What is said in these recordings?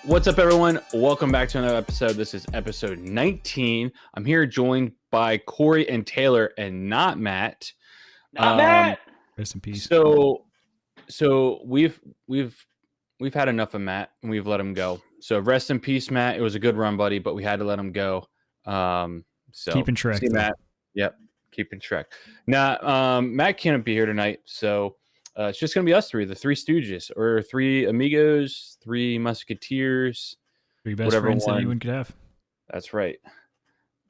What's up, everyone? Welcome back to another episode. This is episode 19. I'm here joined by Corey and Taylor, and not Matt. Not Matt. Rest in peace. So we've had enough of Matt, and we've let him go. So rest in peace, Matt. It was a good run, buddy, but we had to let him go. So keeping track. See, Matt. Yep, keeping track. Now, Matt can't be here tonight, so. It's just going to be us three, the Three Stooges, or three amigos, three musketeers. Three best friends that anyone could have. That's right.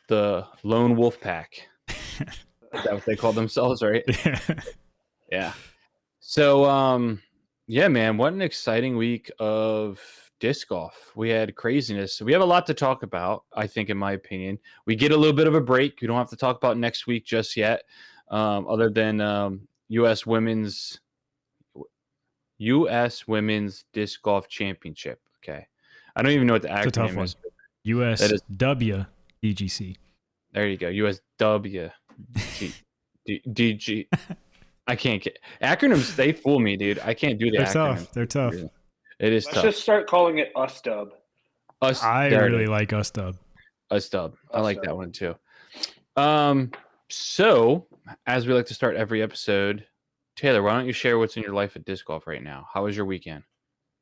The Lone Wolf Pack. Is that what they call themselves, right? Yeah. So, yeah, man, what an exciting week of disc golf. We had craziness. We have a lot to talk about, I think, in my opinion. We get a little bit of a break. We don't have to talk about next week just yet, other than U.S. Women's Disc Golf Championship. Okay. I don't even know what the acronym is. USW DGC. There you go. USW DG. I can't get acronyms. They fool me, dude. I can't do the acronyms. They're tough. It is tough. Let's just start calling it USDub. I really like USDub. USDub. I like that one too. So as we like to start every episode, Taylor, why don't you share what's in your life at disc golf right now? How was your weekend?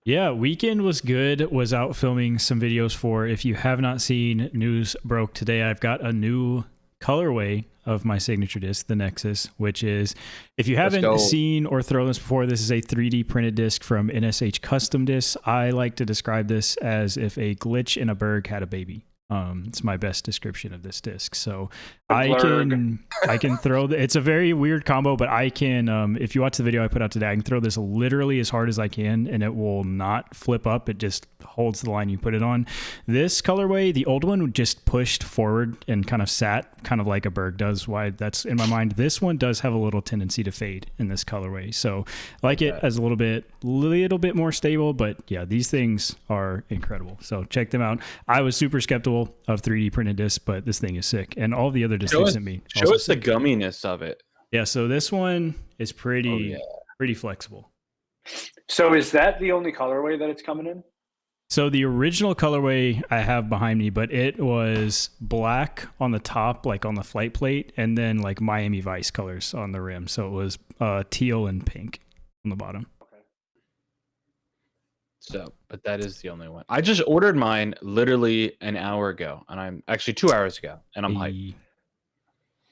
Yeah, weekend was good. Was out filming some videos for. If you have not seen, news broke today. I've got a new colorway of my signature disc, the Nexus, which is, if you haven't seen or thrown this before, this is a 3D printed disc from NSH Custom Discs. I like to describe this as if a glitch in a berg had a baby. It's my best description of this disc. So I can throw it's a very weird combo, but I can, if you watch the video I put out today, I can throw this literally as hard as I can and it will not flip up. It just holds the line you put it on. This colorway, the old one just pushed forward and kind of sat kind of like a berg does. Why that's in my mind. This one does have a little tendency to fade in this colorway. So I like it as a little bit more stable, but yeah, these things are incredible. So check them out. I was super skeptical of 3D printed discs, but this thing is sick, and all the other discs they sent me. Show us the gumminess of it. Yeah, so this one is pretty flexible. So is that the only colorway that it's coming in? So the original colorway I have behind me, but it was black on the top, like on the flight plate, and then like Miami Vice colors on the rim. So it was teal and pink on the bottom. So, but that is the only one. I just ordered mine literally an hour ago, and I'm actually 2 hours ago, and I'm hyped.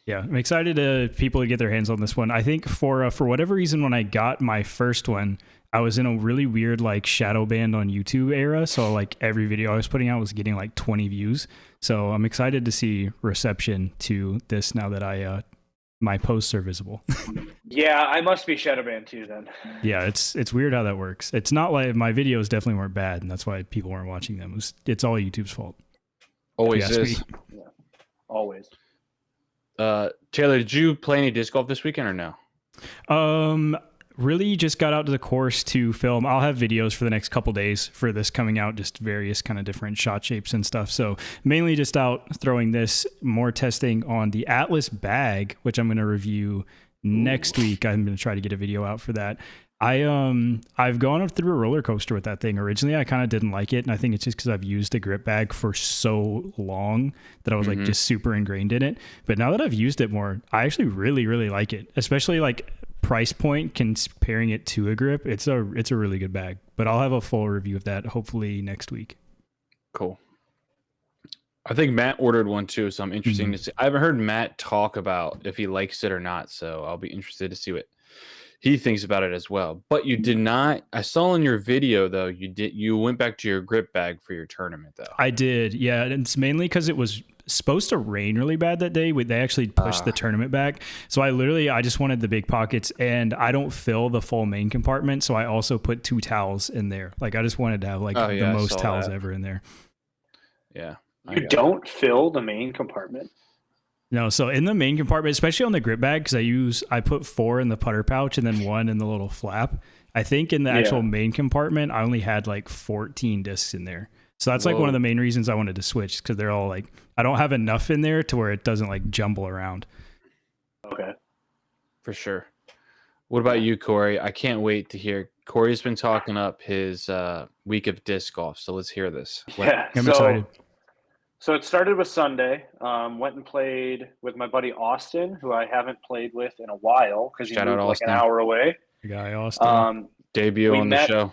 Yeah, I'm excited to people to get their hands on this one. I think for whatever reason, when I got my first one, I was in a really weird like shadow band on YouTube era. So like every video I was putting out was getting like 20 views. So I'm excited to see reception to this now that my posts are visible. Yeah, I must be shadow banned too then. Yeah, it's weird how that works. It's not like my videos definitely weren't bad, and that's why people weren't watching them. It's all YouTube's fault. Always is. Yeah, always. Taylor, did you play any disc golf this weekend or no? Really just got out to the course to film. I'll have videos for the next couple days for this coming out, just various kind of different shot shapes and stuff. So mainly just out throwing this, more testing on the Atlas bag, which I'm going to review next week. I'm going to try to get a video out for that. I've gone up through a roller coaster with that thing. Originally, I kind of didn't like it, and I think it's just because I've used a grip bag for so long that I was like just super ingrained in it. But now that I've used it more, I actually really, really like it, especially like price point comparing it to a grip. It's a really good bag, but I'll have a full review of that hopefully next week. Cool. I think Matt ordered one too, so I'm interested to see. I haven't heard Matt talk about if he likes it or not, so I'll be interested to see what he thinks about it as well. But you did not, I saw in your video though, you went back to your grip bag for your tournament though. I did. Yeah. And it's mainly because it was supposed to rain really bad that day. They actually pushed the tournament back. So I just wanted the big pockets, and I don't fill the full main compartment. So I also put 2 towels in there. Like I just wanted to have the most towels ever in there. Yeah. You don't fill the main compartment? No, so in the main compartment, especially on the grip bag, because I put 4 in the putter pouch and then 1 in the little flap. I think in the actual main compartment, I only had like 14 discs in there. So that's like one of the main reasons I wanted to switch, because they're all like, I don't have enough in there to where it doesn't like jumble around. Okay. For sure. What about you, Corey? I can't wait to hear Corey's been talking up his week of disc golf, so let's hear this. Yeah, I'm excited. So it started with Sunday. Went and played with my buddy Austin, who I haven't played with in a while because he Shout out moved like an Austin. hour away. The guy Austin. Debut we on met- the show.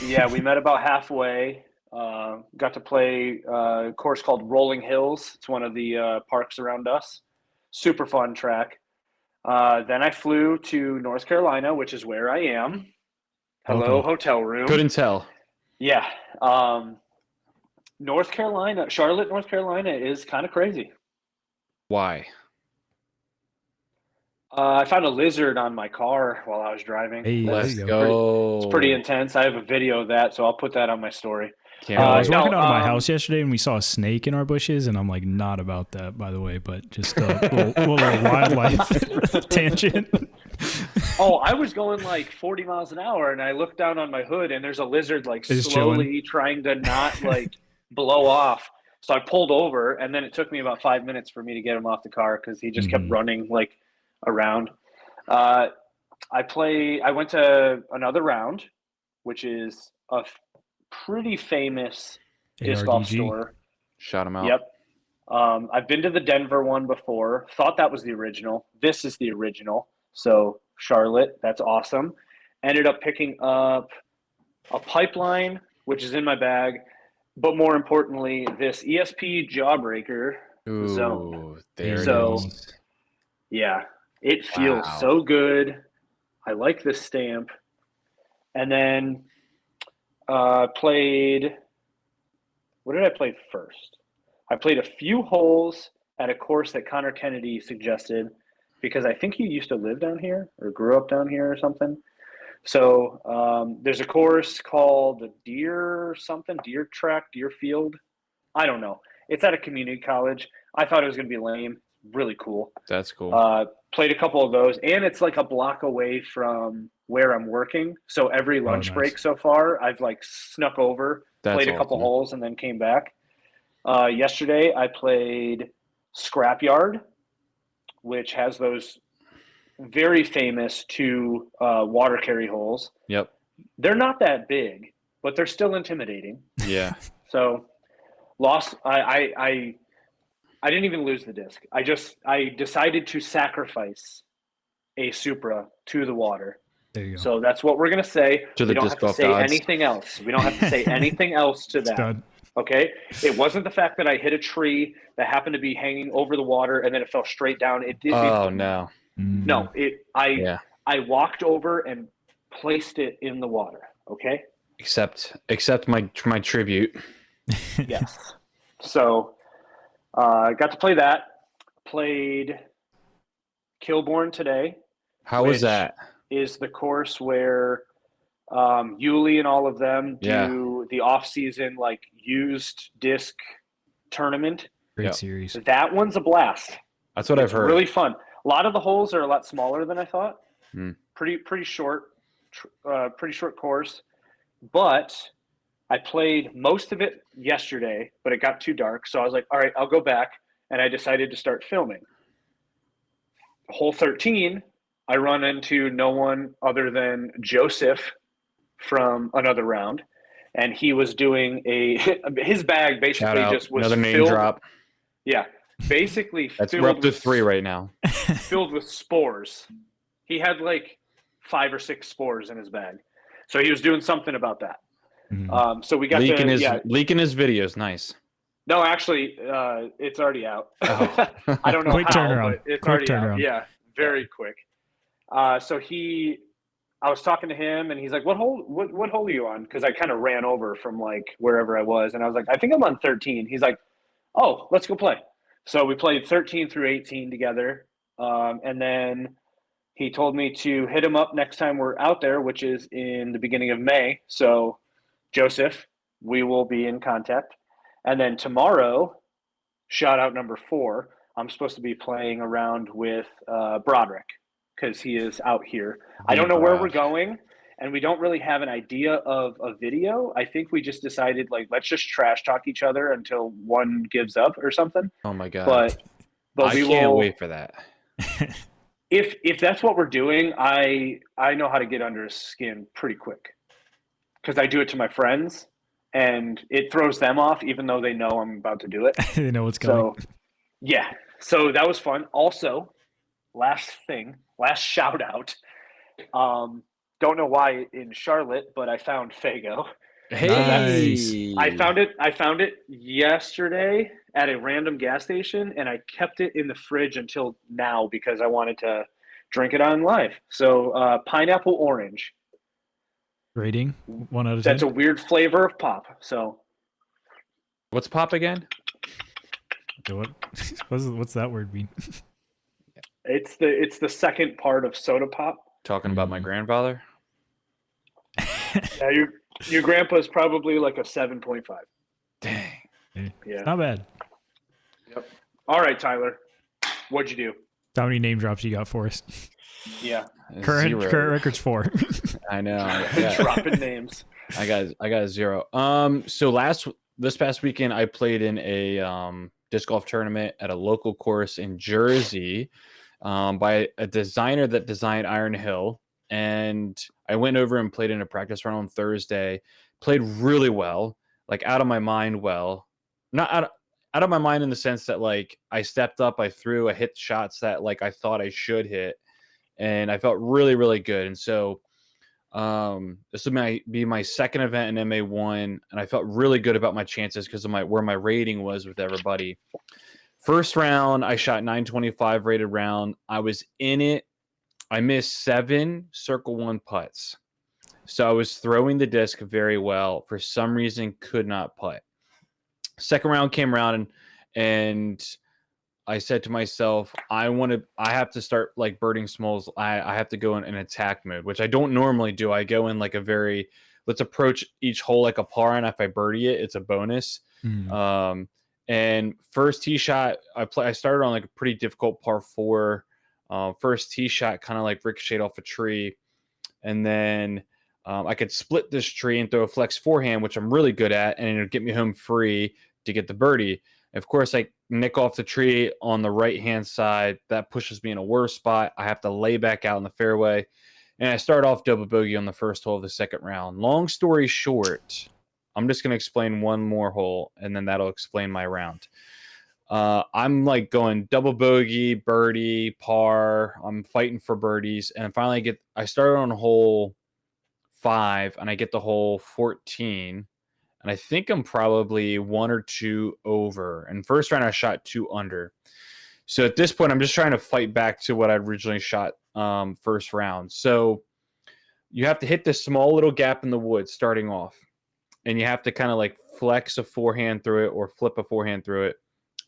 Yeah, we met about halfway. Got to play a course called Rolling Hills. It's one of the parks around us. Super fun track. Then I flew to North Carolina, which is where I am. Hello, Welcome. hotel room. Couldn't tell. Yeah. North Carolina, Charlotte, North Carolina is kind of crazy. Why? I found a lizard on my car while I was driving. Hey, there Let's you go. It's pretty intense. I have a video of that, so I'll put that on my story. Can't I wait. was walking out of my no, house yesterday and we saw a snake in our bushes, and I'm like, not about that, by the way, but just a little wildlife tangent. Oh, I was going like 40 miles an hour, and I looked down on my hood, and there's a lizard like It's slowly trying to not like blow off. So I pulled over, and then it took me about 5 minutes for me to get him off the car because he just kept running like around. I went to another round, which is a pretty famous disc golf ARDG. store. Shout him out. Yep. I've been to the Denver one before. Thought that was the original. This is the original. So Charlotte, that's awesome. Ended up picking up a pipeline, which is in my bag, but more importantly, this ESP Jawbreaker zone. Ooh, there So- it is. Yeah, it feels Wow. so good. I like this stamp. And then played. What did I play first? I played a few holes at a course that Connor Kennedy suggested because I think he used to live down here or grew up down here or something. So there's a course called the Deer Track, Deer Field. I don't know. It's at a community college. I thought it was going to be lame. Really cool. That's cool. Played a couple of those, and it's like a block away from where I'm working. So every lunch nice. break so far, I've like snuck over, That's played a couple awesome. holes, and then came back. Yesterday, I played Scrapyard, which has those very famous two water carry holes. Yep. They're not that big, but they're still intimidating. Yeah. So lost. I didn't even lose the disc. I decided to sacrifice a Supra to the water. There you go. So that's what we're gonna say. To the we don't disc have to golf say gods. anything else. We don't have to say anything else to It's that. done. Okay. It wasn't the fact that I hit a tree that happened to be hanging over the water and then it fell straight down. It did. Oh no. No. Yeah. I walked over and placed it in the water. Okay. Accept my tribute. Yes. So I got to play that. Played Kilbourne today. How was Which- that? Is the course where Yuli and all of them do the off-season like used disc tournament. Great Yep. series. That one's a blast. That's what I've heard. Really fun. A lot of the holes are a lot smaller than I thought. Hmm. Pretty short, pretty short course. But I played most of it yesterday, but it got too dark, so I was like, all right, I'll go back, and I decided to start filming. Hole 13, I run into no one other than Joseph from another round, and he was doing his bag Shout basically out. just was Another name filled. drop. Yeah, basically That's filled we're up to with 3 right now. filled with spores. He had like 5 or 6 spores in his bag, so he was doing something about that. Mhm. So we got Leaking to leaking his videos. Nice. No, actually, it's already out. Oh. I don't know Quick how, turnaround. but it's Quick already out. turnaround. Yeah, very quick. So I was talking to him, and he's like, "What hole? What hole are you on?" Because I kind of ran over from like wherever I was, and I was like, "I think I'm on 13." He's like, "Oh, let's go play." So we played 13 through 18 together, and then he told me to hit him up next time we're out there, which is in the beginning of May. So, Joseph, we will be in contact. And then tomorrow, shout out number 4, I'm supposed to be playing around with Broderick because he is out here. I don't know where we're going, and we don't really have an idea of a video. I think we just decided, like, let's just trash talk each other until one gives up or something. Oh my god. But I we can't will wait for that. If that's what we're doing, I know how to get under his skin pretty quick because I do it to my friends, and it throws them off, even though they know I'm about to do it. They know what's coming. So yeah, so that was fun. Also, last shout out. Don't know why in Charlotte, but I found Fago. Nice. I found it yesterday at a random gas station, and I kept it in the fridge until now because I wanted to drink it on live. So pineapple orange. Rating 1 out of 10. That's a weird flavor of pop. So What's pop again? What's that word mean? it's the second part of soda pop. Talking about my grandfather. Yeah, your grandpa's probably like a 7.5. Dang. Yeah, It's not bad. Yep. All right, Tyler, what'd you do? How many name drops you got for us? Yeah, Current record's 4. I know. dropping names. I got a 0. So this past weekend I played in a disc golf tournament at a local course in Jersey by a designer that designed Iron Hill, and I went over and played in a practice run on Thursday. Played really well, like out of my mind. Well, not out of my mind in the sense that like I stepped up, I hit shots that like I thought I should hit, and I felt really really good. And so this would be my second event in MA1, and I felt really good about my chances because of where my rating was with everybody. First round, I shot 925 rated round. I was in it. I missed 7 circle 1 putts. So I was throwing the disc very well. For some reason, could not putt. Second round came around, and I said to myself, I have to start like birding smalls. I have to go in an attack mode, which I don't normally do. I go in like let's approach each hole like a par, and if I birdie it, it's a bonus. And first tee shot, I started on like a pretty difficult par 4. First tee shot kind of like ricocheted off a tree, and then I could split this tree and throw a flex forehand, which I'm really good at, and it'll get me home free to get the birdie. Of course, I nick off the tree on the right-hand side. That pushes me in a worse spot. I have to lay back out in the fairway. And I start off double bogey on the first hole of the second round. Long story short, I'm just going to explain one more hole, and then that'll explain my round. I'm like going double bogey, birdie, par. I'm fighting for birdies. And finally I started on hole 5, and I get the hole 14. And I think I'm probably 1 or 2 over. And first round, I shot 2 under. So at this point, I'm just trying to fight back to what I originally shot first round. So you have to hit this small little gap in the woods starting off. And you have to kind of like flex a forehand through it or flip a forehand through it.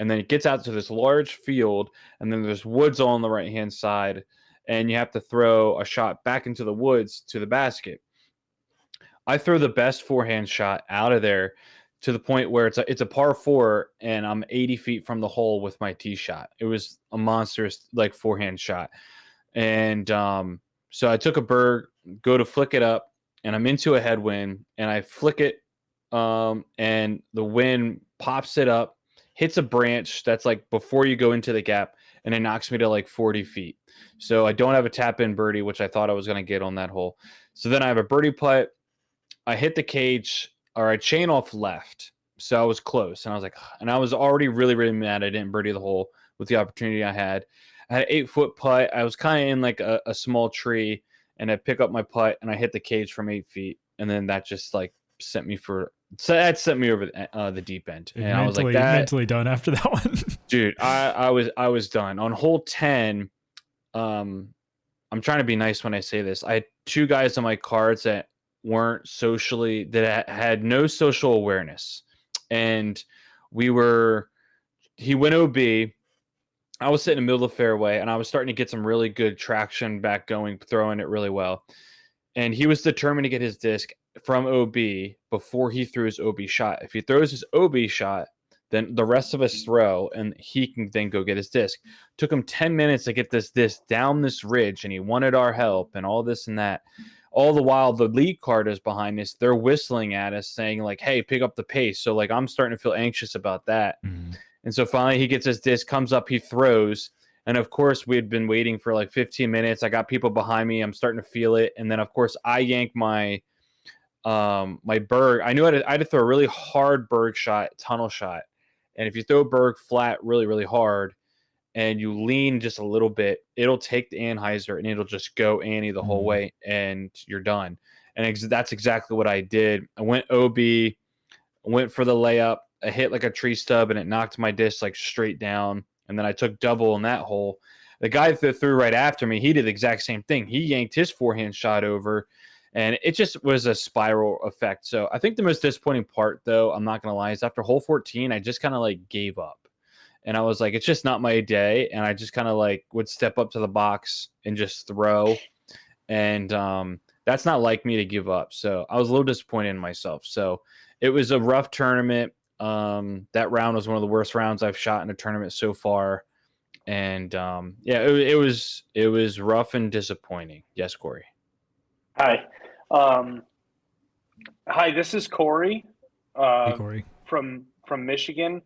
And then it gets out to this large field. And then there's woods all on the right-hand side. And you have to throw a shot back into the woods to the basket. I throw the best forehand shot out of there to the point where it's a par 4, and I'm 80 feet from the hole with my tee shot. It was a monstrous like forehand shot. And so I took a bird, go to flick it up, and I'm into a headwind, and I flick it, and the wind pops it up, hits a branch that's like before you go into the gap, and it knocks me to like 40 feet. So I don't have a tap-in birdie, which I thought I was going to get on that hole. So then I have a birdie putt. I hit the cage, or I chain off left. So I was close, and I was like, and I was already really, really mad I didn't birdie the hole with the opportunity I had. I had an 8-foot putt. I was kind of in like a small tree, and I pick up my putt, and I hit the cage from 8 feet, and then that just like sent me over the deep end. And I was like, mentally done after that one. Dude, I was done. On hole 10, I'm trying to be nice when I say this. I had 2 guys on my cards that had no social awareness, and he went OB. I was sitting in the middle of the fairway, and I was starting to get some really good traction back going, throwing it really well. And he was determined to get his disc from OB before he threw his OB shot. If he throws his OB shot, then the rest of us throw, and he can then go get his disc. Took him 10 minutes to get this disc down this ridge, and he wanted our help and all this and that. All the while, the lead card is behind us. They're whistling at us saying, like, hey, pick up the pace. So, like, I'm starting to feel anxious about that. Mm-hmm. And so finally he gets his disc, comes up, he throws, And of course, we had been waiting for like 15 minutes. I got people behind me. I'm starting to feel it. And then, of course, I yanked my my berg. I knew I had to throw a really hard berg shot, tunnel shot. And if you throw a berg flat really, really hard and you lean just a little bit, it'll take the anhyzer and it'll just go Annie the whole way and you're done. And that's exactly what I did. I went OB, went for the layup. I hit like a tree stub and it knocked my disc like straight down. And then I took double in that hole. The guy that threw right after me, he did the exact same thing. He yanked his forehand shot over, and it just was a spiral effect. So I think the most disappointing part, though, I'm not going to lie, is after hole 14, I just kind of like gave up. And I was like, it's just not my day. And I just kind of like would step up to the box and just throw. And that's not like me to give up. So I was a little disappointed in myself. So it was a rough tournament. That round was one of the worst rounds I've shot in a tournament so far. And yeah, it was rough and disappointing. Yes, Corey. Hi. Hi, this is Corey. Hey, Corey. From Michigan.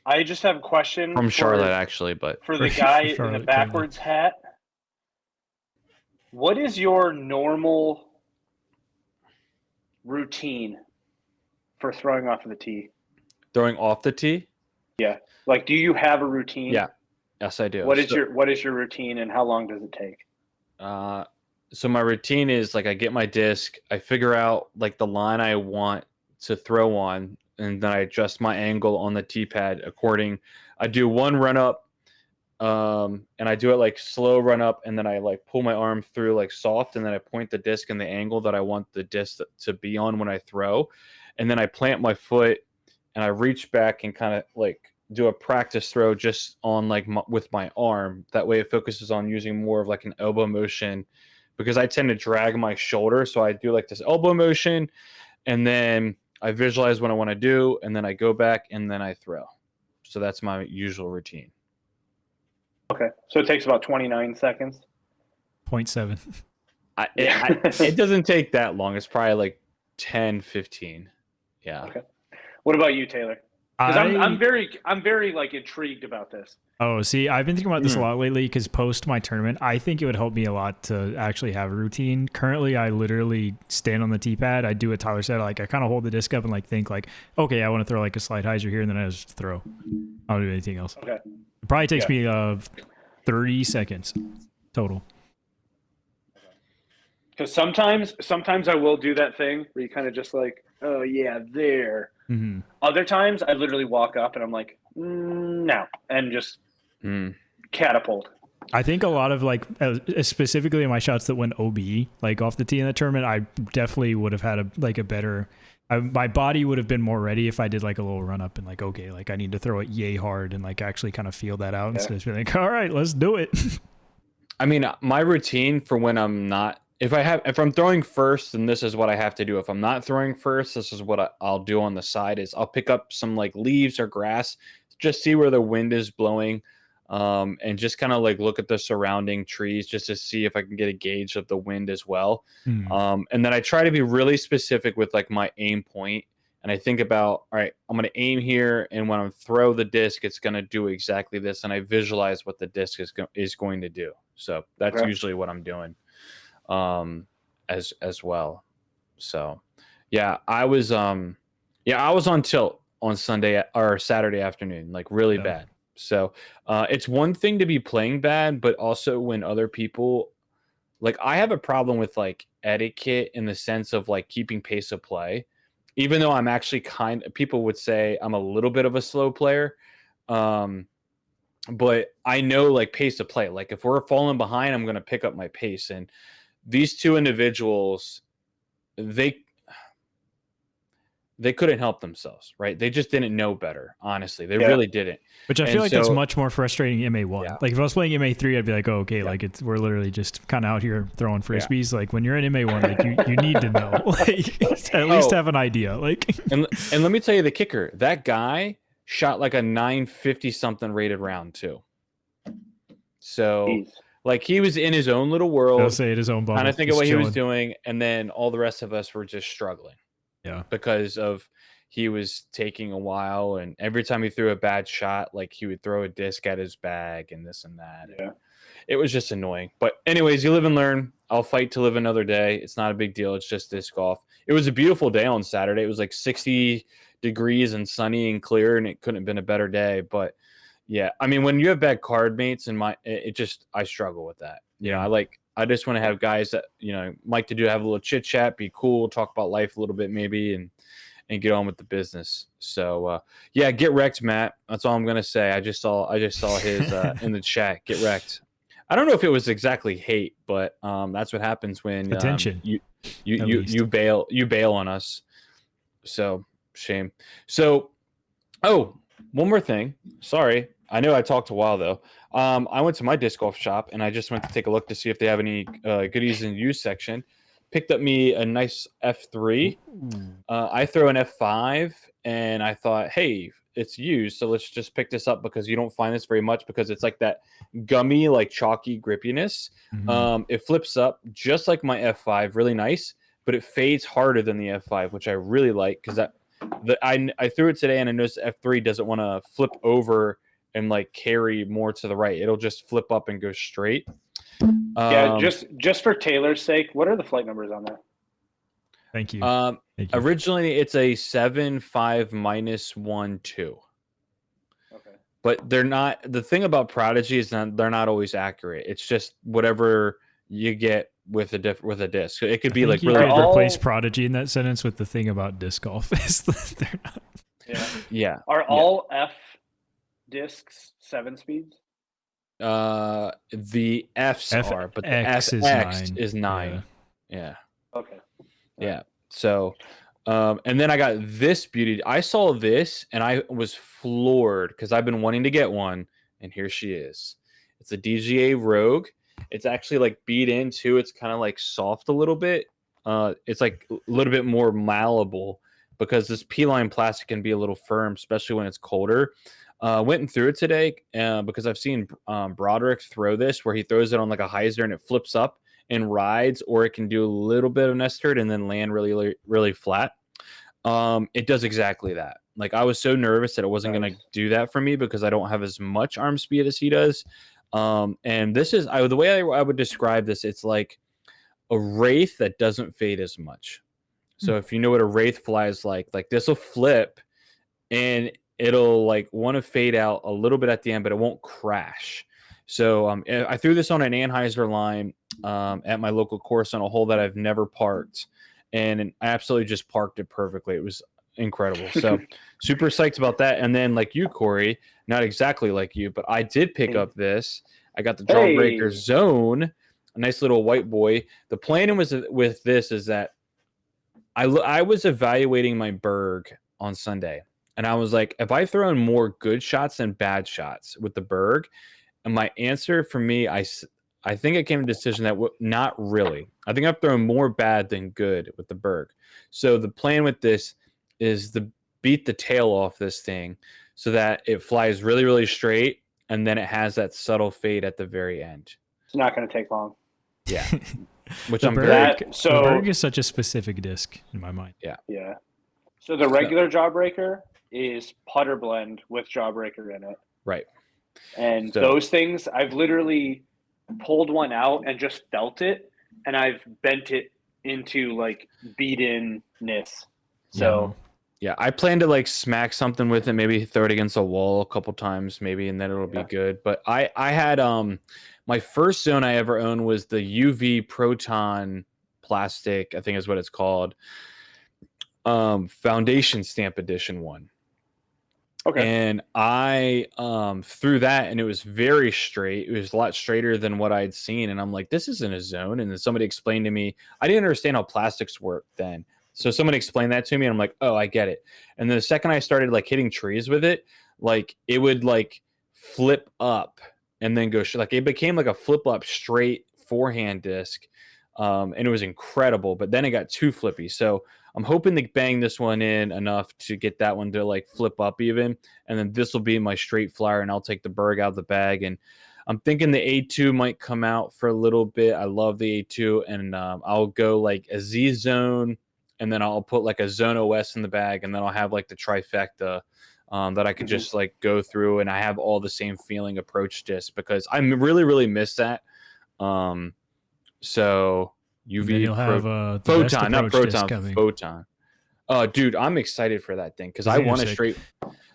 I just have a question From Charlotte, actually, but for the guy in the backwards hat. What is your normal routine for throwing off of the tee? Throwing off the tee? Yeah. Like, do you have a routine? Yeah. Yes, I do. What is your routine and how long does it take? So my routine is like I get my disc, I figure out like the line I want to throw on, and then I adjust my angle on the tee pad according. I do one run up, and I do it like slow run up, and then I like pull my arm through like soft, and then I point the disc in the angle that I want the disc to be on when I throw, and then I plant my foot, and I reach back and kind of like do a practice throw just on like with my arm. That way it focuses on using more of like an elbow motion, because I tend to drag my shoulder. So I do like this elbow motion, and then I visualize what I want to do, and then I go back and then I throw. So that's my usual routine. Okay. So it takes about 29 seconds. 0.7. It doesn't take that long. It's probably like 10, 15. Yeah. Okay. What about you, Taylor? Because I'm very like intrigued about this. Oh, see, I've been thinking about this a lot lately because post my tournament, I think it would help me a lot to actually have a routine. Currently, I literally stand on the tee pad. I do what Tyler said. Like, I kind of hold the disc up and like think like, okay, I want to throw like a slide hyzer here, and then I just throw. I don't do anything else. Okay. It probably takes me 30 seconds total. Because sometimes I will do that thing where you kind of just like, oh yeah, there. Mm-hmm. Other times I literally walk up and I'm like, no, and just catapult. I think a lot of like, specifically in my shots that went OB, like off the tee in the tournament, I definitely would have had a better. My body would have been more ready if I did like a little run up and like, okay, like I need to throw it yay hard and like actually kind of feel that out instead of being like, all right, let's do it. I mean, my routine for when I'm not, if I'm throwing first, then this is what I have to do. If I'm not throwing first, this is what I'll do on the side is I'll pick up some like leaves or grass, just see where the wind is blowing, and just kind of like look at the surrounding trees just to see if I can get a gauge of the wind as well. And then I try to be really specific with like my aim point. And I think about, all right, I'm going to aim here, and when I throw the disc, it's going to do exactly this. And I visualize what the disc is going to do. So that's usually what I'm doing. As well. So yeah, I was on tilt on Sunday or Saturday afternoon, like really bad. So it's one thing to be playing bad, but also when other people, like I have a problem with like etiquette in the sense of like keeping pace of play, even though I'm actually people would say I'm a little bit of a slow player. But I know like pace of play, like if we're falling behind, I'm going to pick up my pace. And these two individuals, they couldn't help themselves, right? They just didn't know better, honestly. They really didn't. Which I feel like that's much more frustrating MA1. Yeah. Like if I was playing MA3, I'd be like, oh, okay, like we're literally just kind of out here throwing frisbees. Like when you're in MA1, like you need to know, like at least have an idea. Like and let me tell you the kicker. That guy shot like a 950 something rated round too. So Jeez. Like he was in his own little world. He'll say it his own bubble. Kind of think of what he was doing, and then all the rest of us were just struggling. Yeah. Because of he was taking a while, and every time he threw a bad shot, like he would throw a disc at his bag and this and that. Yeah. It was just annoying. But anyways, you live and learn. I'll fight to live another day. It's not a big deal. It's just disc golf. It was a beautiful day on Saturday. It was like 60 degrees and sunny and clear, and it couldn't have been a better day. But yeah, I mean, when you have bad card mates, and I struggle with that. You know, I just want to have guys that, you know, like to have a little chit chat, be cool, talk about life a little bit maybe, and get on with the business. So yeah, get wrecked, Matt. That's all I'm gonna say. I just saw his in the chat. Get wrecked. I don't know if it was exactly hate, but that's what happens when attention. You bail on us. So shame. So one more thing. Sorry, I know I talked a while though. I went to my disc golf shop and I just went to take a look to see if they have any goodies in the used section. Picked up me a nice F3. I throw an F5, and I thought, hey, it's used, so let's just pick this up because you don't find this very much because it's like that gummy, like chalky grippiness. It flips up just like my F5, really nice, but it fades harder than the F5, which I really like because I threw it today and I noticed F3 doesn't want to flip over and like carry more to the right. It'll just flip up and go straight. Yeah, just for Taylor's sake, what are the flight numbers on that? Thank you. Thank you. Originally, it's a 7.5-1.2. Okay. But they're not. The thing about Prodigy is that they're not always accurate. It's just whatever you get with a disc. It could be like you really. could replace Prodigy in that sentence with the thing about disc golf. They're not. Yeah. Are all F discs 7 speeds? The Fs are, but the X is 9. Yeah. Okay. Yeah. So, and then I got this beauty. I saw this and I was floored because I've been wanting to get one, and here she is. It's a DGA Rogue. It's actually like beat in too. It's kind of like soft a little bit. It's like a little bit more malleable because this P-line plastic can be a little firm, especially when it's colder. Went and threw it today because I've seen Broderick throw this where he throws it on like a hyzer and it flips up and rides, or it can do a little bit of nest turret and then land really, really flat. It does exactly that. Like I was so nervous that it wasn't going to do that for me because I don't have as much arm speed as he does. And this is the way I would describe this. It's like a Wraith that doesn't fade as much. So if you know what a Wraith fly is like this will flip and it'll like want to fade out a little bit at the end, but it won't crash. So I threw this on an Anheuser line at my local course on a hole that I've never parked, and I absolutely just parked it perfectly. It was incredible. So super psyched about that. And then like you, Corey, not exactly like you, but I did pick up this. I got the Jawbreaker Zone, a nice little white boy. The plan with this is that I was evaluating my Berg on Sunday. And I was like, if I throw in more good shots than bad shots with the Berg, and my answer for me, I think I came to a decision that not really. I think I've thrown more bad than good with the Berg. So the plan with this is to beat the tail off this thing so that it flies really, really straight, and then it has that subtle fade at the very end. It's not going to take long. Yeah. Which the I'm Berg, very... So the Berg is such a specific disc in my mind. Yeah. Yeah. So the regular Jawbreaker is putter blend with Jawbreaker in it. Right. And those things, I've literally pulled one out and just felt it, and I've bent it into like beat-in-ness. So yeah, I plan to like smack something with it, maybe throw it against a wall a couple times, maybe, and then it'll be good. But I had my first zone I ever owned was the UV Proton plastic, I think is what it's called. Foundation Stamp Edition one. Okay. And I threw that, and it was very straight. It was a lot straighter than what I'd seen. And I'm like, this isn't a zone. And then somebody explained to me, I didn't understand how plastics work then. So someone explained that to me, and I'm like, oh, I get it. And then the second I started like hitting trees with it, like it would like flip up and then go like it became like a flip up straight forehand disc. And it was incredible, but then it got too flippy. So I'm hoping to bang this one in enough to get that one to like flip up even. And then this will be my straight flyer, and I'll take the Berg out of the bag. And I'm thinking the A2 might come out for a little bit. I love the A2, and I'll go like a Z zone and then I'll put like a Zone OS in the bag, and then I'll have like the trifecta that I could just like go through, and I have all the same feeling approach disc because I really miss that. So UV you'll have the Photon, not Proton, coming. Photon. Dude, I'm excited for that thing because I want to straight.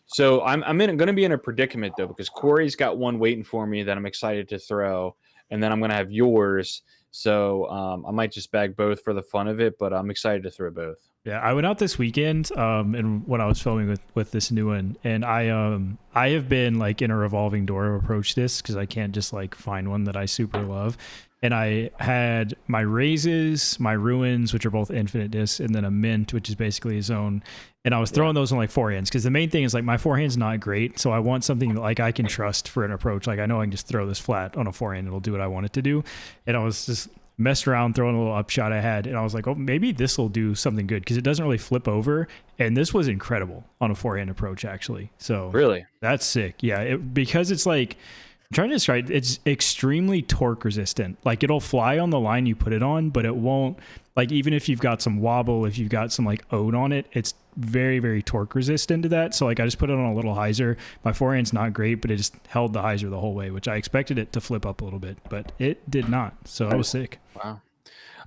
So I'm going to be in a predicament though because Corey's got one waiting for me that I'm excited to throw, and then I'm going to have yours. So I might just bag both for the fun of it, but I'm excited to throw both. Yeah, I went out this weekend, and when I was filming with this new one, and I have been like in a revolving door approach this because I can't just like find one that I super love. And I had my raises, my ruins, which are both infinite discs, and then a mint, which is basically a zone. And I was throwing those on like forehands because the main thing is like my forehand's not great, so I want something that like I can trust for an approach. Like I know I can just throw this flat on a forehand; it'll do what I want it to do. And I was just messed around throwing a little upshot I had, and I was like, oh, maybe this will do something good because it doesn't really flip over. And this was incredible on a forehand approach, actually. So really, that's sick. Yeah, because it's like. I'm trying to describe it's extremely torque resistant. Like it'll fly on the line you put it on, but it won't, like even if you've got some wobble, if you've got some like ode on it, it's very torque resistant to that. So like I just put it on a little hyzer. My forehand's not great, but it just held the hyzer the whole way, which I expected it to flip up a little bit, but it did not. So I was sick. Wow.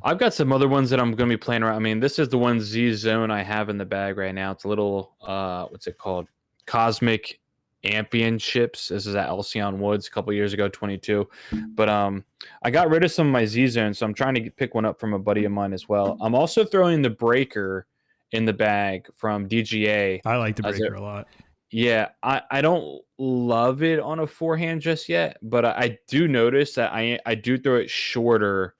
I've got some other ones that I'm going to be playing around. I mean, this is the one Z Zone I have in the bag right now. It's a little, what's it called? Cosmic Championships. This is at Alcyon Woods a couple years ago, 22. But I got rid of some of my Z zones, so I'm trying to pick one up from a buddy of mine as well. I'm also throwing the Breaker in the bag from DGA. I like the Breaker a lot. Yeah, I don't love it on a forehand just yet, but I do notice that I do throw it shorter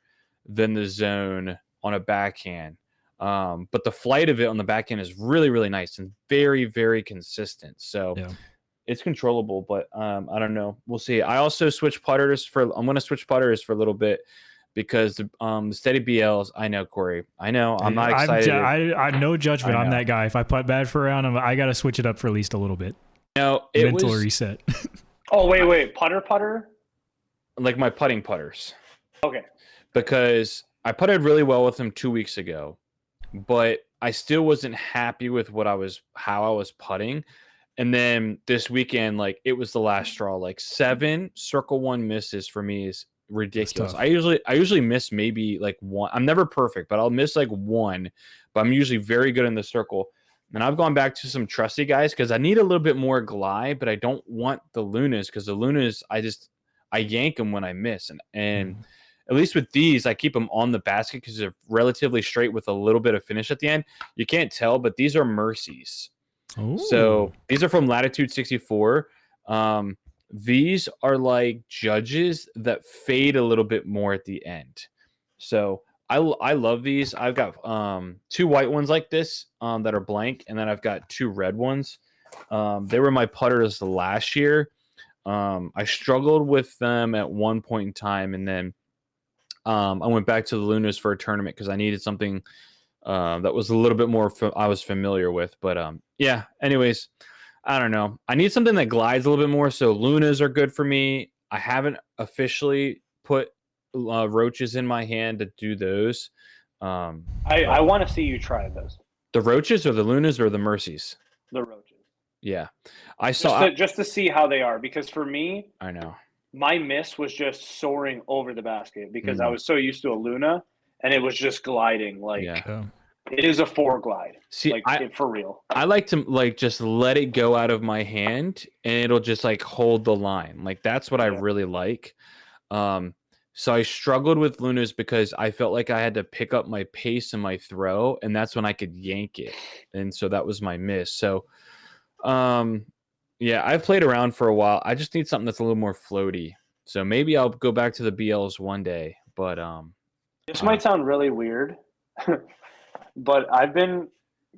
than the zone on a backhand. But the flight of it on the backhand is really nice and very consistent. So it's controllable, but I don't know. We'll see. I also switch putters I'm going to switch putters for a little bit because the steady BLs. I know, Corey. I know. I'm not excited. I'm no judgment. I'm that guy. If I putt bad for a round, I got to switch it up for at least a little bit. No, mental reset. Oh wait, putter. Like my putting putters. Okay. Because I putted really well with them 2 weeks ago, but I still wasn't happy with how I was putting. And then this weekend, like it was the last straw. Like 7 circle one misses for me is ridiculous. I usually miss maybe like one. I'm never perfect, but I'll miss like one. But I'm usually very good in the circle. And I've gone back to some trusty guys because I need a little bit more glide, but I don't want the Lunas because the Lunas I yank them when I miss. And at least with these, I keep them on the basket because they're relatively straight with a little bit of finish at the end. You can't tell, but these are Mercies. Ooh. So these are from Latitude 64. These are like judges that fade a little bit more at the end. So I love these. I've got 2 white ones like this that are blank, and then I've got 2 red ones. They were my putters last year. I struggled with them at one point in time, and then I went back to the Lunas for a tournament because I needed something that was a little bit more I was familiar with. But yeah, anyways, I don't know. I need something that glides a little bit more. So Lunas are good for me. I haven't officially put roaches in my hand to do those. I want to see you try those. The roaches or the Lunas or the Mercies? The roaches. Yeah. Just to see how they are, because for me, I know. My miss was just soaring over the basket because I was so used to a Luna and it was just gliding it is a 4 glide. See, for real. I like to like just let it go out of my hand and it'll just like hold the line. Like that's what I really like. So I struggled with Lunas because I felt like I had to pick up my pace and my throw, and that's when I could yank it. And so that was my miss. So yeah, I've played around for a while. I just need something that's a little more floaty. So maybe I'll go back to the BLs one day. But this might sound really weird, but I've been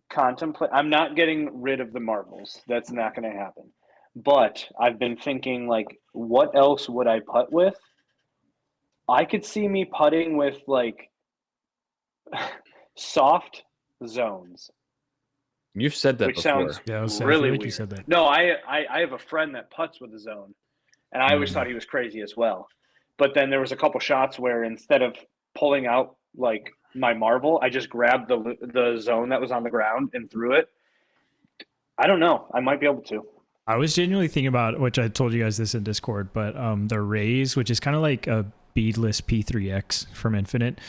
contemplating. I'm not getting rid of the marbles. That's not going to happen. But I've been thinking, like, what else would I putt with? I could see me putting with like soft zones. You've said that which before. Sounds really like weird. You said that. No, I have a friend that putts with a zone, and I always thought he was crazy as well. But then there was a couple shots where instead of pulling out like my Marvel, I just grabbed the zone that was on the ground and threw it. I don't know. I might be able to. I was genuinely thinking about, which I told you guys this in Discord, but the Rays, which is kind of like a beadless P3X from Infinite.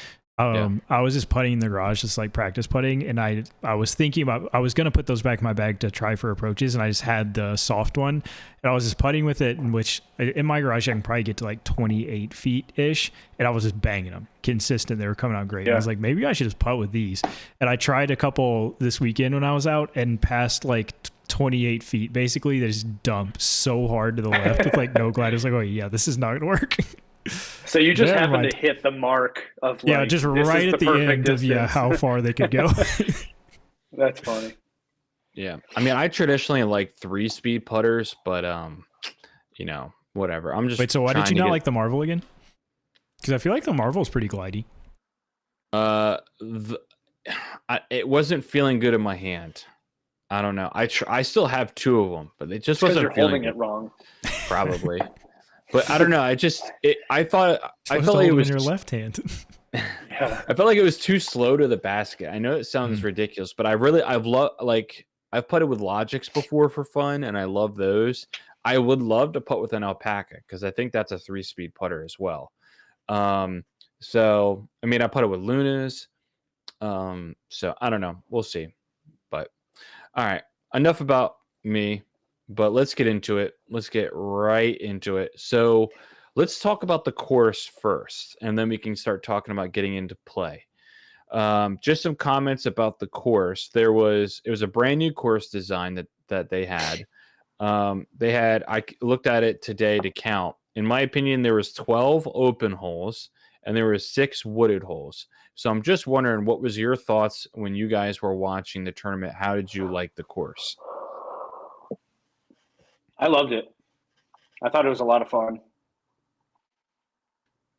I was just putting in the garage, just like practice putting, and I was thinking about, I was going to put those back in my bag to try for approaches, and I just had the soft one, and I was just putting with it, in which in my garage I can probably get to like 28 feet ish, and I was just banging them consistent. They were coming out great. Yeah. I was like, maybe I should just putt with these, and I tried a couple this weekend when I was out, and past like 28 feet, basically they just dump so hard to the left with like no glide. I was like, oh yeah, this is not gonna work. So you just happened to hit the mark of like, just right at the end distance. Of how far they could go. That's funny. Yeah, I mean, I traditionally like 3-speed putters, but whatever. I'm just wait. So why did you not like the Marvel again? Because I feel like the Marvel is pretty glidey. It wasn't feeling good in my hand. I don't know. I still have 2 of them, but it just wasn't you're feeling holding it wrong. Probably. But I don't know. I felt like it was in your left hand. I felt like it was too slow to the basket. I know it sounds ridiculous, but I've putted with Logics before for fun, and I love those. I would love to putt with an Alpaca because I think that's a 3-speed putter as well. So I mean, I putted with Lunas. So I don't know. We'll see. But all right, enough about me. But let's get into it. Let's get right into it. So let's talk about the course first, and then we can start talking about getting into play. Just some comments about the course. It was a brand new course design that they had. I looked at it today to count. In my opinion, there was 12 open holes and there were 6 wooded holes. So I'm just wondering, what was your thoughts when you guys were watching the tournament? How did you like the course? I loved it. I thought it was a lot of fun.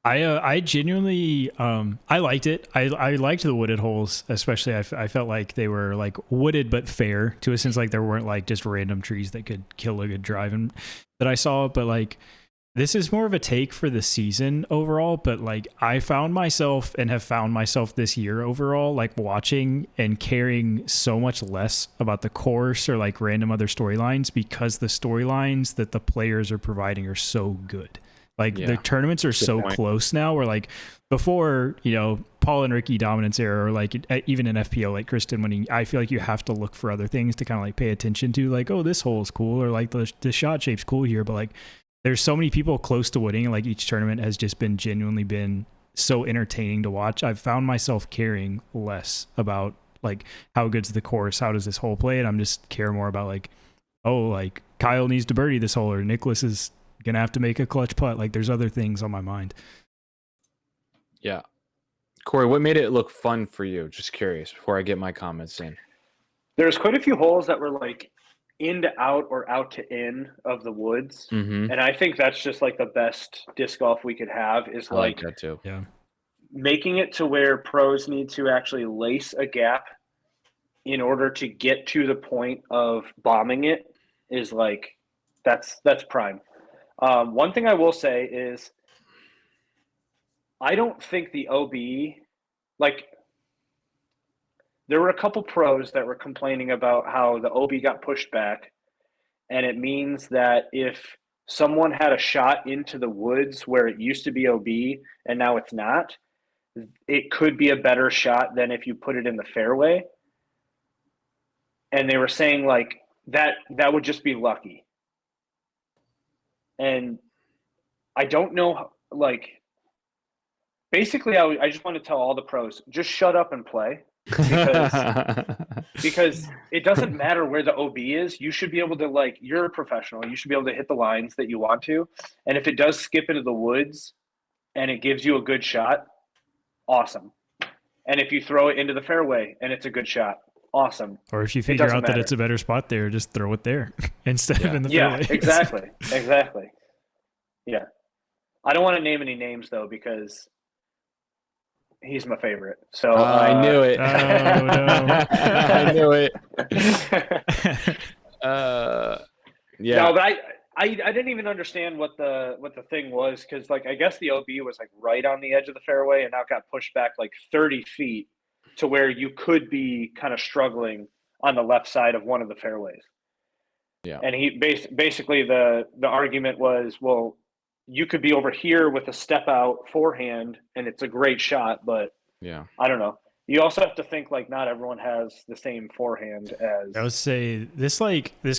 I genuinely I liked it. I liked the wooded holes, especially. I felt like they were like wooded but fair to a sense, like there weren't like just random trees that could kill a good drive and that I saw. But like this is more of a take for the season overall. But like I found myself and have found myself this year overall, like watching and caring so much less about the course or like random other storylines because the storylines that the players are providing are so good. Like the tournaments are so close now where like before, Paul and Ricky dominance era or like even in FPO, like Kristen winning, I feel like you have to look for other things to kind of like pay attention to, like, oh, this hole is cool or like the shot shape's cool here. But like there's so many people close to winning. And like each tournament has just been genuinely been so entertaining to watch. I've found myself caring less about like how good's the course, how does this hole play, and I'm just care more about like, oh, like Kyle needs to birdie this hole or Nicholas is gonna have to make a clutch putt. Like there's other things on my mind. Yeah. Corey, what made it look fun for you? Just curious before I get my comments in. There's quite a few holes that were like in to out or out to in of the woods. Mm-hmm. And I think that's just like the best disc golf we could have is like that too. Yeah. Making it to where pros need to actually lace a gap in order to get to the point of bombing it is like, that's prime. One thing I will say is I don't think the OB, like there were a couple pros that were complaining about how the OB got pushed back. And it means that if someone had a shot into the woods where it used to be OB and now it's not, it could be a better shot than if you put it in the fairway. And they were saying like that would just be lucky. And I don't know, like, basically I just want to tell all the pros, just shut up and play because it doesn't matter where the OB is. You should be able to, like, you're a professional. You should be able to hit the lines that you want to. And if it does skip into the woods and it gives you a good shot, awesome. And if you throw it into the fairway and it's a good shot, awesome. Or if you figure out that it's a better spot there, just throw it there instead of in the fairway. Yeah, exactly. Yeah. I don't want to name any names though because he's my favorite. So I knew it. Oh no. I knew it. Yeah. No, but I didn't even understand what the thing was, because like I guess the OB was like right on the edge of the fairway, and now it got pushed back like 30 feet to where you could be kind of struggling on the left side of one of the fairways. Yeah. And he basically the argument was, well, you could be over here with a step out forehand, and it's a great shot, but Yeah. I don't know. You also have to think like not everyone has the same forehand as. I would say this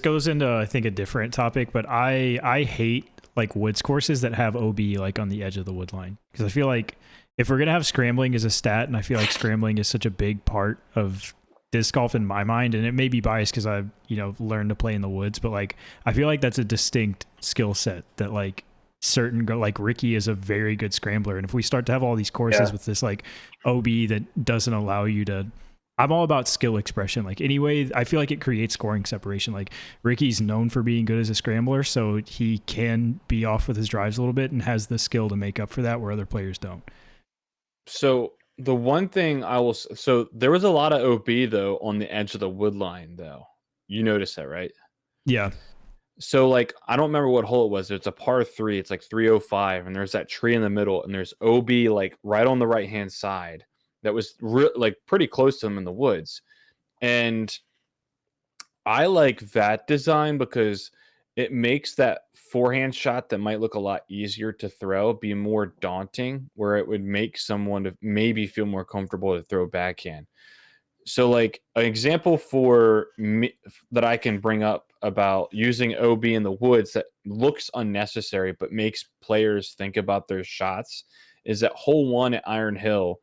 goes into I think a different topic, but I hate like woods courses that have OB like on the edge of the wood line, because I feel like if we're gonna have scrambling as a stat, and I feel like scrambling is such a big part of disc golf in my mind, and it may be biased because I've learned to play in the woods, but like I feel like that's a distinct skill set that like like Ricky is a very good scrambler, and if we start to have all these courses with this like OB that doesn't allow you to, I'm all about skill expression. Like anyway, I feel like it creates scoring separation. Like Ricky's known for being good as a scrambler, so he can be off with his drives a little bit and has the skill to make up for that where other players don't. So the one thing so there was a lot of OB though on the edge of the wood line though. You noticed that, right? Yeah. So like I don't remember what hole it was. It's a par 3. It's like 305, and there's that tree in the middle, and there's OB like right on the right hand side that was like pretty close to them in the woods. And I like that design because it makes that forehand shot that might look a lot easier to throw be more daunting, where it would make someone to maybe feel more comfortable to throw backhand. So, like an example for me that I can bring up about using OB in the woods that looks unnecessary but makes players think about their shots is that hole 1 at Iron Hill.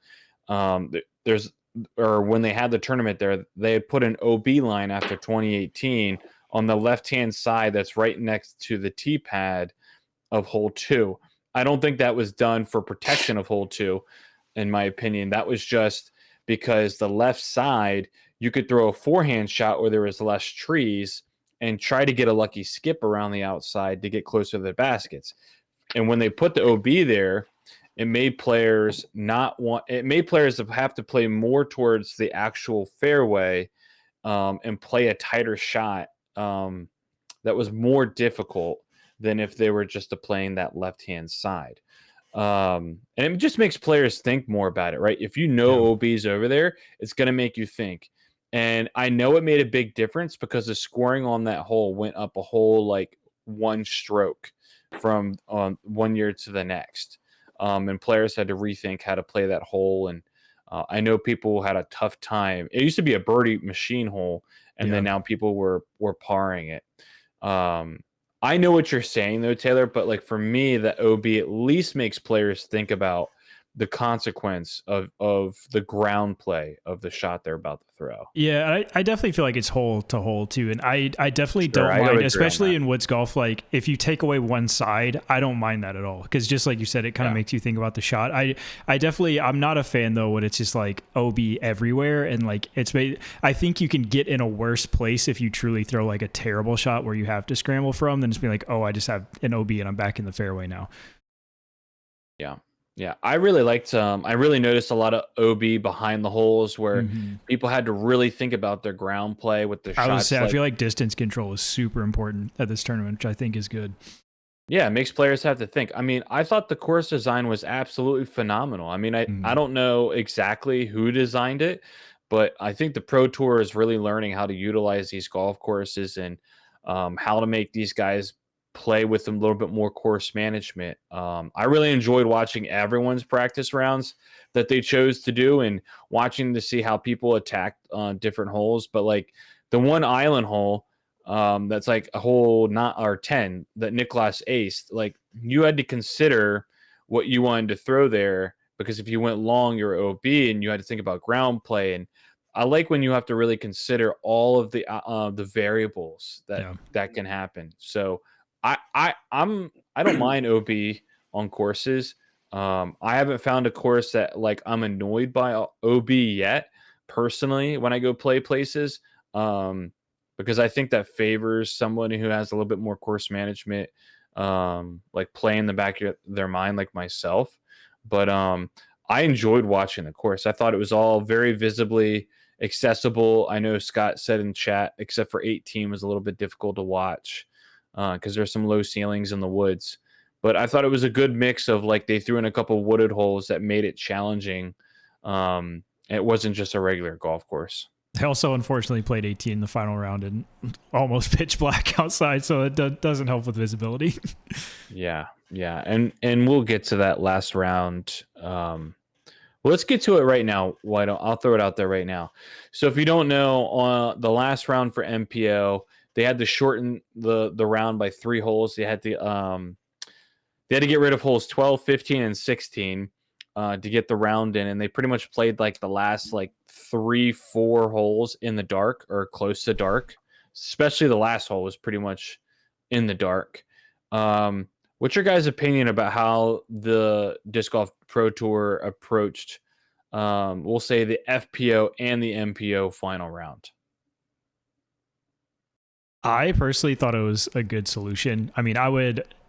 There's or when they had the tournament there, they had put an OB line after 2018 on the left-hand side that's right next to the tee pad of hole 2. I don't think that was done for protection of hole 2, in my opinion. That was just because the left side, you could throw a forehand shot where there was less trees and try to get a lucky skip around the outside to get closer to the baskets. And when they put the OB there, it made players have to play more towards the actual fairway and play a tighter shot that was more difficult than if they were just playing that left-hand side. And it just makes players think more about it, right? If you know OB's over there, it's going to make you think. And I know it made a big difference because the scoring on that hole went up a whole like 1 stroke from 1 year to the next. And players had to rethink how to play that hole. And I know people had a tough time. It used to be a birdie machine hole, and then now people were parring it. I know what you're saying though, Taylor, but like for me, the OB at least makes players think about the consequence of the ground play of the shot they're about to throw. Yeah, I definitely feel like it's hole to hole too, and I definitely don't I mind, especially in woods golf. Like if you take away one side, I don't mind that at all, because just like you said, it kind of makes you think about the shot. I'm not a fan though when it's just like OB everywhere, and like I think you can get in a worse place if you truly throw like a terrible shot where you have to scramble from, than just be like, oh, I just have an OB and I'm back in the fairway now. Yeah. Yeah, I really liked. I really noticed a lot of OB behind the holes where people had to really think about their ground play with their shots. I feel like distance control is super important at this tournament, which I think is good. Yeah, it makes players have to think. I mean, I thought the course design was absolutely phenomenal. I mean, I don't know exactly who designed it, but I think the Pro Tour is really learning how to utilize these golf courses and how to make these guys play with them a little bit more course management. I really enjoyed watching everyone's practice rounds that they chose to do and watching to see how people attacked different holes. But like the one island hole, that's like a hole 10 that Nicklaus aced, like you had to consider what you wanted to throw there, because if you went long, you're OB and you had to think about ground play. And I like when you have to really consider all of the variables that can happen. So I don't mind OB on courses. I haven't found a course that like I'm annoyed by OB yet personally when I go play places. Because I think that favors someone who has a little bit more course management, like play in the back of their mind, like myself. But I enjoyed watching the course. I thought it was all very visibly accessible. I know Scott said in chat, except for 18 was a little bit difficult to watch. because there's some low ceilings in the woods. But I thought it was a good mix of like they threw in a couple wooded holes that made it challenging. It wasn't just a regular golf course. They also unfortunately played 18 in the final round and almost pitch black outside, so it doesn't help with visibility. Yeah, and we'll get to that last round. Well, let's get to it right now. I'll throw it out there right now. So if you don't know, the last round for MPO, they had to shorten the round by 3 holes. They had to get rid of holes 12, 15, and 16 to get the round in, and they pretty much played like the last like 3-4 holes in the dark or close to dark. Especially the last hole was pretty much in the dark. What's your guys' opinion about how the Disc Golf Pro Tour approached, we'll say, the FPO and the MPO final round? I personally thought it was a good solution. I mean,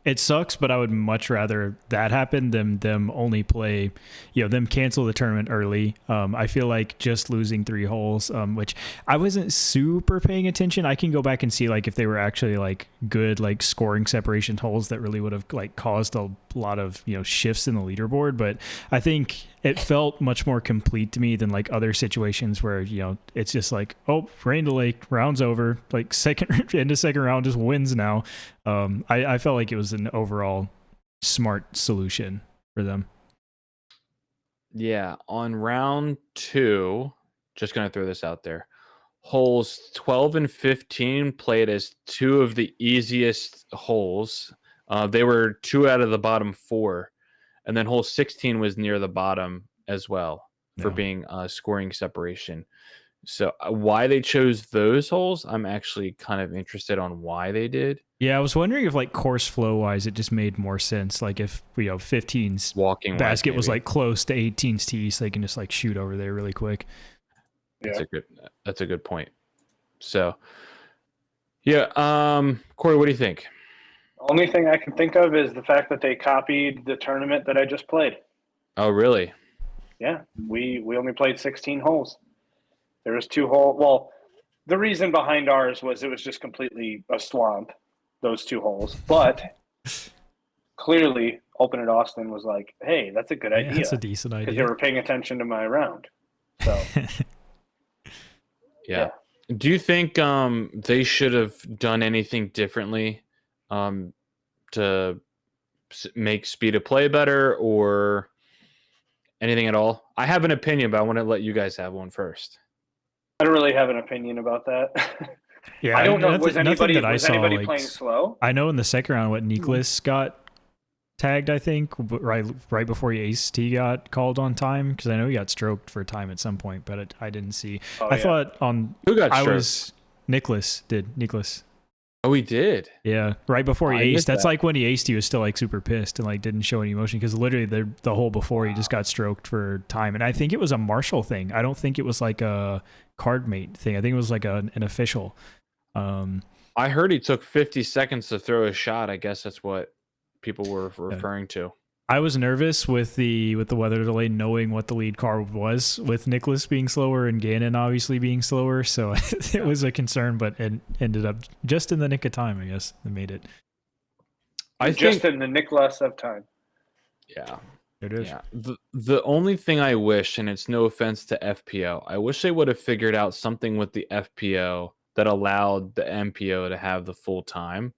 it sucks, but I would much rather that happen than them only play, them cancel the tournament early. I feel like just losing 3 holes, which I wasn't super paying attention. I can go back and see like if they were actually like good, like scoring separation holes that really would have like caused a lot of, shifts in the leaderboard. But I think it felt much more complete to me than like other situations where, it's just like, oh, Rain to Lake, round's over, like end of second round, just wins now. I felt like it was an overall smart solution for them. Yeah, on round 2, just going to throw this out there. Holes 12 and 15 played as 2 of the easiest holes. They were 2 out of the bottom 4. And then hole 16 was near the bottom as well for being scoring separation. So why they chose those holes, I'm actually kind of interested on why they did. Yeah, I was wondering if like course flow wise, it just made more sense. Like if 15's walking basket was like close to 18's tee, so they can just like shoot over there really quick. That's a good point. So yeah, Corey, what do you think? Only thing I can think of is the fact that they copied the tournament that I just played. Oh, really? Yeah, we only played 16 holes. There was 2 holes. Well, the reason behind ours was it was just completely a swamp, those 2 holes. But clearly, Open at Austin was like, hey, that's a good idea. That's a decent idea. Because they were paying attention to my round. So, yeah. Do you think they should have done anything differently to make speed of play better or anything at all? I have an opinion, but I want to let you guys have one first. I don't really have an opinion about that. Yeah, I don't know. Was anybody like, playing slow? I know in the second round what Nicholas got tagged, I think, right before he ace tee got called on time, because I know he got stroked for time at some point, but I didn't see. Thought on who got stroked? Nicholas. Oh, he did. Yeah, right before he aced. That's like when he aced, he was still like super pissed and like didn't show any emotion, because literally the hole before he just got stroked for time, and I think it was a Marshall thing. I don't think it was like a card mate thing. I think it was like an official. I heard he took 50 seconds to throw a shot. I guess that's what people were referring to. I was nervous with the weather delay, knowing what the lead car was, with Nicholas being slower and Gannon obviously being slower. So it was a concern, but it ended up just in the nick of time, I guess, that made it. Just in the Nicholas of time. Yeah. It is. Yeah. The only thing I wish, and it's no offense to FPO, I wish they would have figured out something with the FPO that allowed the MPO to have the full time.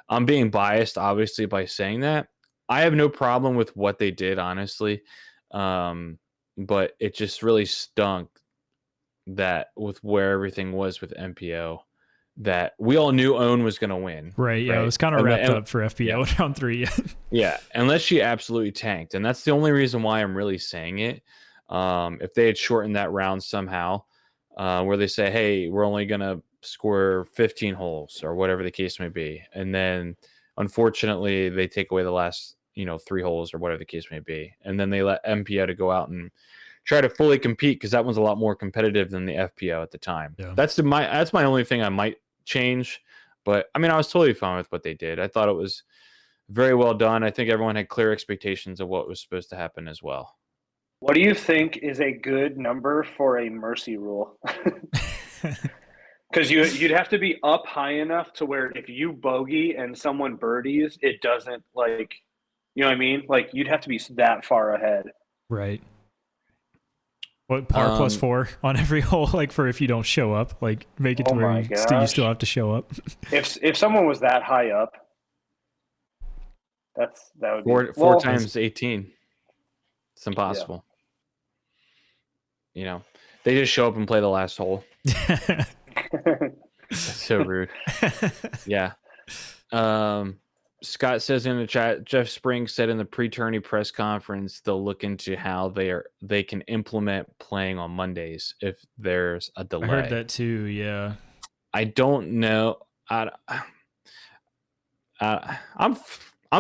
I'm being biased, obviously, by saying that. I have no problem with what they did, honestly. But it just really stunk that with where everything was with MPO, that we all knew Owen was going to win. Right. Yeah. It was kind of wrapped up for FPO in round 3. Yeah. Unless she absolutely tanked. And that's the only reason why I'm really saying it. If they had shortened that round somehow, where they say, hey, we're only going to score 15 holes or whatever the case may be. And then unfortunately they take away the last, 3 holes or whatever the case may be. And then they let MPO to go out and try to fully compete, because that one's a lot more competitive than the FPO at the time. Yeah. That's my only thing I might change. But I mean, I was totally fine with what they did. I thought it was very well done. I think everyone had clear expectations of what was supposed to happen as well. What do you think is a good number for a mercy rule? Because you'd have to be up high enough to where if you bogey and someone birdies, it doesn't like, you know what I mean? Like you'd have to be that far ahead. Right. What, par +4 on every hole, like for if you don't show up, like make it to where you still have to show up. If someone was that high up, that would four, be four times 18. It's impossible. Yeah. You know, they just show up and play the last hole. That's so rude. Yeah. Scott says in the chat, Jeff Springs said in the pre-tourney press conference they'll look into how they can implement playing on Mondays if there's a delay. I heard that too. Yeah. I don't know. I'm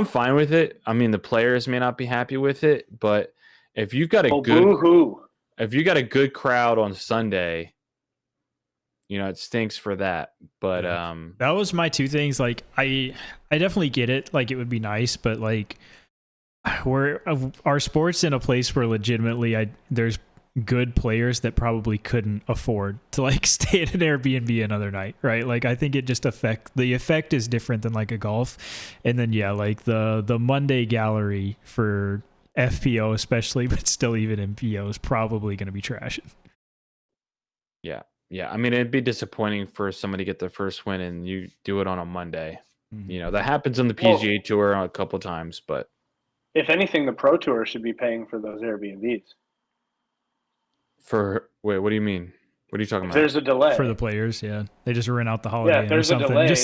fine with it. I mean, the players may not be happy with it, but if you got a good crowd on Sunday, you know, it stinks for that. But that was my two things. Like I definitely get it. Like it would be nice, but like our sports in a place where legitimately there's good players that probably couldn't afford to like stay at an Airbnb another night, right? Like I think it just the effect is different than like a golf. And then like the Monday gallery for FPO especially, but still even MPO is probably going to be trash. Yeah, I mean, it'd be disappointing for somebody to get their first win and you do it on a Monday. Mm-hmm. You know, that happens on the PGA Tour a couple times, but if anything, the Pro Tour should be paying for those Airbnbs. Wait, what do you mean? What are you talking about? There's a delay for the players. Yeah, they just rent out the Holiday Inn or something. A delay.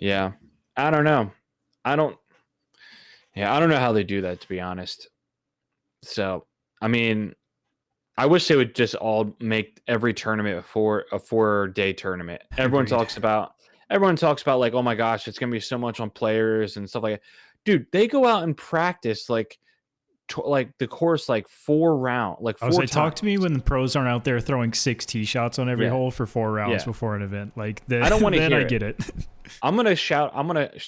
Yeah. I don't know. I don't know how they do that, to be honest. So, I mean, I wish they would just all make every tournament a 4-day tournament. Everyone talks about like, oh my gosh, it's gonna be so much on players and stuff like that. Dude, they go out and practice like the course like 4 rounds. Like 4 times. Talk to me when the pros aren't out there throwing 6 tee shots on every hole for 4 rounds before an event. Like I don't want to hear I get it. I'm gonna shout.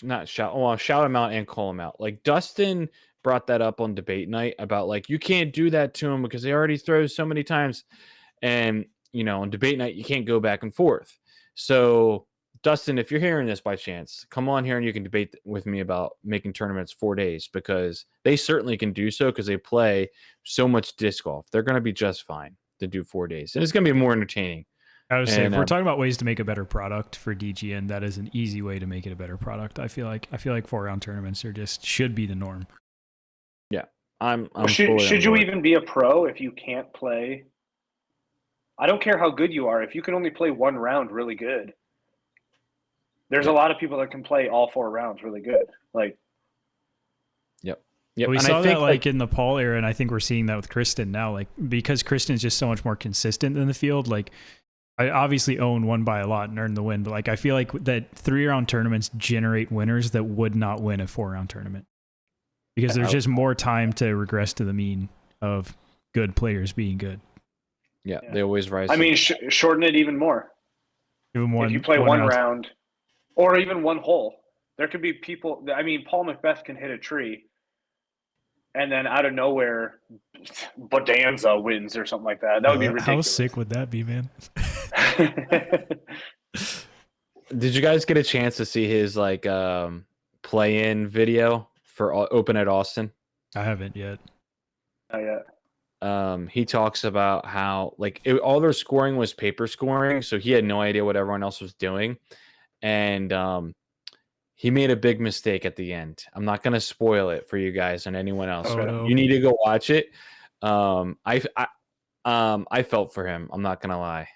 Not shout. Well, I'll shout him out and call him out. Like Dustin brought that up on debate night about like you can't do that to him because he already throws so many times, and you know on debate night you can't go back and forth. So Dustin, if you're hearing this by chance, come on here and you can debate with me about making tournaments 4 days because they certainly can do so because they play so much disc golf. They're going to be just fine to do 4 days, and it's going to be more entertaining. I would say if we're talking about ways to make a better product for DGN, that is an easy way to make it a better product. I feel like 4-round tournaments should be the norm. Yeah, I'm should you even be a pro if you can't play? I don't care how good you are. If you can only play 1 round really good, there's a lot of people that can play all 4 rounds really good. Like, yep. We saw that like in the Paul era, and I think we're seeing that with Kristen now. Like because Kristen's just so much more consistent in the field. Like I obviously won by a lot and earned the win, but like I feel like that 3-round tournaments generate winners that would not win a 4-round tournament because there's just more time to regress to the mean of good players being good. Yeah. They always rise. I mean, shorten it even more. If you play one round or even 1 hole, there could be people. I mean, Paul Macbeth can hit a tree, and then out of nowhere, Bonanza wins or something like that. That would be ridiculous. How sick would that be, man? Did you guys get a chance to see his like play-in video for Open at Austin? I haven't yet. Not yet. He talks about how like all their scoring was paper scoring, so he had no idea what everyone else was doing, and he made a big mistake at the end. I'm not going to spoil it for you guys and anyone else. No. You need to go watch it. I felt for him. I'm not going to lie.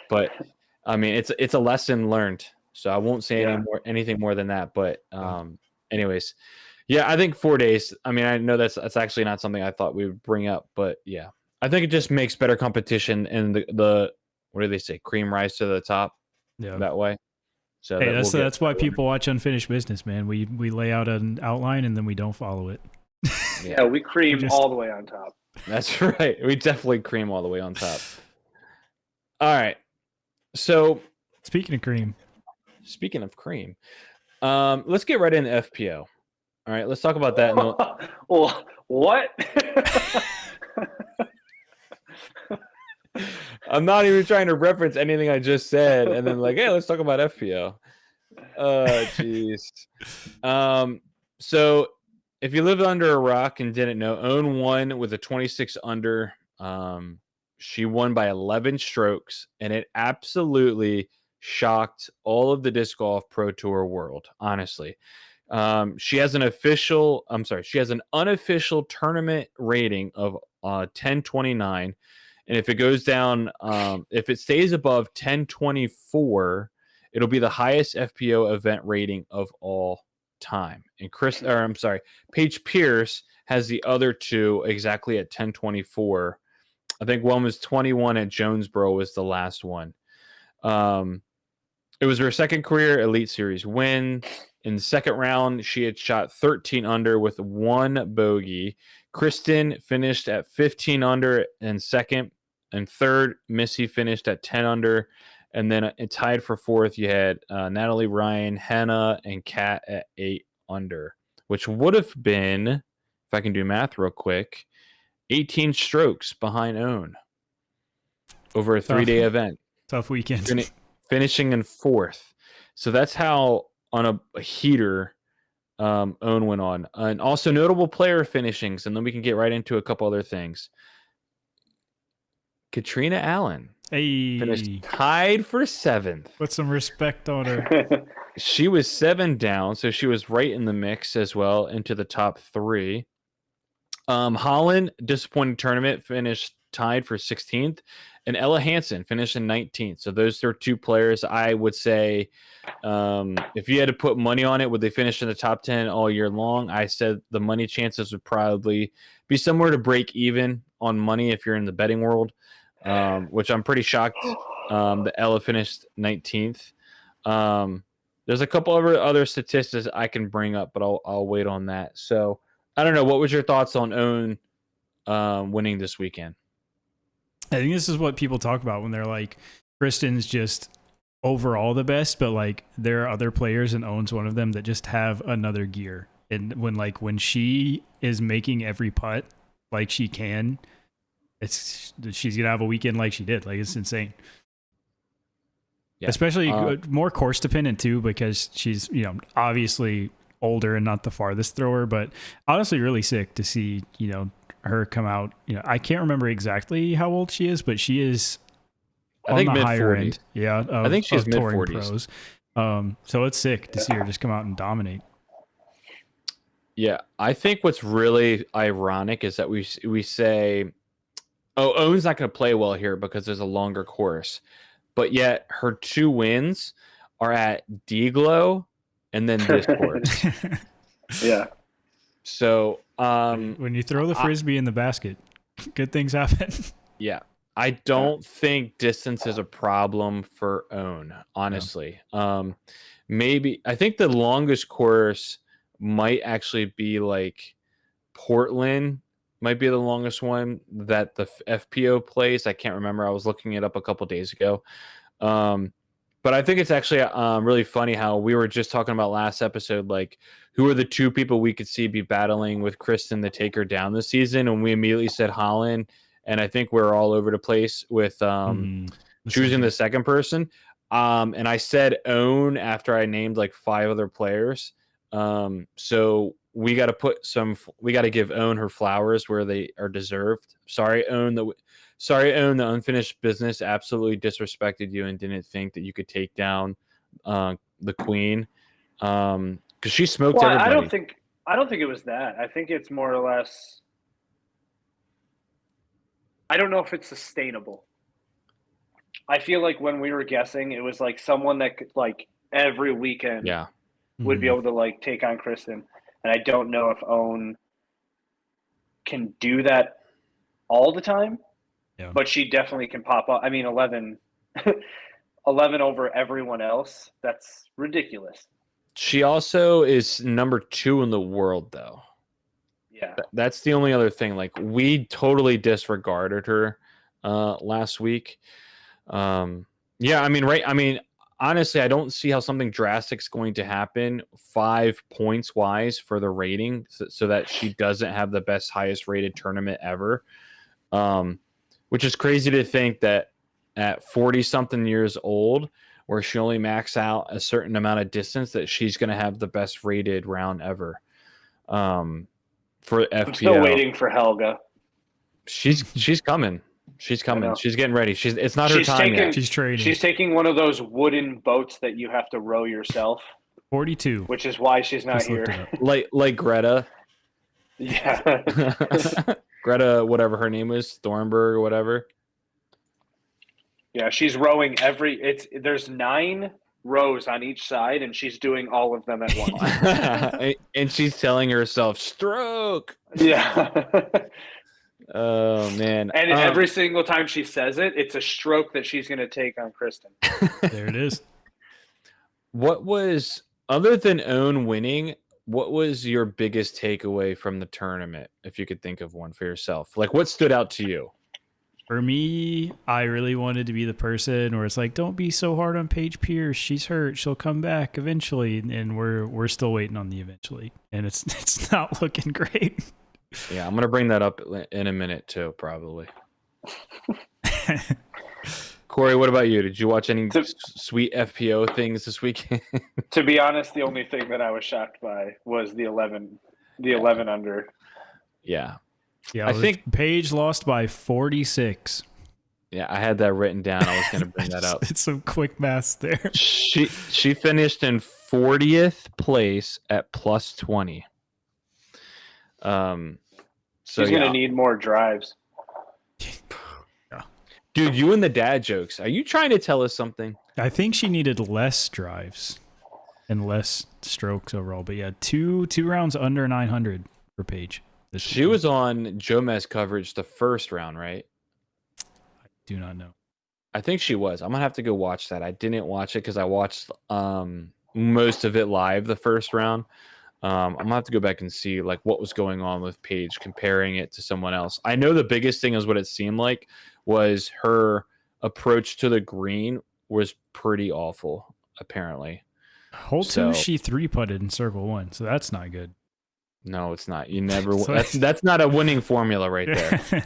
But I mean, it's a lesson learned. So I won't say anything more than that. But anyways, yeah, I think 4 days. I mean, I know that's actually not something I thought we would bring up, but yeah, I think it just makes better competition and the what do they say? Cream rise to the top. Yeah, that way. So hey, that's why people watch Unfinished Business, man. We lay out an outline and then we don't follow it. Yeah, we cream all the way on top. That's right. We definitely cream all the way on top. All right. So speaking of cream, let's get right into FPO. All right, let's talk about that. Well, what? I'm not even trying to reference anything I just said, and then like, hey, let's talk about FPO. Jeez. So if you lived under a rock and didn't know, Own won with a 26 under. She won by 11 strokes, and it absolutely shocked all of the disc golf pro tour world. Honestly, she has an unofficial tournament rating of 1029, and if it goes down, if it stays above 1024, it'll be the highest FPO event rating of all time. And Paige Pierce has the other two exactly at 1024. I think one was 21 at Jonesboro was the last one. It was her second career Elite Series win. In the second round, she had shot 13 under with one bogey. Kristen finished at 15 under in second. And third, Missy finished at 10 under. And then tied for fourth, you had Natalie Ryan, Hannah, and Kat at 8 under, which would have been, if I can do math real quick, 18 strokes behind Own over a 3-day event. Tough weekend. Finishing in fourth. So that's how on a heater Own went on. And also notable player finishings, and then we can get right into a couple other things. Katrina Allen finished tied for 7th. Put some respect on her. She was 7 down, so she was right in the mix as well into the top 3. Holland, disappointing tournament, finished tied for 16th, and Ella Hansen finished in 19th. So those are two players I would say, if you had to put money on it, would they finish in the top 10 all year long? I said the money chances would probably be somewhere to break even on money if you're in the betting world, which I'm pretty shocked that Ella finished 19th. There's a couple of other statistics I can bring up, but I'll wait on that. So I don't know. What was your thoughts on Own winning this weekend? I think this is what people talk about when they're like, Kristen's just overall the best, but like there are other players, and Own's one of them, that just have another gear. And when she is making every putt like she can, she's gonna have a weekend like she did. Like, it's insane. Yeah. Especially more course dependent too, because she's, obviously older and not the farthest thrower, but honestly really sick to see, her come out. I can't remember exactly how old she is, but she is on the higher end. Yeah. I think she's mid-40s. So it's sick to see her just come out and dominate. Yeah. I think what's really ironic is that we say, oh, Owen's not going to play well here because there's a longer course, but yet her 2 wins are at Deglow and then this course. Yeah. So when you throw the frisbee in the basket, good things happen. Yeah. I don't think distance is a problem for Own, honestly. No. Maybe I think the longest course might actually be like Portland, might be the longest one that the FPO plays. I can't remember. I was looking it up a couple days ago. But I think it's actually really funny how we were just talking about last episode, like who are the 2 people we could see be battling with Kristen to take her down this season, and we immediately said Holland, and I think we're all over the place with choosing the second person. And I said Own after I named like 5 other players. So we got to give Own her flowers where they are deserved. Sorry, Own, the unfinished business absolutely disrespected you and didn't think that you could take down the queen. Because she smoked everybody. I don't think it was that. I think it's more or less, I don't know if it's sustainable. I feel like when we were guessing, it was like someone that could, like, every weekend would be able to like take on Kristen. And I don't know if Own can do that all the time. Yeah. But she definitely can pop up. I mean, 11 over everyone else. That's ridiculous. She also is number 2 in the world, though. Yeah. That's the only other thing. Like, we totally disregarded her last week. Yeah, I mean, right. I mean, honestly, I don't see how something drastic is going to happen 5 points wise for the rating so that she doesn't have the best, highest rated tournament ever. Which is crazy to think that at 40 something years old, where she only max out a certain amount of distance, that she's going to have the best rated round ever. For FPO. I'm still waiting for Helga. She's coming. She's coming. She's getting ready. It's not her time yet. She's training. She's taking one of those wooden boats that you have to row yourself. 42. Which is why she's not here. Like Greta. Yeah. Greta, whatever her name is, Thornburg or whatever. Yeah, she's rowing there's 9 rows on each side, and she's doing all of them at once. And she's telling herself, stroke. Yeah. Oh, man. And every single time she says it, it's a stroke that she's going to take on Kristen. There it is. What was, other than Own winning, what was your biggest takeaway from the tournament, if you could think of one for yourself? Like, what stood out to you? For me, I really wanted to be the person where it's like, don't be so hard on Paige Pierce. She's hurt. She'll come back eventually, and we're still waiting on the eventually, and it's not looking great. Yeah, I'm gonna bring that up in a minute too, probably. Corey, what about you? Did you watch any sweet FPO things this weekend? To be honest, the only thing that I was shocked by was the 11 under. Yeah. Yeah, I think Paige lost by 46. Yeah, I had that written down. I was going to bring that up. It's some quick math there. She finished in 40th place at plus 20. So she's going to need more drives. Dude, you and the dad jokes. Are you trying to tell us something? I think she needed less drives and less strokes overall. But yeah, two rounds under 900 for Paige. She was on Jomez coverage the first round, right? I do not know. I think she was. I'm gonna have to go watch that. I didn't watch it because I watched most of it live the first round. I'm gonna have to go back and see like what was going on with Paige, comparing it to someone else. I know the biggest thing is what it seemed like was her approach to the green was pretty awful, apparently. Hole 2, she 3-putted in circle 1, so that's not good. No, it's not. You never. That's not a winning formula right there.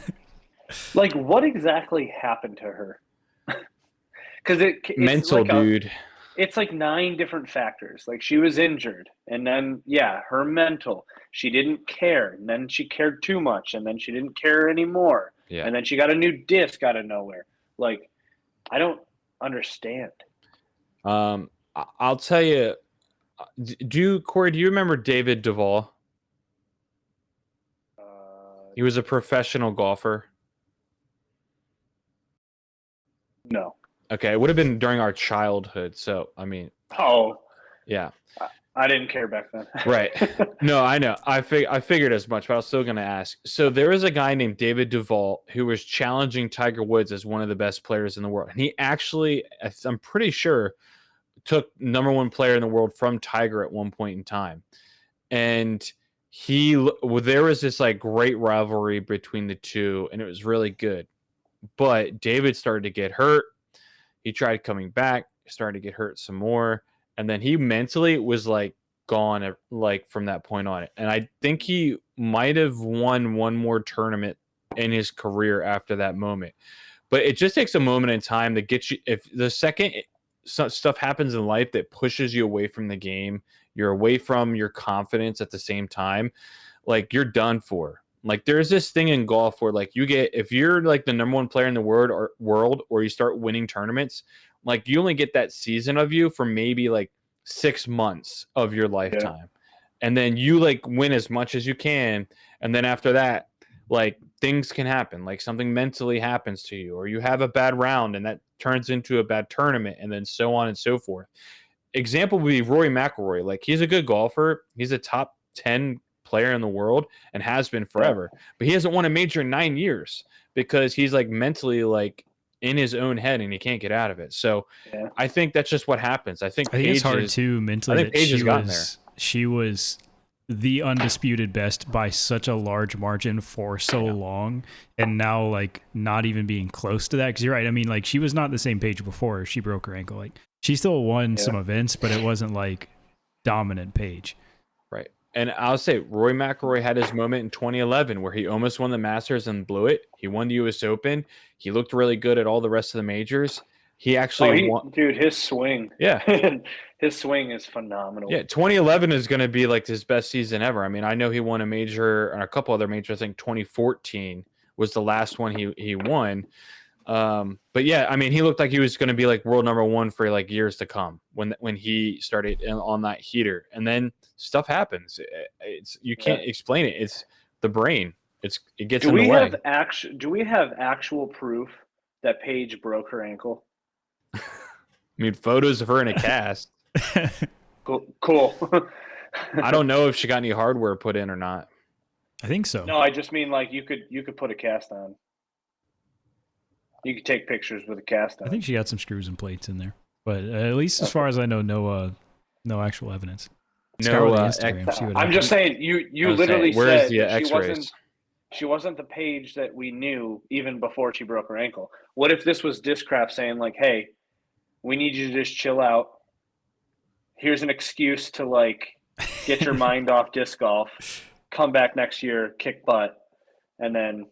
Like, what exactly happened to her? Because it's mental, like dude. It's like 9 different factors. Like, she was injured, and then her mental. She didn't care, and then she cared too much, and then she didn't care anymore. Yeah. And then she got a new disc out of nowhere. Like, I don't understand. I'll tell you. Corey? Do you remember David Duval? He was a professional golfer. No. Okay, it would have been during our childhood. So, I mean. Oh. Yeah. I didn't care back then. Right. No, I know. I figured as much, but I was still going to ask. So there was a guy named David Duval who was challenging Tiger Woods as one of the best players in the world. And he actually, I'm pretty sure, took #1 player in the world from Tiger at one point in time. And there was this like great rivalry between the two, and it was really good. But David started to get hurt. He tried coming back, started to get hurt some more, and then he mentally was like gone like from that point on. And I think he might have won one more tournament in his career after that moment. But it just takes a moment in time to get you. If the second stuff happens in life that pushes you away from the game, you're away from your confidence at the same time, like you're done for. Like there's this thing in golf where like if you're like the #1 player in the world or you start winning tournaments, like you only get that season of you for maybe like 6 months of your lifetime. Yeah. And then you like win as much as you can. And then after that, like things can happen, like something mentally happens to you, or you have a bad round and that turns into a bad tournament, and then so on and so forth. Example would be Rory McIlroy. Like he's a good golfer. He's a top 10 player in the world and has been forever, but he hasn't won a major in 9 years because he's like mentally like in his own head and he can't get out of it. So I think that's just what happens. I think it's hard too mentally. I think Paige has gotten there. She was the undisputed best by such a large margin for so long, and now like not even being close to that. Because you're right. I mean, like she was not the same Paige before she broke her ankle. Like she still won some events, but it wasn't like dominant Paige. Right. And I'll say Rory McIlroy had his moment in 2011 where he almost won the Masters and blew it. He won the U.S. Open. He looked really good at all the rest of the majors. He actually won. Dude, his swing. Yeah. His swing is phenomenal. Yeah, 2011 is going to be like his best season ever. I mean, I know he won a major and a couple other majors. I think 2014 was the last one he won. But yeah, I mean, he looked like he was going to be like world number one for like years to come when he started on that heater, and then stuff happens. You can't explain it. It's the brain. It gets in the way. Do we have actual proof that Paige broke her ankle? I mean, photos of her in a cast. Cool. I don't know if she got any hardware put in or not. I think so. No, I just mean like you could put a cast on. You could take pictures with a cast on. I think she got some screws and plates in there, but at least as far as I know, no actual evidence. I'm just saying you literally said that she wasn't the Paige that we knew even before she broke her ankle. What if this was Discraft saying like, "Hey, we need you to just chill out. Here's an excuse to like get your mind off disc golf. Come back next year, kick butt, and then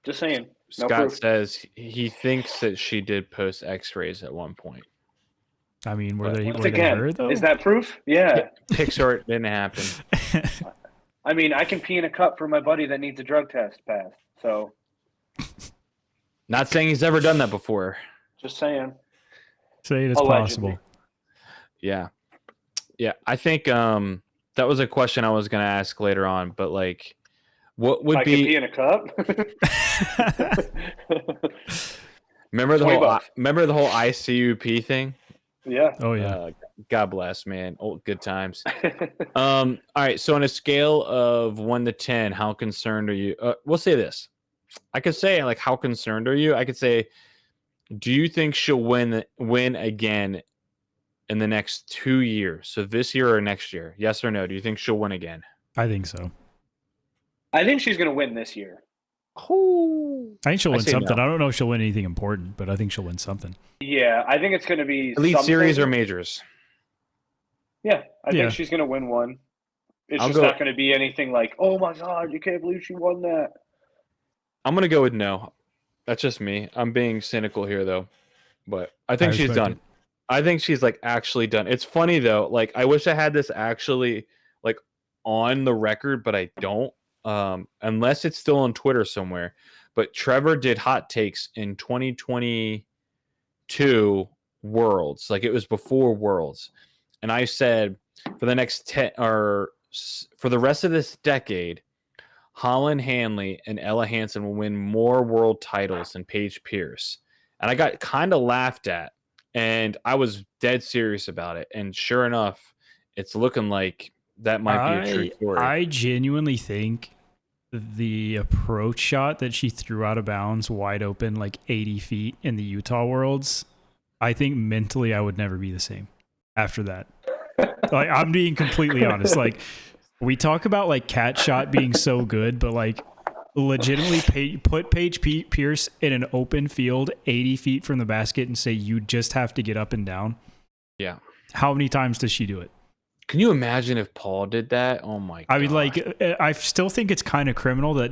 just saying." No Scott proof. says he thinks that she did post X-rays at one point. I mean, were they her, though? Is that proof? Yeah. Pixar, it didn't happen. I mean, I can pee in a cup for my buddy that needs a drug test passed. So, not saying he's ever done that before. Just saying. Say it is possible. Yeah. I think that was a question I was going to ask later on, but like, what would be? I can pee in a cup. Remember the whole ICUP thing? Yeah. Oh yeah. God bless, man. Old good times. All right. So on a scale of 1 to 10, how concerned are you? We'll say this. I could say like, how concerned are you? I could say, do you think she'll win again in the next 2 years? So this year or next year? Yes or no? Do you think she'll win again? I think so. I think she's going to win this year. I think she'll win something. No. I don't know if she'll win anything important, but I think she'll win something. Yeah, I think it's going to be Elite Series or majors. Yeah, I think she's going to win one. It's not going to be anything like, oh my God, you can't believe she won that. I'm going to go with no. That's just me. I'm being cynical here, though. But I think she's done. I think she's like actually done. It's funny, though. Like, I wish I had this actually like on the record, but I don't. Unless it's still on Twitter somewhere. But Trevor did hot takes in 2022 Worlds. Like, it was before Worlds. And I said for the next 10 or for the rest of this decade, Holland Hanley and Ella Hansen will win more world titles than Paige Pierce. And I got kind of laughed at, and I was dead serious about it. And sure enough, it's looking like that might be a true story. I genuinely think the approach shot that she threw out of bounds wide open like 80 feet in the Utah Worlds, I think mentally I would never be the same after that. Like, I'm being completely honest. Like, we talk about like cat shot being so good, but like legitimately put Paige Pierce in an open field 80 feet from the basket and say you just have to get up and down. Yeah. How many times does she do it? Can you imagine if Paul did that? Oh my God. I mean, like, I still think it's kind of criminal that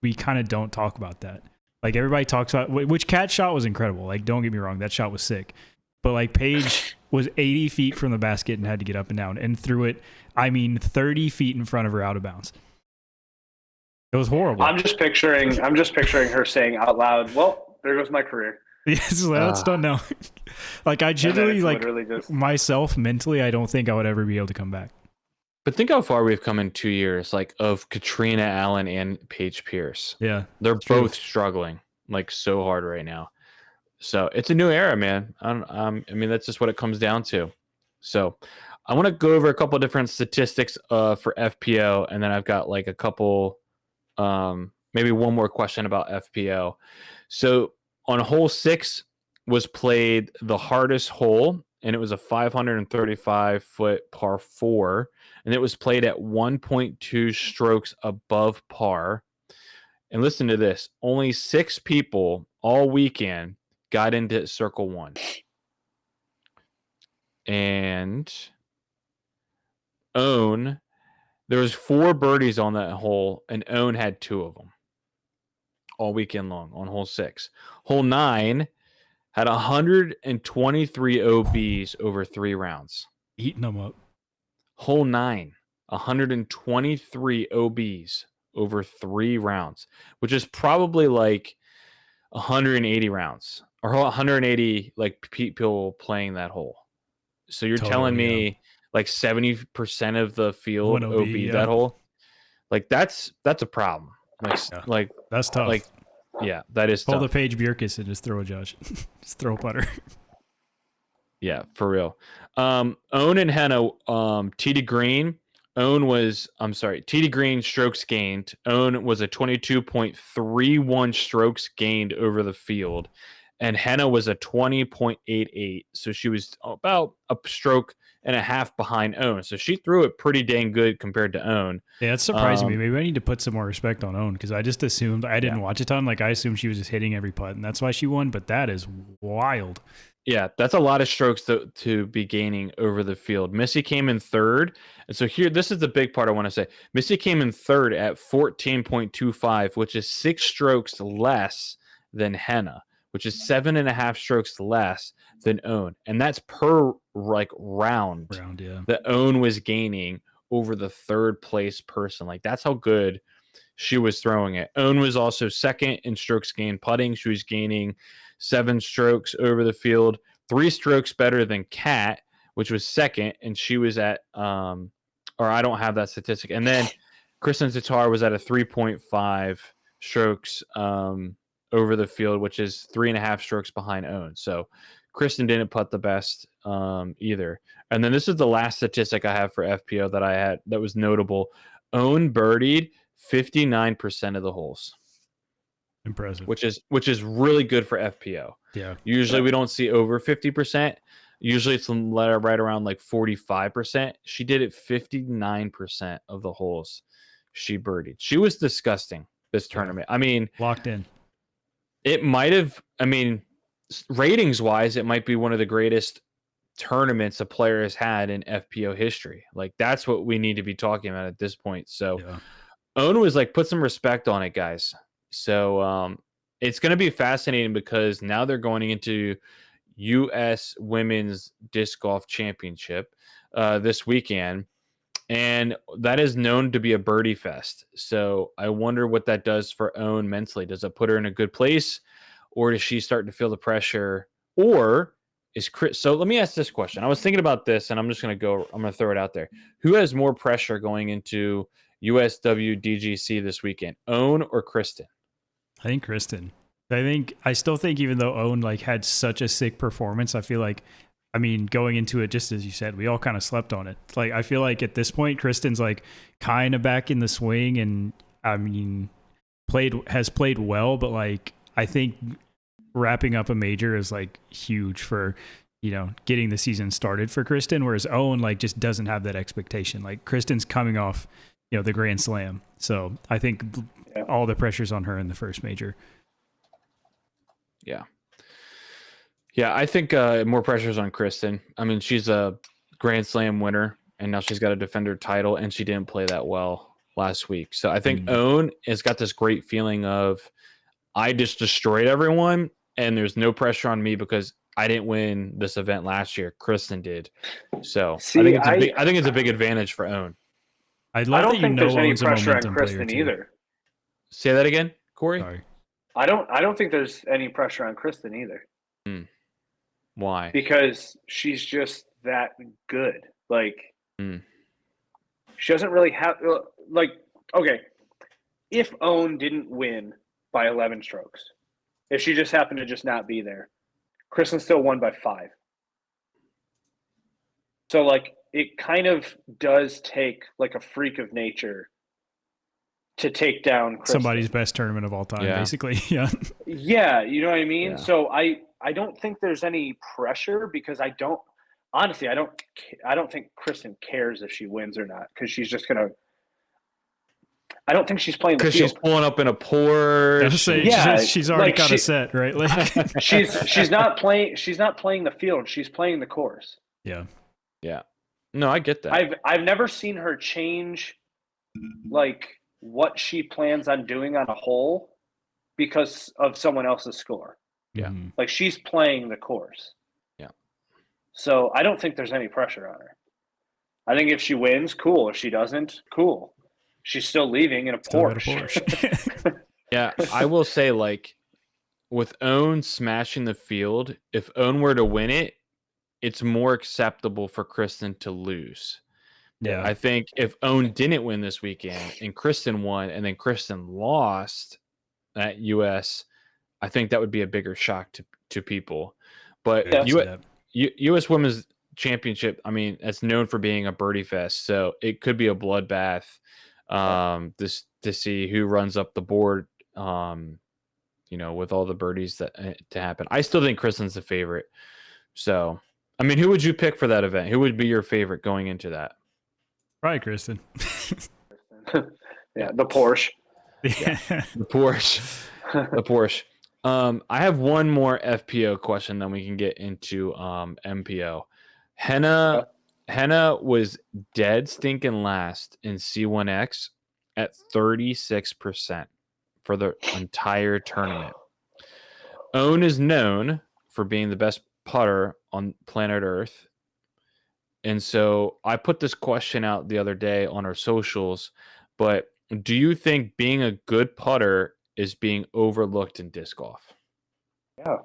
we kind of don't talk about that. Like, everybody talks about, which cat shot was incredible. Like, don't get me wrong, that shot was sick. But like, Paige was 80 feet from the basket and had to get up and down and threw it, 30 feet in front of her out of bounds. It was horrible. I'm just picturing her saying out loud, well, there goes my career. Yes, that's done now. Like, I genuinely, like, myself mentally, I don't think I would ever be able to come back. But think how far we've come in 2 years, like, of Katrina Allen and Paige Pierce. Yeah. They're both struggling, like, so hard right now. So it's a new era, man. I mean, that's just what it comes down to. So I want to go over a couple of different statistics for FPO, and then I've got, like, a couple, maybe one more question about FPO. So on hole 6 was played the hardest hole, and it was a 535-foot par 4, and it was played at 1.2 strokes above par. And listen to this. Only 6 people all weekend got into circle 1. And Owen There was 4 birdies on that hole, and Owen had 2 of them all weekend long on hole 6. Hole 9 had 123 OBs over 3 rounds. Eating them up. Hole 9, 123 OBs over 3 rounds, which is probably like 180 rounds or 180 like people playing that hole. So you're telling me like 70% of the field One OB that hole? Like that's a problem. Like that's tough. Like yeah, that is Pull tough. the Paige Bjerkes and just throw a judge. Just throw a putter. Yeah, for real. Owen and Henna, tee to green. Tee to green strokes gained. Owen was a 22.31 strokes gained over the field, and Henna was a 20.88. So she was about a stroke and a half behind Owen. So she threw it pretty dang good compared to Owen. Yeah, it's surprising me. Maybe I need to put some more respect on Owen because I just assumed I didn't watch a ton. Like I assumed she was just hitting every putt, and that's why she won. But that is wild. Yeah, that's a lot of strokes to be gaining over the field. Missy came in third. And so here, this is the big part I want to say. Missy came in third at 14.25, which is 6 strokes less than Henna, which is 7.5 strokes less than Owen. And that's per like round yeah. that Owen was gaining over the third place person. Like that's how good she was throwing it. Owen was also second in strokes gained putting. She was gaining 7 strokes over the field, 3 strokes better than Kat, which was second, and she was at or I don't have that statistic. And then Kristen Tatar was at a 3.5 strokes over the field, which is 3.5 strokes behind Owen. So Kristen didn't putt the best either. And then this is the last statistic I have for FPO that I had that was notable. Owen birdied 59% of the holes. Impressive. Which is really good for FPO. Yeah. Usually we don't see over 50%. Usually it's right around like 45%. She did it 59% of the holes she birdied. She was disgusting this tournament. I mean, locked in. It might have, ratings wise, it might be one of the greatest tournaments a player has had in FPO history. Like that's what we need to be talking about at this point. So Owen was like, put some respect on it, guys. So it's going to be fascinating because now they're going into U.S. Women's Disc Golf Championship this weekend, and that is known to be a birdie fest. So I wonder what that does for Owen mentally. Does it put her in a good place, or does she start to feel the pressure, or is Chris? So let me ask this question. I was thinking about this, and I'm going to throw it out there. Who has more pressure going into USWDGC this weekend, Owen or Kristen? I think Kristen. I still think even though Owen like had such a sick performance, I feel like, going into it, just as you said, we all kind of slept on it. Like, I feel like at this point, Kristen's like kind of back in the swing and has played well, but like, I think wrapping up a major is like huge for, getting the season started for Kristen. Whereas Owen like just doesn't have that expectation. Like Kristen's coming off, the Grand Slam. So I think all the pressure's on her in the first major. Yeah, I think more pressure's on Kristen. She's a Grand Slam winner, and now she's got to defend her title, and she didn't play that well last week. So I think Owen has got this great feeling of, I just destroyed everyone, and there's no pressure on me because I didn't win this event last year. Kristen did. So I think it's a big advantage for Owen. I don't think there's any pressure on player Kristen either. Say that again, Corey? Sorry. I don't think there's any pressure on Kristen either. Why? Because she's just that good. Like, she doesn't really have okay. If Owen didn't win by 11 strokes, if she just happened to just not be there, Kristen still won by 5. So like, it kind of does take like a freak of nature to take down Kristen. Somebody's best tournament of all time, basically. Yeah, you know what I mean? Yeah. So I don't think there's any pressure because I don't think Kristen cares if she wins or not because she's just gonna. I don't think she's playing the field. Because she's pulling up in a Porsche. She's already got a set, right? Like she's not playing. She's not playing the field. She's playing the course. Yeah. No, I get that. I've never seen her change like what she plans on doing on a hole because of someone else's score. Yeah. Like she's playing the course. Yeah. So I don't think there's any pressure on her. I think if she wins, cool. If she doesn't, cool. She's still leaving in a Porsche. Yeah, I will say, like, with Owen smashing the field, if Owen were to win it, it's more acceptable for Kristen to lose. Yeah. I think if Owen didn't win this weekend and Kristen won and then Kristen lost at US, I think that would be a bigger shock to people. But US Women's Championship, I mean, it's known for being a birdie fest, so it could be a bloodbath. This to see who runs up the board. With all the birdies that to happen. I still think Kristen's the favorite. So, I mean, who would you pick for that event? Who would be your favorite going into that? Probably Kristen. Yeah, the Porsche. Yeah, the Porsche. The Porsche. I have one more FPO question, then we can get into MPO. Henna was dead stinking last in C1X at 36% for the entire tournament. Owen is known for being the best putter on planet Earth. And so I put this question out the other day on our socials, but do you think being a good putter is being overlooked in disc golf? Yeah.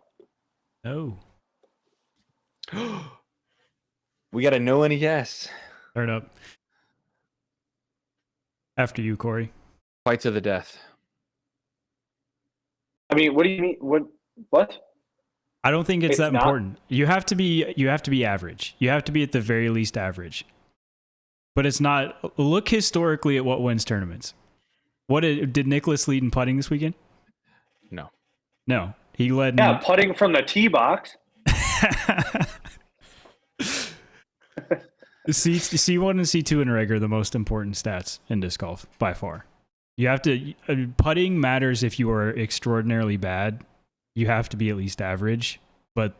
No. We got a no and a yes. Turn up. After you, Corey. Fight to the death. I mean, what do you mean? What? I don't think it's that important. You have to be average. You have to be at the very least average. But it's not. Look historically at what wins tournaments. What did Nicholas lead in putting this weekend? No. He led. Yeah, putting from the tee box. C1 and C2 in reg are the most important stats in disc golf by far. You have to putting matters if you are extraordinarily bad. You have to be at least average. But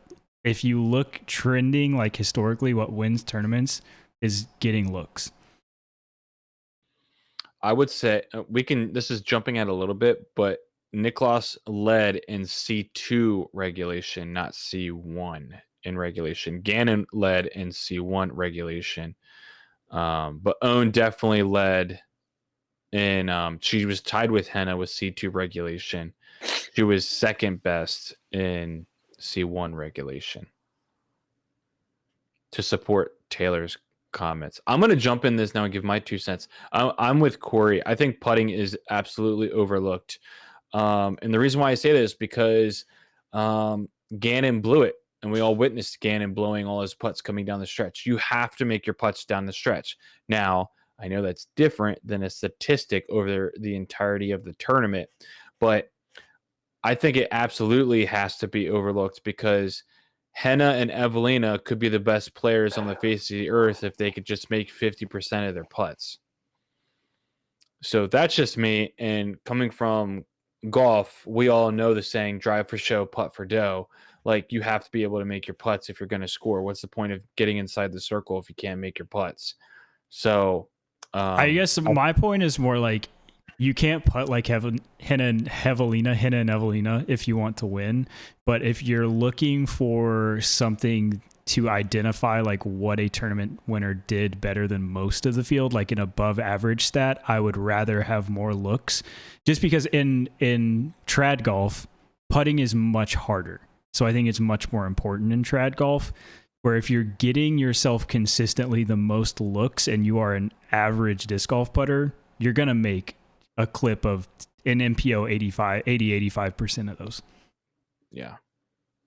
if you look trending like historically, what wins tournaments is getting looks. I would say this is jumping out a little bit, but Niklas led in C2 regulation, not C1 in regulation. Gannon led in C1 regulation. But Owen definitely led in, she was tied with Henna with C2 regulation. She was second best in C1 regulation. To support Taylor's comments, I'm going to jump in this now and give my 2 cents. I'm with Corey. I think putting is absolutely overlooked. And the reason why I say this is because Gannon blew it, and we all witnessed Gannon blowing all his putts coming down the stretch. You have to make your putts down the stretch. Now, I know that's different than a statistic over the entirety of the tournament, but I think it absolutely has to be overlooked because Henna and Evelina could be the best players on the face of the earth if they could just make 50% of their putts. So that's just me. And coming from golf, we all know the saying, drive for show, putt for dough. Like, you have to be able to make your putts if you're going to score. What's the point of getting inside the circle if you can't make your putts? So I guess my point is more like you can't putt like Henna and Evelina if you want to win. But if you're looking for something to identify like what a tournament winner did better than most of the field, like an above average stat, I would rather have more looks, just because in trad golf, putting is much harder. So I think it's much more important in trad golf, where if you're getting yourself consistently the most looks and you are an average disc golf putter, you're going to make a clip of an MPO 85% of those. Yeah.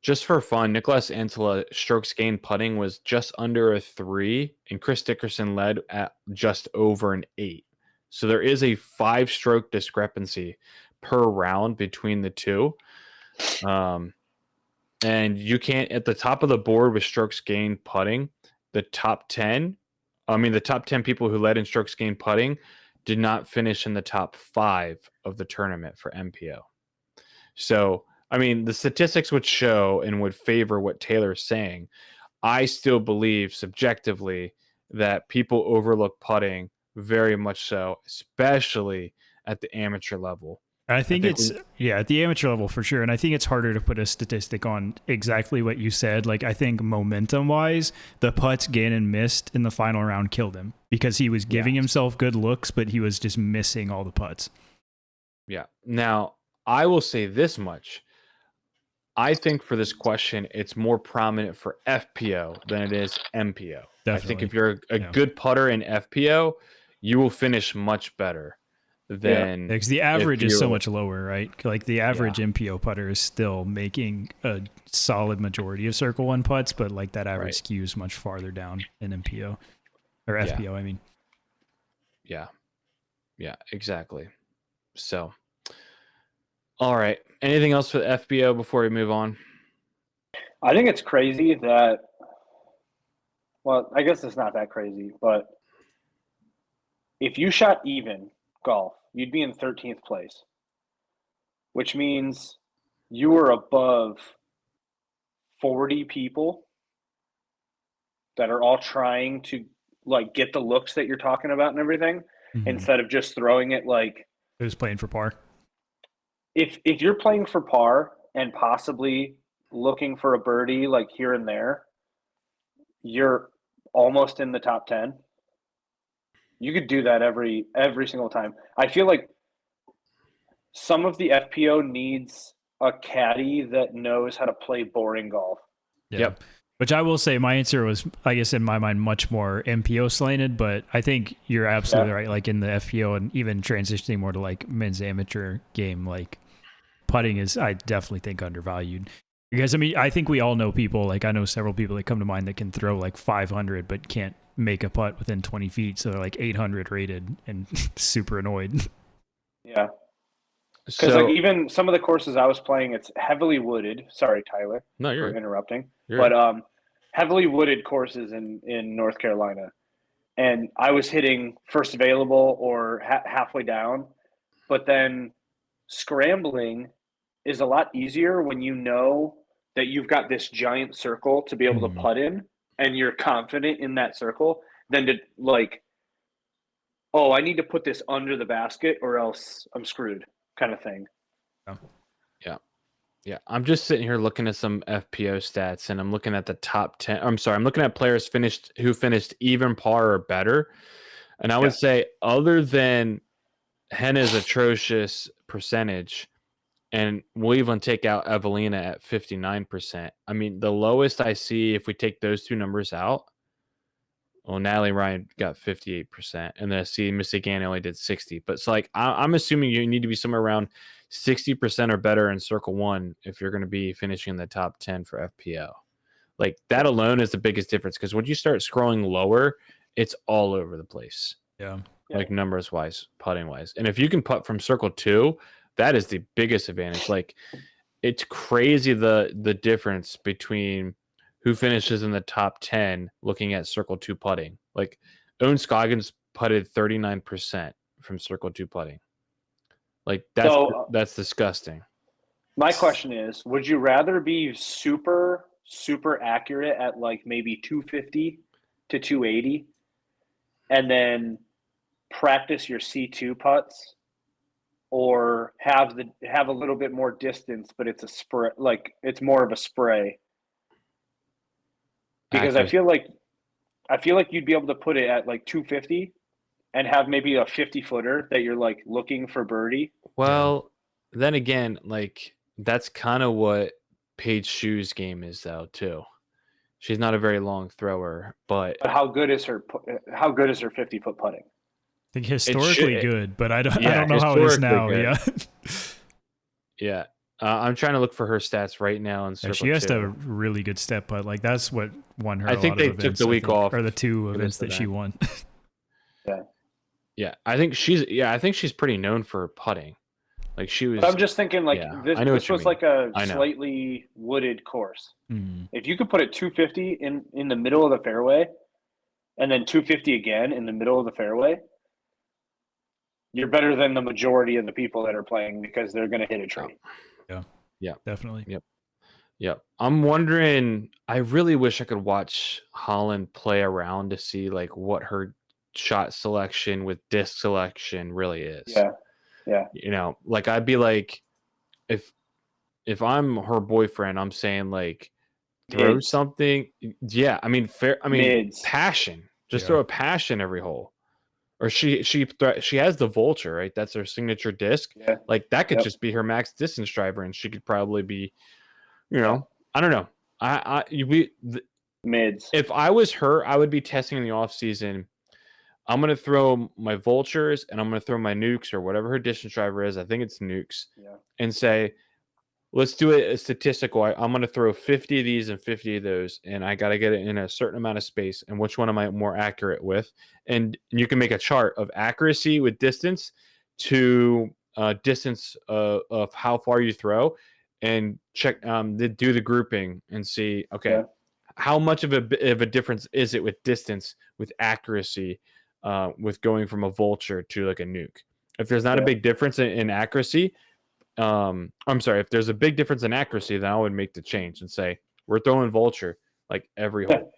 Just for fun, Nicholas Antela strokes gained putting was just under a 3, and Chris Dickerson led at just over an 8. So there is a 5-stroke discrepancy per round between the two. And you can't, at the top of the board with strokes gained putting, the top 10 people who led in strokes gained putting did not finish in the top 5 of the tournament for MPO. So, I mean, the statistics would show and would favor what Taylor's saying. I still believe subjectively that people overlook putting very much so, especially at the amateur level. I think it's at the amateur level for sure. And I think it's harder to put a statistic on exactly what you said. Like, I think momentum wise, the putts Gannon missed in the final round killed him because he was giving himself good looks, but he was just missing all the putts. Yeah. Now, I will say this much. I think for this question, it's more prominent for FPO than it is MPO. Definitely. I think if you're a good putter in FPO, you will finish much better than because the average is so much lower, right? Like the average MPO putter is still making a solid majority of circle one putts, but like that average skews much farther down in MPO or FPO. I mean, yeah, exactly. So, all right. Anything else for the FPO before we move on? I think it's crazy that. Well, I guess it's not that crazy, but if you shot even golf, you'd be in 13th place, which means you were above 40 people that are all trying to like get the looks that you're talking about and everything, instead of just throwing it like who's playing for par. If you're playing for par and possibly looking for a birdie like here and there, you're almost in the top 10. You could do that every single time. I feel like some of the FPO needs a caddy that knows how to play boring golf. Yep. Which I will say, my answer was, I guess, in my mind, much more MPO slanted, but I think you're absolutely right. Like in the FPO and even transitioning more to like men's amateur game, like putting is, I definitely think, undervalued. Because I mean, I think we all know people, like I know several people that come to mind that can throw like 500 but can't make a putt within 20 feet. So they're like 800 rated and super annoyed. Yeah. Because like even some of the courses I was playing, it's heavily wooded. Sorry, Tyler, for interrupting. But heavily wooded courses in North Carolina. And I was hitting first available or halfway down. But then scrambling is a lot easier when you know that you've got this giant circle to be able to putt in and you're confident in that circle than to like, oh, I need to put this under the basket or else I'm screwed kind of thing. Yeah. I'm just sitting here looking at some FPO stats and I'm looking at the top 10. I'm sorry. I'm looking at players who finished even par or better. And I would say other than Henna's atrocious percentage, and we'll even take out Evelina at 59%. I mean, the lowest I see, if we take those two numbers out, well, Natalie Ryan got 58%, and then I see Missy Gann only did 60. But it's like I'm assuming you need to be somewhere around 60% or better in Circle 1 if you're going to be finishing in the top 10 for FPO. Like that alone is the biggest difference, because when you start scrolling lower, it's all over the place. Like numbers wise, putting wise. And if you can putt from Circle 2, that is the biggest advantage. Like it's crazy the difference between who finishes in the top 10 looking at Circle 2 putting. Like Owen Scoggins putted 39% from Circle 2 putting. Like that's disgusting. My question is, would you rather be super accurate at like maybe 250 to 280 and then practice your C2 putts, or have a little bit more distance but it's a spray, like it's more of a spray? Because I feel like you'd be able to put it at like 250 and have maybe a 50-footer that you're like looking for birdie. Well, then again, like that's kind of what Paige Shu's game is though too. She's not a very long thrower, but how good is her 50-foot putting? I think historically good, but I don't know how it is now. Good. Yeah. I'm trying to look for her stats right now. And she has to have a really good step putt. Like that's what won her. I think they took the week off, or the two events that she won. Yeah. I think she's pretty known for putting. Like she was. But I'm just thinking, like this was like a slightly wooded course. If you could put it 250 in the middle of the fairway, and then 250 again in the middle of the fairway, you're better than the majority of the people that are playing because they're going to hit a tree. Yeah, definitely. Yep. I'm wondering. I really wish I could watch Holland play around to see like what her shot selection with disc selection really is. Yeah. You know, like I'd be like, if I'm her boyfriend, I'm saying like throw Mids. something. Yeah, I mean fair. I mean Mids. passion. Just Yeah. throw a passion every hole. Or she has the vulture, right? That's her signature disc. Yeah. Like that could Yep. just be her max distance driver, and she could probably be, you know, I don't know. Mids. If I was her, I would be testing in the off season. I'm gonna throw my vultures and I'm gonna throw my nukes or whatever her distance driver is. I think it's nukes, Yeah. and say, let's do it a statistical. I'm going to throw 50 of these and 50 of those, and I got to get it in a certain amount of space. And which one am I more accurate with? And you can make a chart of accuracy with distance to distance of how far you throw, and check do the grouping and see, okay, Yeah. how much of a difference is it with distance, with accuracy, with going from a vulture to like a nuke? If there's not a big difference in accuracy, I'm sorry, if there's a big difference in accuracy, then I would make the change and say we're throwing vulture like every hole.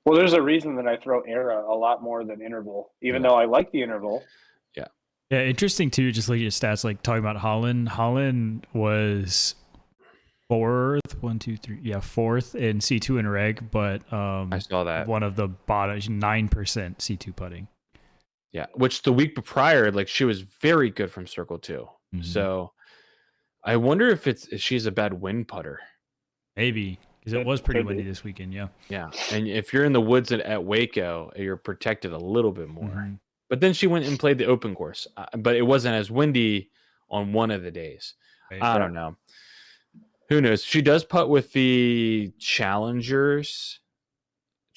Well, there's a reason that I throw era a lot more than interval, even though I like the interval. Yeah, interesting too. Just looking at stats, like talking about Holland. Holland was fourth in C2 in reg, but I saw that. one of the bottom 9% C2 putting. Yeah, which the week prior, like she was very good from circle 2. Mhm. So I wonder if she's a bad wind putter. Maybe, because it was pretty windy this weekend. Yeah. And if you're in the woods at Waco, you're protected a little bit more. Mhm. But then she went and played the open course, but it wasn't as windy on one of the days. Right. I don't know. Who knows? She does putt with the Challengers.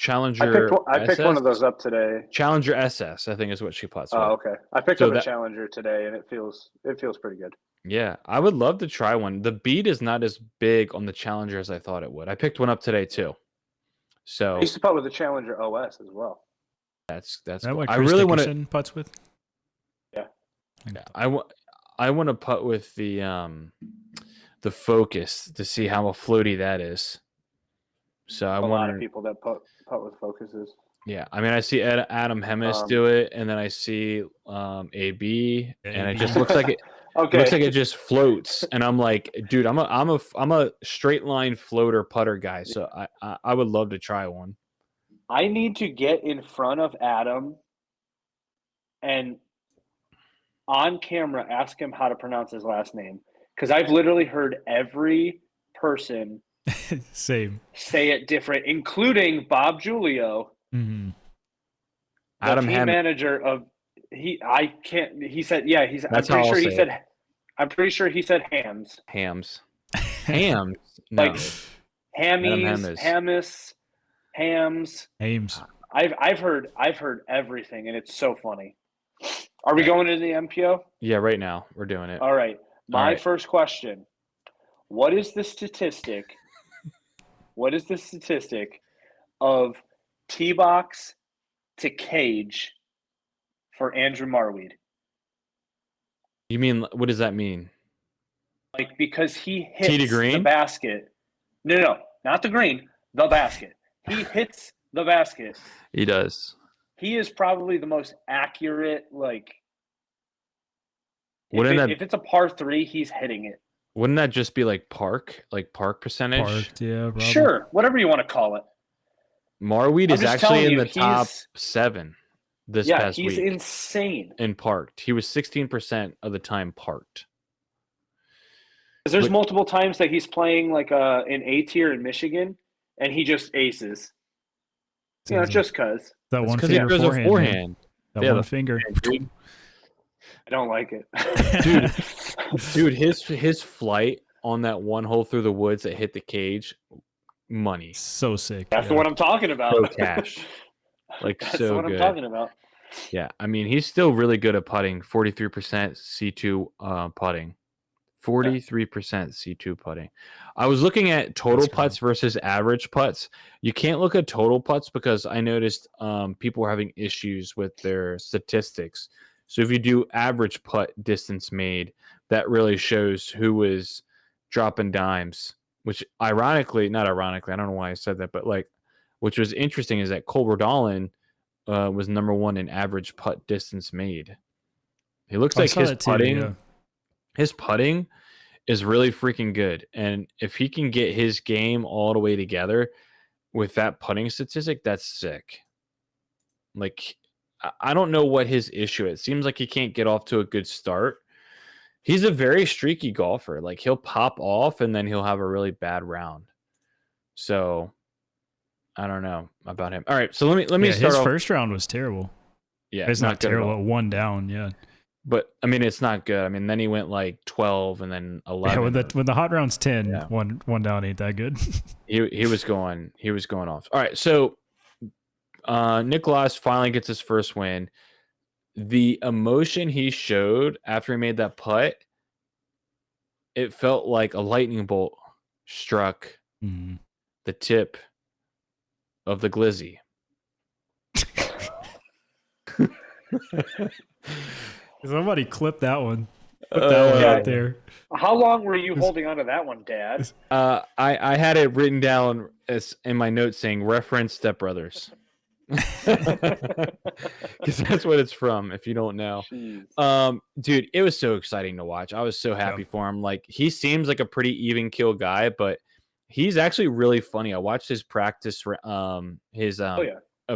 I picked one of those up today. Challenger SS, I think, is what she putts with. Oh, okay. I picked up a Challenger today, and it feels pretty good. Yeah, I would love to try one. The bead is not as big on the Challenger as I thought it would. I picked one up today too. So I used to putt with the Challenger OS as well. That's cool. I really want to putts with. Yeah. I want to putt with the Focus to see how floaty that is. So I a want lot of people that putt with Focuses. Yeah, I mean, I see Adam Hemis do it, and then I see AB, and it just looks like it. Okay. Looks like it just floats, and I'm like, dude, I'm a straight line floater putter guy, so I would love to try one. I need to get in front of Adam and on camera ask him how to pronounce his last name, because I've literally heard every person say it different, including Bob Giulio, mm-hmm. Adam team manager of he said That's I'm pretty sure he said hams. Hams. No. Like Hammies, hams. I've heard everything, and it's so funny. Are we going into the MPO? Yeah, right now we're doing it. All right. First question: What is the statistic? Of tee box to cage for Andrew Marweed? You mean, what does that mean? Like, because he hits the basket. No, not the green, the basket. He hits the basket. He does. He is probably the most accurate, like, if it's a par 3, he's hitting it. Wouldn't that just be like park percentage? Parked, yeah, probably. Sure, whatever you want to call it. Marweed is actually in the top 7 this past week. Yeah, he's insane. And parked. He was 16% of the time parked. There's multiple times that he's playing like an A tier in Michigan, and he just aces. You know, just because. That one finger forehand. That one finger. Dude. I don't like it. Dude, his flight on that one hole through the woods that hit the cage, money. So sick. That's what I'm talking about. So cash. Like, that's so what good. I'm talking about. Yeah, I mean, he's still really good at putting. 43% C2 putting. 43% C2 putting. I was looking at total putts versus average putts. You can't look at total putts because I noticed people were having issues with their statistics. So if you do average putt distance made, that really shows who was dropping dimes, which not ironically, I don't know why I said that, but like, which was interesting is that Colbert Dolan was number 1 in average putt distance made. He looks I like saw his that too, putting. yeah. His putting is really freaking good, and if he can get his game all the way together with that putting statistic, that's sick. Like, I don't know what his issue is. It seems like he can't get off to a good start. He's a very streaky golfer. Like, he'll pop off and then he'll have a really bad round. So I don't know about him. All right, so let me start his off. first round was terrible. Yeah, It's not good at all. terrible. 1 down, yeah. But I mean, it's not good. I mean, then he went like 12 and then 11. Yeah, when the hot round's 10, Yeah. one down ain't that good. he was going off. All right, so Nicholas finally gets his first win. The emotion he showed after he made that putt, it felt like a lightning bolt struck the tip of the glizzy. Somebody clip that one. Put that one out there. How long were you holding on to that one, Dad? I had it written down as in my notes saying reference Step Brothers. Because that's what it's from, if you don't know. Dude, it was so exciting to watch. I was so happy for him. Like, he seems like a pretty even keel guy, but he's actually really funny. I watched his practice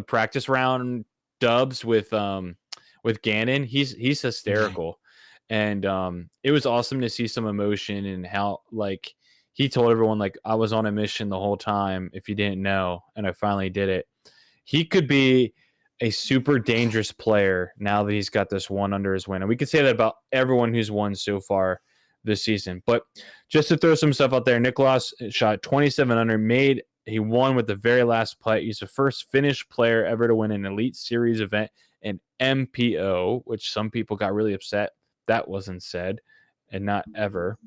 practice round dubs with Gannon. He's hysterical. And it was awesome to see some emotion and how, like, he told everyone, like, I was on a mission the whole time, if you didn't know, and I finally did it. He could be a super dangerous player now that he's got this one under his win. And we could say that about everyone who's won so far this season. But just to throw some stuff out there, Nicholas shot 27 under, he won with the very last putt. He's the first Finnish player ever to win an Elite Series event in MPO, which some people got really upset that wasn't said, and not ever.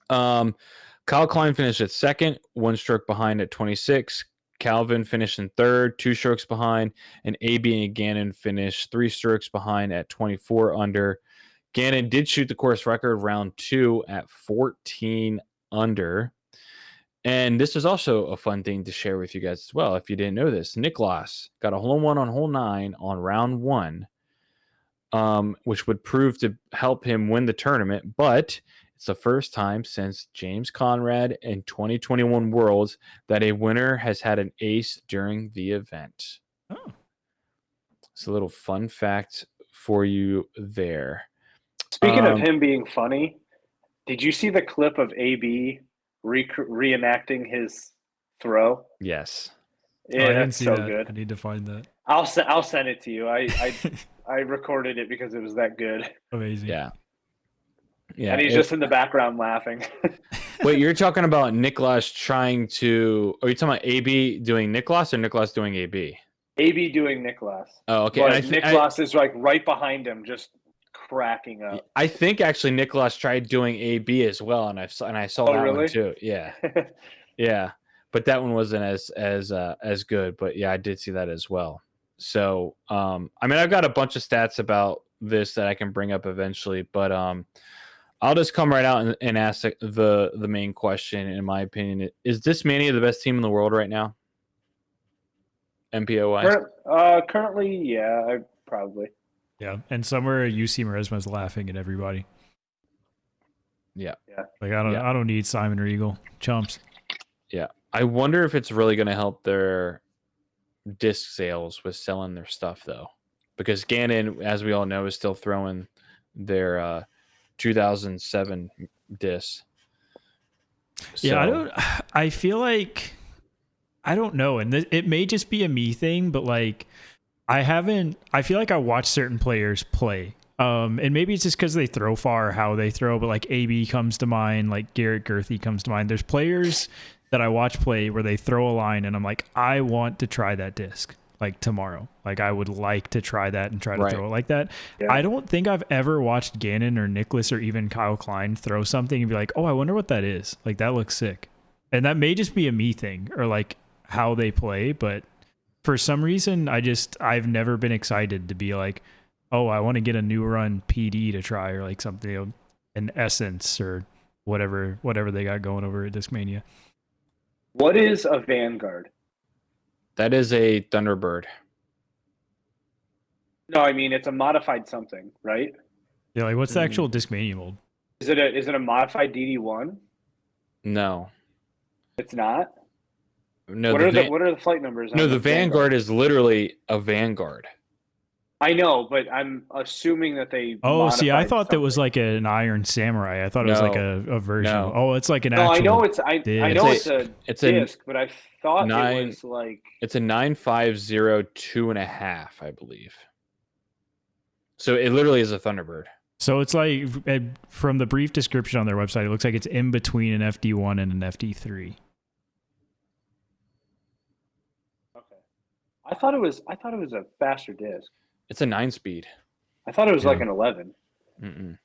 Kyle Klein finished at second, 1 stroke behind at 26. Calvin finished in third, 2 strokes behind, and AB and Gannon finished 3 strokes behind at 24 under. Gannon did shoot the course record round 2 at 14 under. And this is also a fun thing to share with you guys as well. If you didn't know this, Nicholas got a hole-in-one on hole 9 on round 1, which would prove to help him win the tournament, but it's the first time since James Conrad in 2021 Worlds that a winner has had an ace during the event. Oh. It's a little fun fact for you there. Speaking of him being funny, did you see the clip of AB reenacting his throw? Yes. Yeah, I didn't that's see so that. good. I need to find that. I'll send it to you. I recorded it because it was that good. Amazing. Yeah. And he's just in the background laughing. Wait, you're talking about Nicholas trying to... Are you talking about AB doing Nicholas or Nicholas doing AB? AB doing Nicholas. Oh, okay. But Nicholas is like right behind him, just cracking up. I think actually Nicholas tried doing AB as well, and I saw that one too. Yeah. Yeah. But that one wasn't as good. But yeah, I did see that as well. So I mean, I've got a bunch of stats about this that I can bring up eventually, but I'll just come right out and ask the main question. In my opinion, is Discmania the best team in the world right now? MPO wise? Currently, yeah, probably. Yeah, and somewhere UC Maresma is laughing at everybody. Yeah. Like I don't need Simon Regal chumps. Yeah, I wonder if it's really going to help their disc sales with selling their stuff though, because Gannon, as we all know, is still throwing their 2007 disc. So, Yeah, I feel like I don't know, and it may just be a me thing, but like I feel like I watch certain players play. And maybe it's just because they throw far or how they throw, but like AB comes to mind, like Garrett Gurthie comes to mind. There's players that I watch play where they throw a line and I'm like, I want to try that disc like tomorrow. Like I would like to try that and try to throw it like that. Yeah. I don't think I've ever watched Gannon or Nicholas or even Kyle Klein throw something and be like, oh, I wonder what that is. Like that looks sick. And that may just be a me thing or like how they play. But for some reason, I've never been excited to be like, oh, I want to get a new run PD to try or like something, an Essence or whatever they got going over at Discmania. What is a Vanguard? That is a Thunderbird. No, I mean it's a modified something, right? Yeah, like what's the actual Discmania mold? Is it a modified DD1? No, It's not. no, What are the flight numbers no, on the the Vanguard is literally a Vanguard. I know, but I'm assuming that they Oh, see, I modified thought that was something. like an Iron Samurai. I thought it was like No, a version. no. Oh, it's like an No, I know actual I know disc. it's a disc, but I thought it nine. was like It's a 950 2.5, I believe. So it literally is a Thunderbird. So it's like from the brief description on their website, it looks like it's in between an FD1 and an FD3. okay. I thought it was a faster disc. It's a 9-speed. I thought it was like Yeah. an 11. Mm-mm.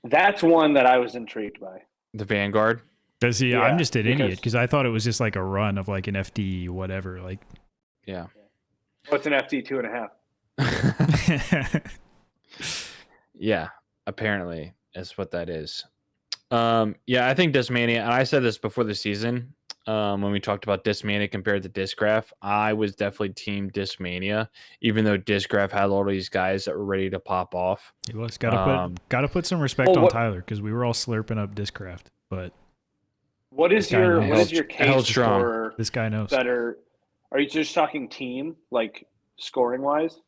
That's one that I was intrigued by. The Vanguard. Does he? Yeah, I'm just an idiot because- because I thought it was just like a run of like an FD whatever. Like, Yeah. What's an FD 2.5? Yeah, apparently is what that is. Yeah, I think Discmania, and I said this before the season, when we talked about Discmania compared to Discgraph, I was definitely team Discmania, even though Discgraph had all these guys that were ready to pop off. he was gotta put some respect on Tyler because we were all slurping up Discraft, but What is guy your knows. case strong. for this guy knows. better? Are you just talking team, like scoring wise?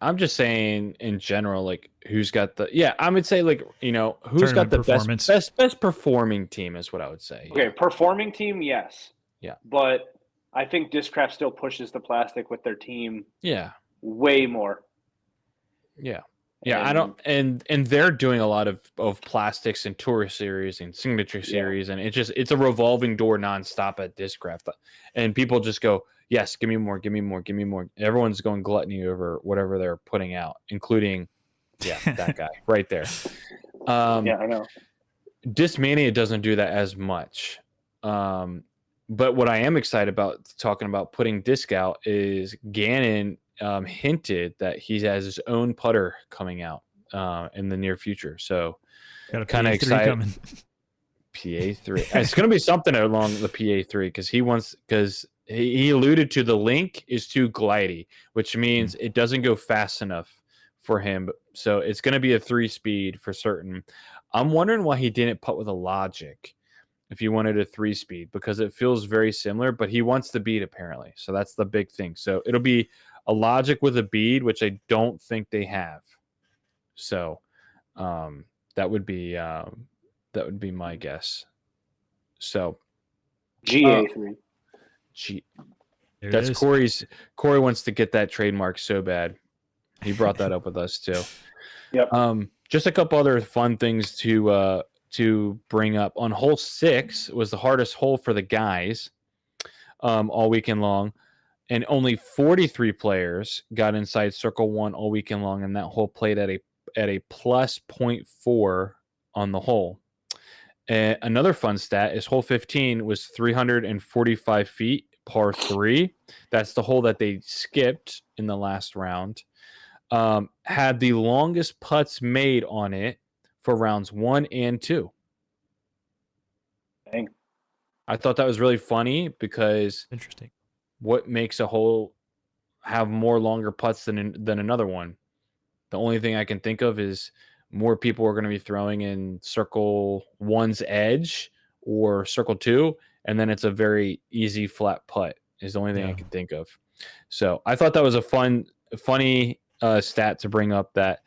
I'm just saying in general, like who's got the I would say like who's got Tournament the performance. best performing team is what I would say. Okay, performing team, yes. Yeah. But I think Discraft still pushes the plastic with their team Yeah. way more. Yeah. Yeah, I don't and they're doing a lot of plastics and tour series and signature series, and it's a revolving door nonstop at Discraft. And people just go, yes, give me more, give me more, give me more. Everyone's going gluttony over whatever they're putting out, including that guy right there. Yeah, I know. Discmania doesn't do that as much. But what I am excited about talking about putting disc out is Gannon hinted that he has his own putter coming out in the near future. So kind of excited. Coming. PA3. It's going to be something along the PA3 because he alluded to the link is too glidey, which means it doesn't go fast enough for him. So it's going to be a 3-speed for certain. I'm wondering why he didn't put with a Logic if you wanted a 3-speed, because it feels very similar, but he wants the bead apparently. So that's the big thing. So it'll be a Logic with a bead, which I don't think they have. So that would be my guess. So GA3. That's Corey wants to get that trademark so bad. He brought that up with us too. Yep. Just a couple other fun things to bring up. On hole 6 was the hardest hole for the guys all weekend long, and only 43 players got inside circle 1 all weekend long, and that hole played at a plus 0.4 on the hole. Another fun stat is hole 15 was 345 feet, par 3. That's the hole that they skipped in the last round. Had the longest putts made on it for rounds 1 and 2. Dang. I thought that was really funny because interesting. What makes a hole have more longer putts than another one? The only thing I can think of is more people are going to be throwing in circle 1's edge or circle 2, and then it's a very easy flat putt is the only thing I can think of. So I thought that was a funny stat to bring up, that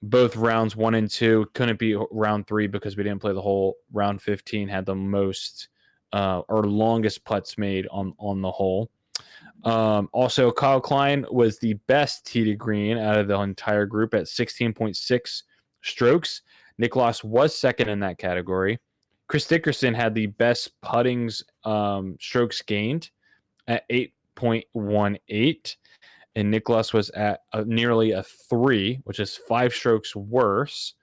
both rounds 1 and 2 couldn't be round 3 because we didn't play the whole. Round 15 had the most or longest putts made on the hole. Also, Kyle Klein was the best tee to green out of the entire group at 16.6 strokes. Nicklaus was second in that category. Chris Dickerson had the best putting strokes gained at 8.18. And Nicklaus was at nearly a 3, which is 5 strokes worse.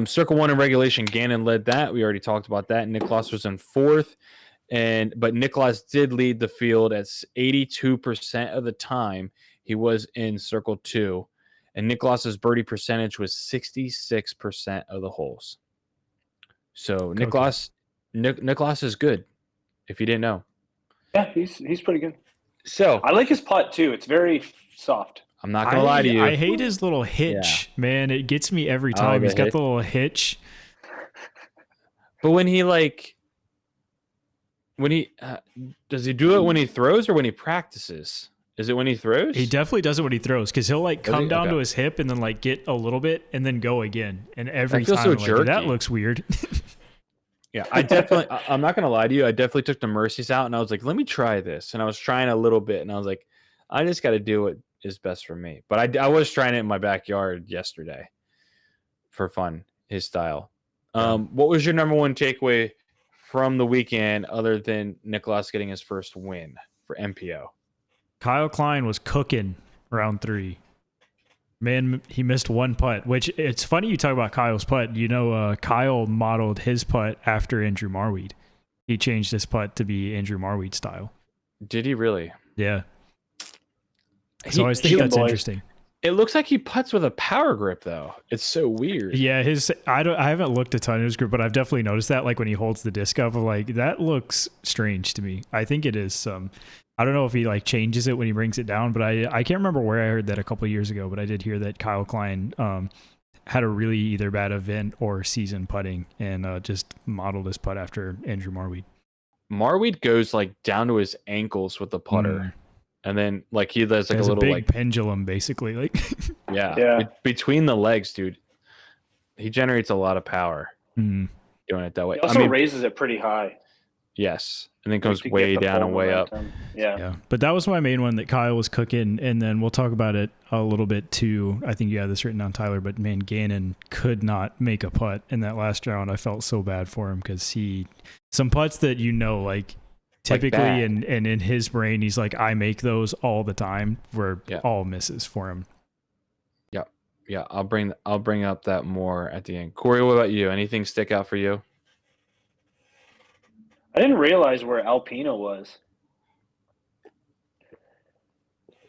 Circle 1 in regulation, Gannon led that. We already talked about that. Nicklaus was in 4th. But Nicklaus did lead the field at 82% of the time he was in circle 2. And Nicklaus's birdie percentage was 66% of the holes. So Nicklaus is good, if you didn't know. Yeah, he's pretty good. So I like his putt too. It's very soft. I'm not gonna lie to you. I hate his little hitch, man. It gets me every time. the He's got hitch. the little hitch. But when he does he do it when he throws or when he practices? Is it when he throws? He definitely does it when he throws, because he'll like come down Okay. to his hip and then like get a little bit and then go again. And every feels time so I'm like, "Dude, that jerky." looks weird." Yeah, I'm not gonna lie to you. I definitely took the mercies out and I was like, let me try this. And I was trying a little bit and I was like, I just got to do what is best for me. But I was trying it in my backyard yesterday for fun, his style. What was your number one takeaway from the weekend other than Nicholas getting his first win for MPO? Kyle Klein was cooking round 3. Man, he missed one putt, which it's funny you talk about Kyle's putt. You know, Kyle modeled his putt after Andrew Marweed. He changed his putt to be Andrew Marweed style. Did he really? Yeah. So I always think that's interesting. It looks like he putts with a power grip though. It's so weird. Yeah, I haven't looked a ton at his grip, but I've definitely noticed that. Like when he holds the disc up, I'm like, that looks strange to me. I think it is some. I don't know if he like changes it when he brings it down, but I can't remember where I heard that a couple of years ago. But I did hear that Kyle Klein had a really either bad event or season putting and just modeled his putt after Andrew Marweed. Marweed goes like down to his ankles with the putter. And then like he does like a little big like pendulum basically. Like yeah. Between the legs, dude. He generates a lot of power doing it that way. He also raises it pretty high. Yes. And then goes way down and way up. Yeah. But that was my main one that Kyle was cooking. And then we'll talk about it a little bit too. I think you have this written down, Tyler, but man, Gannon could not make a putt in that last round. I felt so bad for him because some putts that, like typically and in his brain, he's like, I make those all the time, were all misses for him. Yeah. I'll bring up that more at the end. Corey, what about you? Anything stick out for you? I didn't realize where Alpina was.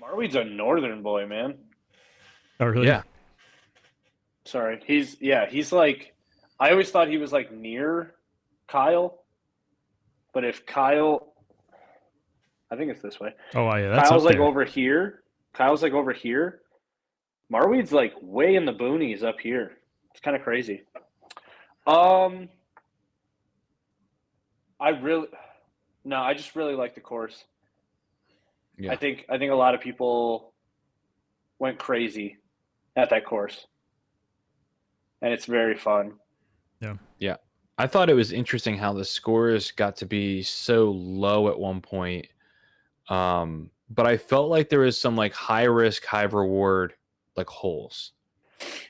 Marweed's a northern boy, man. Oh, really? Yeah. Sorry. He's like, I always thought he was like near Kyle. But if Kyle, I think it's this way. Oh, yeah. That's Kyle's like there. over here. Marweed's like way in the boonies up here. It's kind of crazy. I just really like the course. Yeah. I think a lot of people went crazy at that course. And it's very fun. Yeah. Yeah. I thought it was interesting how the scores got to be so low at one point. But I felt like there was some like high risk, high reward like holes.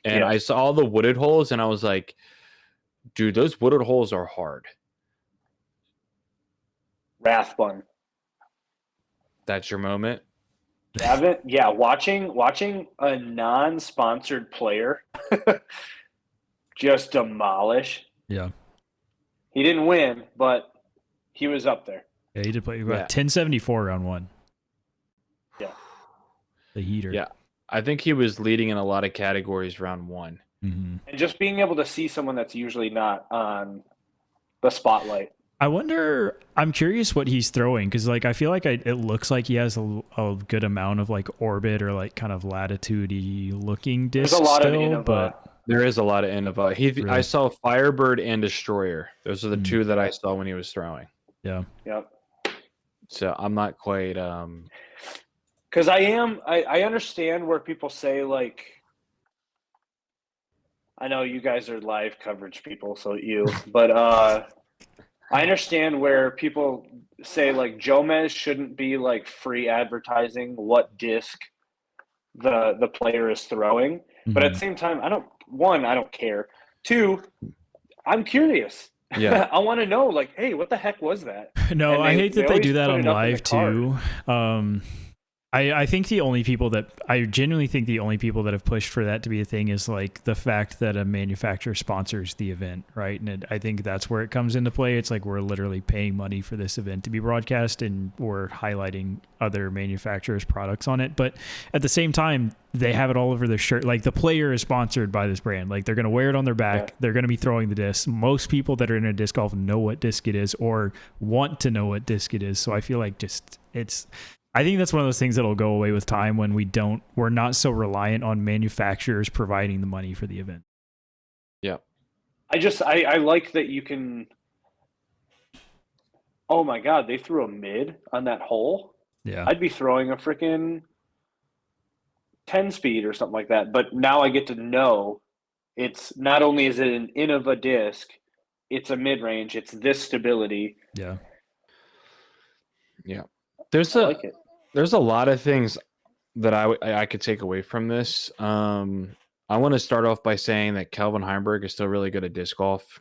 And I saw the wooded holes and I was like, dude, those wooded holes are hard. Rathbun. That's your moment? Yeah, watching a non-sponsored player just demolish. Yeah. He didn't win, but he was up there. Yeah, he did play. 1074 round 1. Yeah. The heater. Yeah. I think he was leading in a lot of categories round 1. Mm-hmm. And just being able to see someone that's usually not on the spotlight. I wonder, I'm curious what he's throwing, because like I feel like it looks like he has a good amount of like orbit or like kind of latitude-y looking disc. There's a lot still, of Innova. But there is a lot of Innova. Really? I saw Firebird and Destroyer. Those are the two that I saw when he was throwing. Yeah. Yep. So I'm not quite because I understand where people say like, I know you guys are live coverage people, so but I understand where people say like Jomez shouldn't be like free advertising what disc the player is throwing. But at the same time, I don't care. 2, I'm curious. Yeah. I want to know like, hey, what the heck was that? No, I hate that they do that on live too. I think I genuinely think the only people that have pushed for that to be a thing is like the fact that a manufacturer sponsors the event, right? And I think that's where it comes into play. It's like we're literally paying money for this event to be broadcast and we're highlighting other manufacturers' products on it. But at the same time, they have it all over their shirt. Like the player is sponsored by this brand. Like they're going to wear it on their back. Yeah. They're going to be throwing the disc. Most people that are in a disc golf know what disc it is or want to know what disc it is. So I feel like I think that's one of those things that'll go away with time when we're not so reliant on manufacturers providing the money for the event. Yeah. I like that you can. Oh my God, they threw a mid on that hole. Yeah. I'd be throwing a freaking 10 speed or something like that. But now I get to know it's not only is it an in of a disc, it's a mid range, it's this stability. Yeah. Yeah. There's I like it. There's a lot of things that I could take away from this. I want to start off by saying that Calvin Heimberg is still really good at disc golf.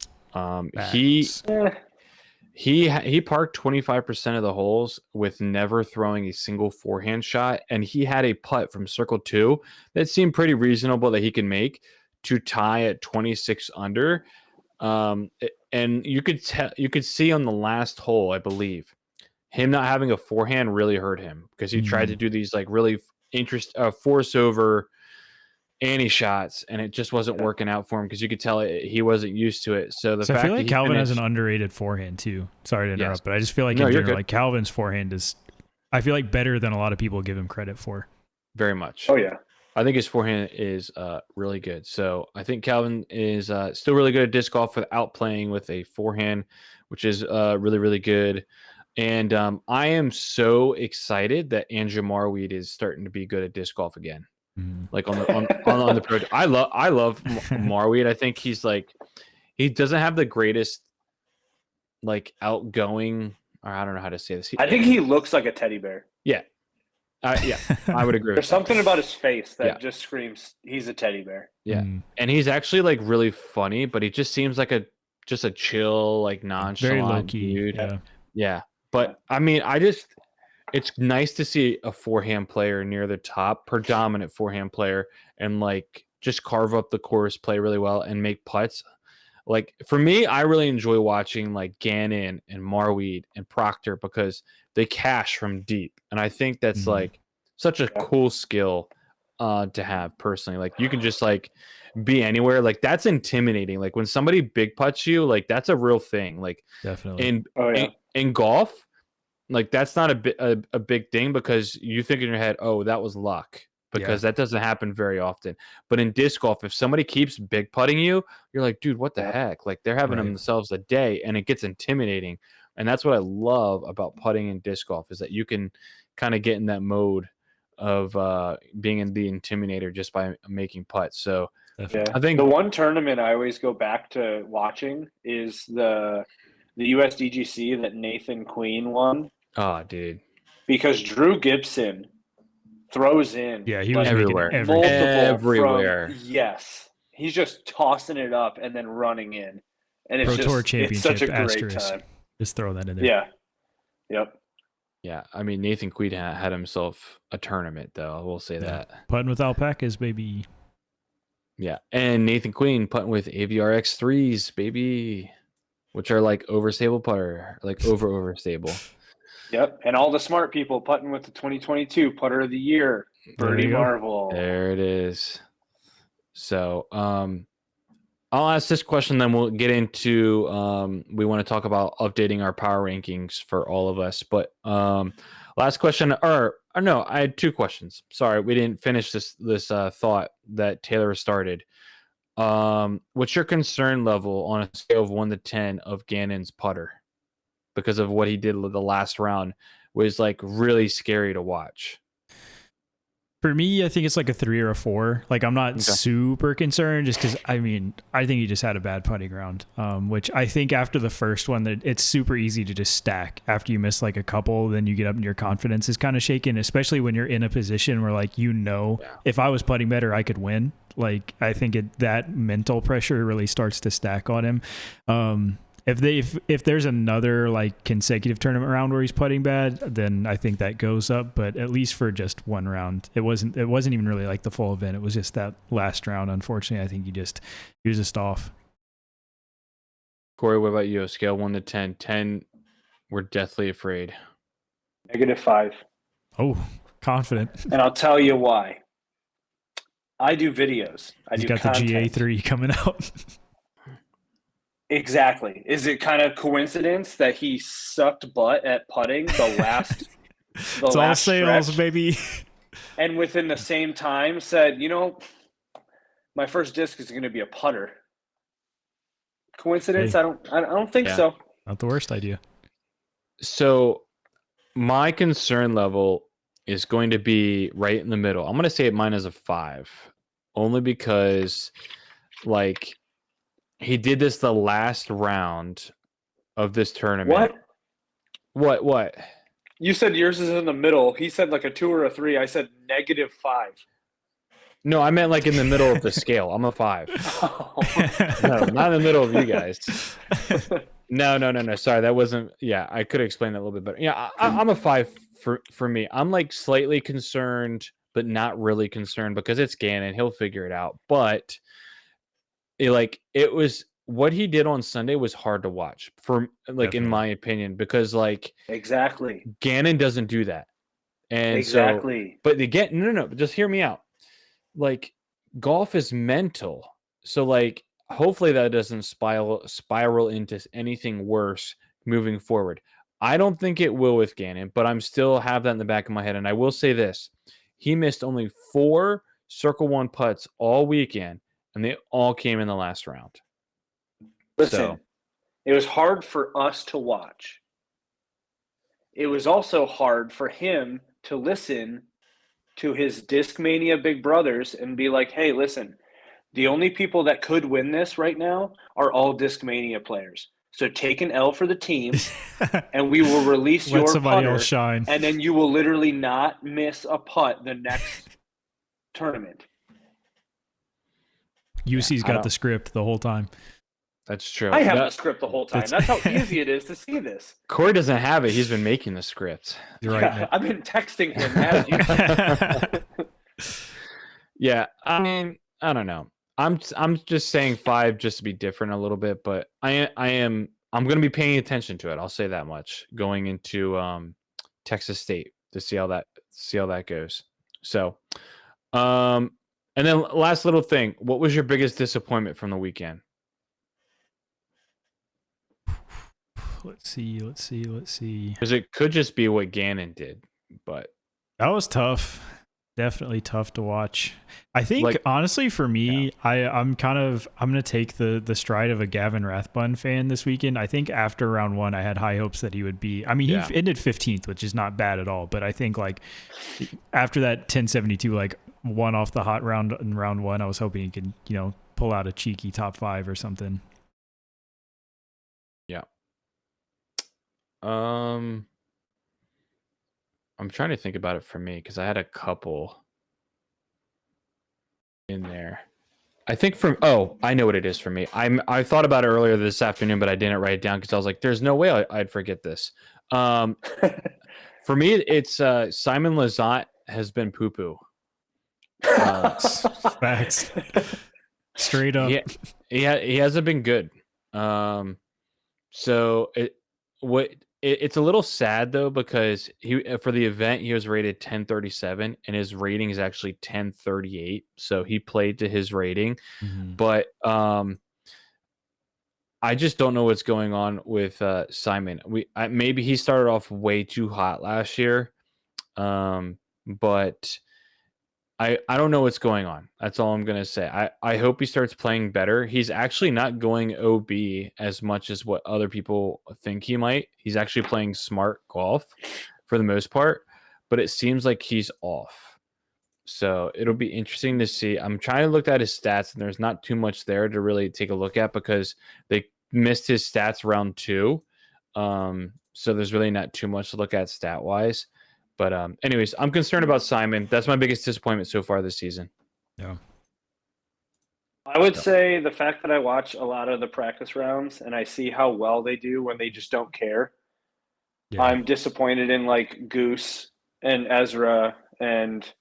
He parked 25% of the holes with never throwing a single forehand shot, and he had a putt from circle 2 that seemed pretty reasonable that he can make to tie at 26 under. And you could see on the last hole, I believe, him not having a forehand really hurt him because he tried to do these like really force over Annie shots, and it just wasn't working out for him because you could tell he wasn't used to it. So I feel like Calvin has an underrated forehand too. Sorry to interrupt, but I just feel like in general, like Calvin's forehand is, I feel like better than a lot of people give him credit for. Very much. Oh yeah. I think his forehand is really good. So I think Calvin is still really good at disc golf without playing with a forehand, which is really, really good. And I am so excited that Andrew Marweed is starting to be good at disc golf again. Like on the pro. I love Marweed. I think he's like, he doesn't have the greatest like outgoing, or I don't know how to say this. I think he looks like a teddy bear. Yeah. Yeah, I would agree. There's something about his face that just screams he's a teddy bear. Yeah. And he's actually like really funny, but he just seems like a chill, like nonchalant very low-key dude. Yeah. But I mean, it's nice to see a forehand player near the top, predominant forehand player, and like just carve up the course, play really well, and make putts. Like for me, I really enjoy watching like Gannon and Marweed and Proctor because they cash from deep, and I think that's like such a cool skill to have personally. Like you can just like be anywhere. Like that's intimidating. Like when somebody big putts you, like that's a real thing. Like definitely in golf, like that's not a big thing because you think in your head, oh, that was luck. Because that doesn't happen very often. But in disc golf, if somebody keeps big putting you, you're like, dude, what the heck? Like they're having themselves a day, and it gets intimidating. And that's what I love about putting in disc golf is that you can kind of get in that mode of being in the intimidator just by making putts. So I think the one tournament I always go back to watching is the USDGC that Nathan Queen won. Oh, dude. Because Drew Gibson throws in. Yeah, he was everywhere. Everywhere. Yes. He's just tossing it up and then running in. And it's Pro Tour Championship, it's such a great asterisk. time. Just throw that in there. Yeah. Yep. Yeah, I mean, Nathan Queen had himself a tournament, though. I will say that. Putting with alpacas, baby. Yeah, and Nathan Queen putting with AVRX3s, baby, which are like overstable putter, like overstable. Yep, and all the smart people putting with the 2022 Putter of the Year, Birdie Marvel. There it is. So, I'll ask this question, then we'll get into. We want to talk about updating our power rankings for all of us. But last question, or no, I had two questions. Sorry, we didn't finish this thought that Taylor started. What's your concern level on a scale of 1 to 10 of Gannon's putter? Because of what he did the last round was like really scary to watch. For me, I think it's like a 3 or a 4. Like I'm not super concerned just because I mean, I think he just had a bad putting round, which I think after the first one that it's super easy to just stack. After you miss like a couple, then you get up and your confidence is kind of shaken, especially when you're in a position where like, if I was putting better, I could win. Like I think that mental pressure really starts to stack on him. If there's another like consecutive tournament round where he's putting bad, then I think that goes up. But at least for just one round, it wasn't even really like the full event. It was just that last round. Unfortunately, I think he was just off. Corey, what about you? Scale 1 to 10. 10, we're deathly afraid. -5. Oh, confident. And I'll tell you why. I do videos. He's got content. The GA3 coming out. Exactly. Is it kind of coincidence that he sucked butt at putting the last the It's all last sales, stretch, baby. and within the same time said, my first disc is going to be a putter. Coincidence? Hey, I don't think Yeah. so. not the worst idea. So my concern level is going to be right in the middle. I'm going to say mine is a 5, only because like he did this the last round of this tournament. What? You said yours is in the middle. He said like a 2 or a 3. I said -5. No, I meant like in the middle of the scale. I'm a 5. No, not in the middle of you guys. No. Sorry, that wasn't. Yeah, I could explain that a little bit better. Yeah, I'm a 5 for me. I'm like slightly concerned, but not really concerned because it's Gannon. He'll figure it out. But it was what he did on Sunday was hard to watch for Definitely. in my opinion, because like Exactly. Gannon doesn't do that. And Exactly. so, but again, no, just hear me out. Like golf is mental. So like hopefully that doesn't spiral into anything worse moving forward. I don't think it will with Gannon, but I'm still have that in the back of my head. And I will say this. He missed only 4 circle one putts all weekend, and they all came in the last round. Listen, it was hard for us to watch. It was also hard for him to listen to his Discmania big brothers and be like, hey, listen, the only people that could win this right now are all Discmania players. So take an L for the team, and we will release Let your somebody putter, else shine. and then you will literally not miss a putt the next tournament. UC's got the script the whole time. That's true. I have the script the whole time. That's how easy it is to see this. Corey doesn't have it. He's been making the script. You're Yeah, right. I've been texting him as you. Yeah, I mean, I don't know. I'm just saying 5 just to be different a little bit, but I'm going to be paying attention to it. I'll say that much going into Texas State to see how that goes. So, and then last little thing, what was your biggest disappointment from the weekend? Let's see. Because it could just be what Gannon did, but that was tough. Definitely tough to watch. I think honestly for me, yeah. I'm gonna take the stride of a Gavin Rathbun fan this weekend. I think after round 1, I had high hopes that he would be. I mean, he ended 15th, which is not bad at all. But I think like after that 1072, like one off the hot round in round 1, I was hoping he could pull out a cheeky top 5 or something. Yeah. I'm trying to think about it for me because I had a couple in there. I think I know what it is for me. I thought about it earlier this afternoon, but I didn't write it down because I was like, "There's no way I'd forget this." For me, it's Simon Lizotte has been poo poo. Facts. Straight up. Yeah, he hasn't been good. So it's a little sad though because for the event he was rated 1037 and his rating is actually 1038. So he played to his rating, but I just don't know what's going on with Simon. Maybe he started off way too hot last year, but I don't know what's going on. That's all I'm going to say. I hope he starts playing better. He's actually not going OB as much as what other people think he might. He's actually playing smart golf for the most part, but it seems like he's off. So it'll be interesting to see. I'm trying to look at his stats, and there's not too much there to really take a look at because they missed his stats round 2. So there's really not too much to look at stat-wise. But anyways, I'm concerned about Simon. That's my biggest disappointment so far this season. Yeah. I would say the fact that I watch a lot of the practice rounds and I see how well they do when they just don't care. Yeah. I'm disappointed in like Goose and Ezra and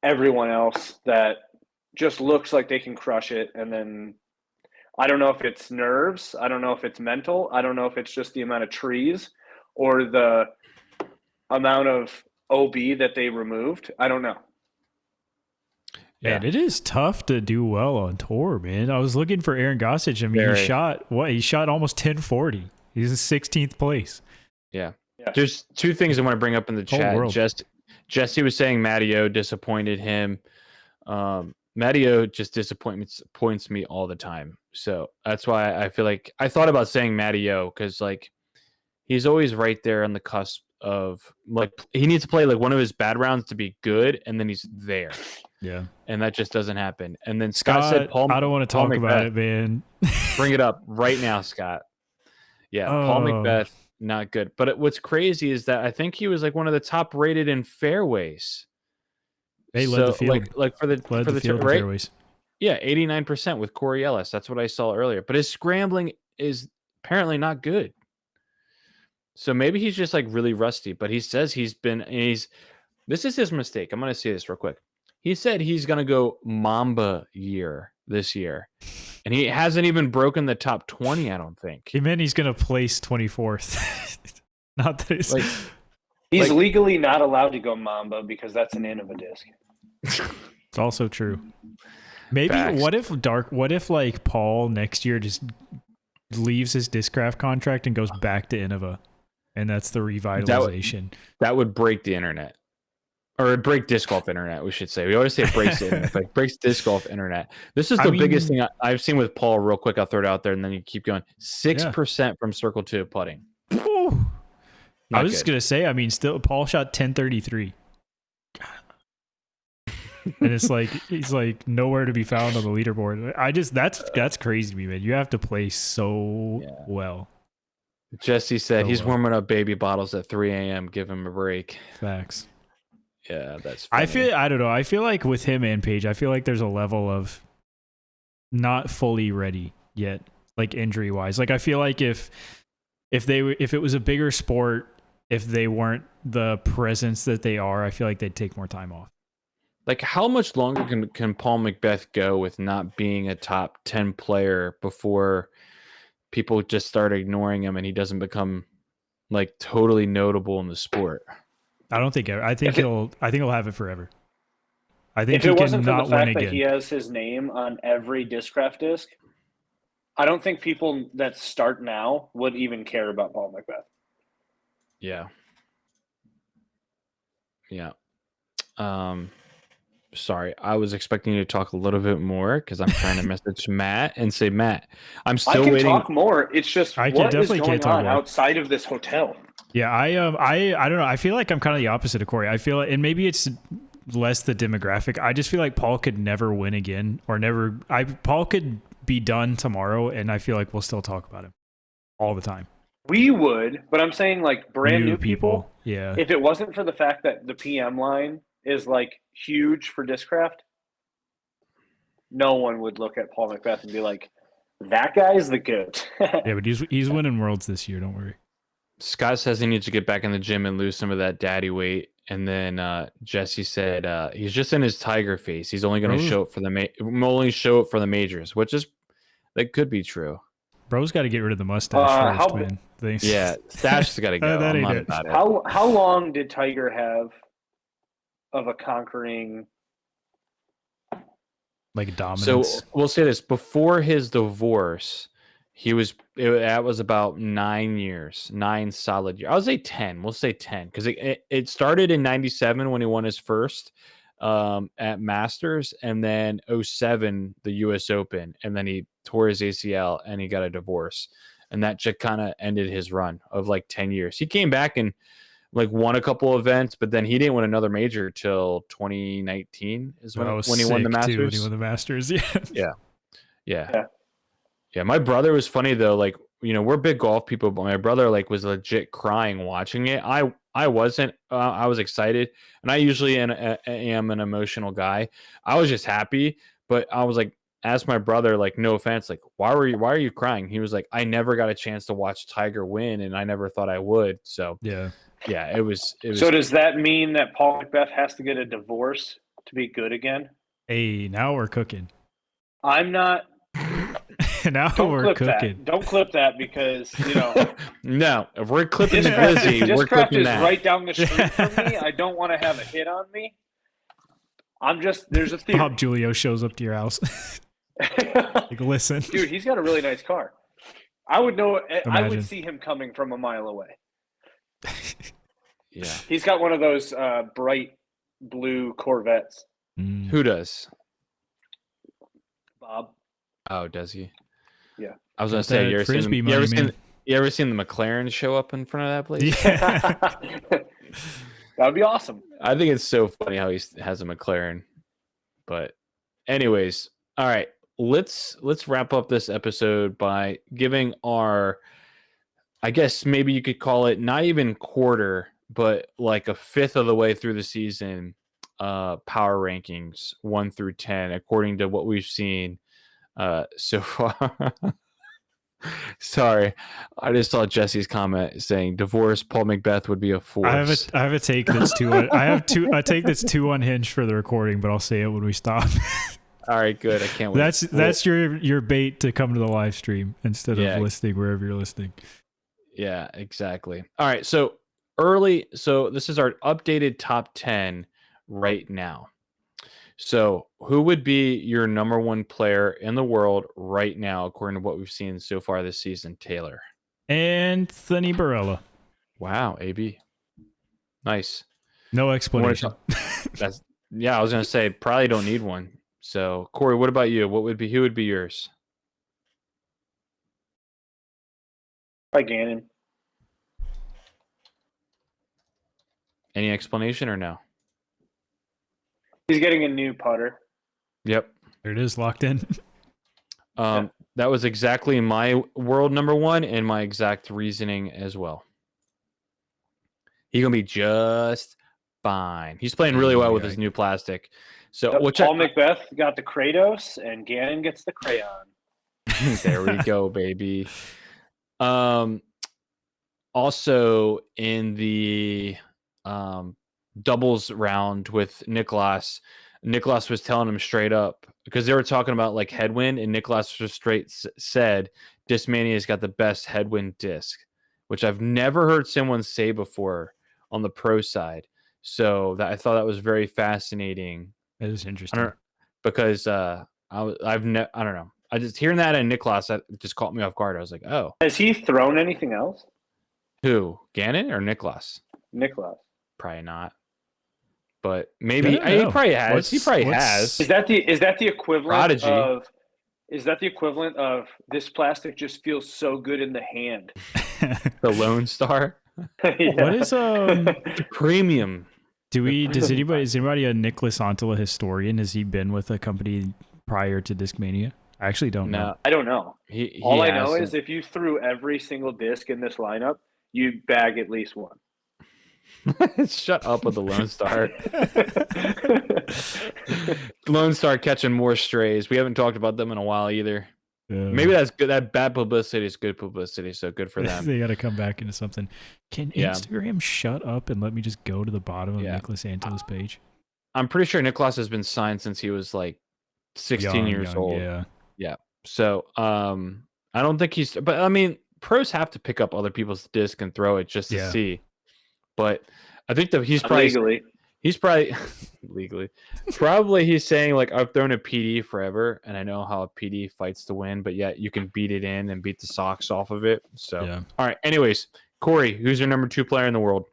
everyone else that just looks like they can crush it. And then I don't know if it's nerves. I don't know if it's mental. I don't know if it's just the amount of trees or the amount of OB that they removed. I don't know. Yeah, it is tough to do well on tour, man. I was looking for Aaron Gossage. I mean, he shot almost 1040. He's in 16th place. Yeah. There's two things I want to bring up in the chat. Jesse was saying Matteo disappointed him. Matteo just disappoints me all the time. So that's why I feel like I thought about saying Matteo because like he's always right there on the cusp of like he needs to play like one of his bad rounds to be good, and then he's there. Yeah, and that just doesn't happen. And then Scott said, "Paul, I don't want to talk about it, man. Bring it up right now, Scott." Yeah, Paul Macbeth, not good. But what's crazy is that I think he was like one of the top rated in fairways. They led the field, like for the field right? fairways. Yeah, 89% with Corey Ellis. That's what I saw earlier. But his scrambling is apparently not good. So maybe he's just like really rusty. But he says this is his mistake. I'm going to say this real quick. He said he's going to go Mamba year this year. And he hasn't even broken the top 20, I don't think. He meant he's going to place 24th. Not that it's... He's legally not allowed to go Mamba because that's an in of a disc. It's also true. Maybe Facts. what if like Paul next year just leaves his Discraft contract and goes back to Innova, and that's the revitalization. That would break the internet, or break disc golf internet. We should say. We always say it breaks the internet, but it breaks disc golf internet. This is the biggest thing I've seen with Paul. Real quick, I'll throw it out there, and then you keep going. 6% from circle 2 putting. I was just gonna say. I mean, still Paul shot 1033. And it's like he's like nowhere to be found on the leaderboard. That's crazy to me, man. You have to play so well. Jesse said he's warming up baby bottles at 3 a.m. Give him a break. Facts. Yeah, that's funny. I don't know. I feel like with him and Paige, I feel like there's a level of not fully ready yet, like injury wise. Like I feel like if it was a bigger sport, if they weren't the presence that they are, I feel like they'd take more time off. Like, how much longer can Paul Macbeth go with not being a top 10 player before people just start ignoring him and he doesn't become like totally notable in the sport? I don't think. I think he'll have it forever. I think if it wasn't for the fact that he has his name on every Discraft disc, I don't think people that start now would even care about Paul Macbeth. Yeah. Yeah. Sorry, I was expecting you to talk a little bit more because I'm trying to message Matt and say, Matt, I'm still waiting. I can talk more. It's just what is going on outside of this hotel? Yeah, I don't know. I feel like I'm kind of the opposite of Corey. I feel, and maybe it's less the demographic. I just feel like Paul could never win again, or never. Paul could be done tomorrow, and I feel like we'll still talk about him all the time. We would, but I'm saying like brand new people. Yeah. If it wasn't for the fact that the PM line is like huge for Discraft, no one would look at Paul Macbeth and be like, that guy's the goat. Yeah, but he's winning worlds this year, don't worry. Scott says he needs to get back in the gym and lose some of that daddy weight. And then Jesse said he's just in his tiger face. He's only going to show it for the majors, which is that could be true. Bro's got to get rid of the mustache first, man. Yeah, stash has got to go. That I'm ain't not it. about it. How long did Tiger have of a conquering like dominance? So we'll say this: before his divorce, that was about 9 years, 9 solid years. I would say 10. We'll say 10 because it started in '97 when he won his first at Masters, and then 07 the U.S. Open, and then he tore his ACL and he got a divorce, and that just kind of ended his run of like 10 years. He came back and like won a couple events, but then he didn't win another major till 2019 is when he won the Masters. When he won the Masters, Yeah. My brother was funny though. Like, we're big golf people, but my brother like was legit crying watching it. I wasn't. I was excited, and I usually am an emotional guy. I was just happy, but I was like, asked my brother, like, no offense, like, why are you crying? He was like, I never got a chance to watch Tiger win, and I never thought I would. So yeah, it was. So does that mean that Paul Macbeth has to get a divorce to be good again? Hey, now we're cooking. I'm not. Now we're cooking. Don't clip that because No, if we're clipping the Glizzy, we're clipping that. Discraft is right down the street from me. I don't want to have a hit on me. There's a theory. Bob Julio shows up to your house. Like, listen, dude, he's got a really nice car. I would know. Imagine. I would see him coming from a mile away. Yeah. He's got one of those bright blue Corvettes. Who does? Bob. Oh, does he? Yeah. I was gonna Got say, that you ever seen frisbee them, money, man. you ever seen the McLaren show up in front of that place? Yeah. That would be awesome. I think it's so funny how he has a McLaren. But anyways, all right, let's wrap up this episode by giving our, I guess maybe you could call it not even quarter, but like a fifth of the way through the season, power rankings 1 through 10 according to what we've seen so far. Sorry, I just saw Jesse's comment saying divorce Paul Macbeth would be a force. I have a take that's a take that's too unhinged for the recording, but I'll say it when we stop. All right, good. I can't wait. That's your bait to come to the live stream instead Yeah. of listening wherever you're listening. Yeah, exactly. All right, so this is our updated top 10 right now. So, who would be your number one player in the world right now, according to what we've seen so far this season, Taylor? Anthony Barella. Wow, AB. Nice. No explanation. I was gonna say probably don't need one. So, Corey, what about you? Who would be yours? By Gannon. Any explanation or no? He's getting a new putter. Yep. There it is, locked in. That was exactly my world number one and my exact reasoning as well. He's gonna be just fine. He's playing really well with his new plastic. So Paul Macbeth got the Kratos and Gannon gets the crayon. There we go, baby. Also in the doubles round with Nicholas was telling him straight up, because they were talking about like headwind, and Nicholas just straight said Discmania's got the best headwind disc, which I've never heard someone say before on the pro side. So I thought that was very fascinating. That is interesting. Because I don't know. I just hearing that in Nicholas, that just caught me off guard. I was like, oh. Has he thrown anything else? Who? Gannon or Nicholas? Nicholas. Probably not. But maybe he probably has. He probably has. Is that the equivalent Prodigy. of? Is that the equivalent of this plastic just feels so good in the hand? The Lone Star. Yeah. What is premium? Is anybody a Nicholas Antela historian? Has he been with a company prior to Discmania? I actually don't know. I don't know. All I know is if you threw every single disc in this lineup, you'd bag at least one. Shut up with the Lone Star. Lone Star catching more strays. We haven't talked about them in a while either. Maybe that's good. That bad publicity is good publicity, so good for them. They got to come back into something. Can Instagram shut up and let me just go to the bottom of Nicholas Antela's page? I'm pretty sure Nicholas has been signed since he was like 16 years old. Yeah. So I don't think but I mean, pros have to pick up other people's disc and throw it just to see. But I think that he's probably legally. Probably he's saying like, I've thrown a PD forever and I know how a PD fights to win, but yet you can beat it in and beat the socks off of it. So all right. Anyways, Corey, who's your number 2 player in the world?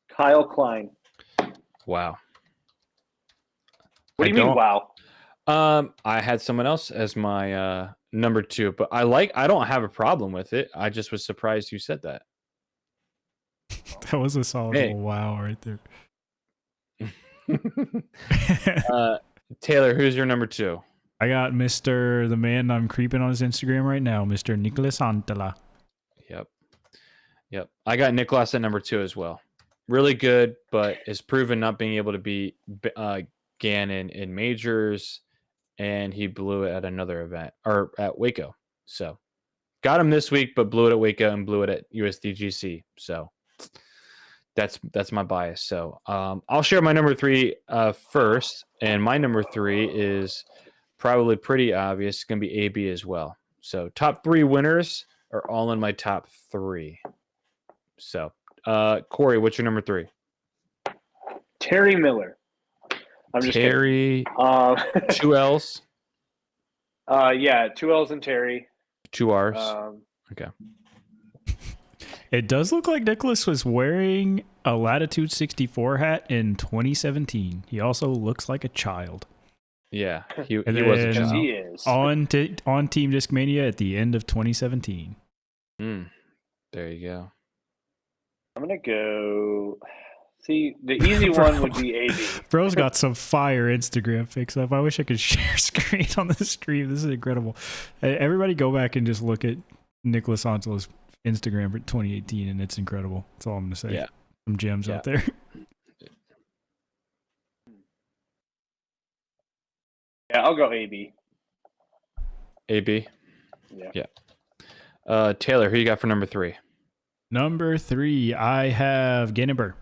Kyle Klein. Wow. What do you mean, wow? I had someone else as my number 2, but I don't have a problem with it. I just was surprised you said that. That was a solid little wow right there. Taylor, who's your number 2? I got Mr. the man I'm creeping on his Instagram right now, Mr. Nicholas Antela. Yep. I got Nicholas at number 2 as well. Really good, but has proven not being able to beat Gannon in majors, and he blew it at another event or at Waco. So got him this week, but blew it at Waco and blew it at USDGC. So that's my bias. So I'll share my number 3 first, and my number 3 is probably pretty obvious. It's going to be AB as well. So top 3 winners are all in my top 3. So Corey, what's your number 3? Terry Miller. I'm just Terry. 2 L's. Yeah, 2 L's and Terry. 2 R's. Okay. It does look like Nicholas was wearing a Latitude 64 hat in 2017. He also looks like a child. Yeah, he And was a then- Yes, child. he is. On Team Discmania at the end of 2017. There you go. I'm gonna go. See, the easy one would be AB. Bro's got some fire Instagram pics up. I wish I could share screen on the stream. This is incredible. Everybody go back and just look at Nicholas Oncelo's Instagram for 2018, and it's incredible. That's all I'm going to say. Yeah. Some gems Yeah. out there. Yeah, I'll go AB. AB. Yeah. Taylor, who you got for number 3? Number 3, I have Gannon.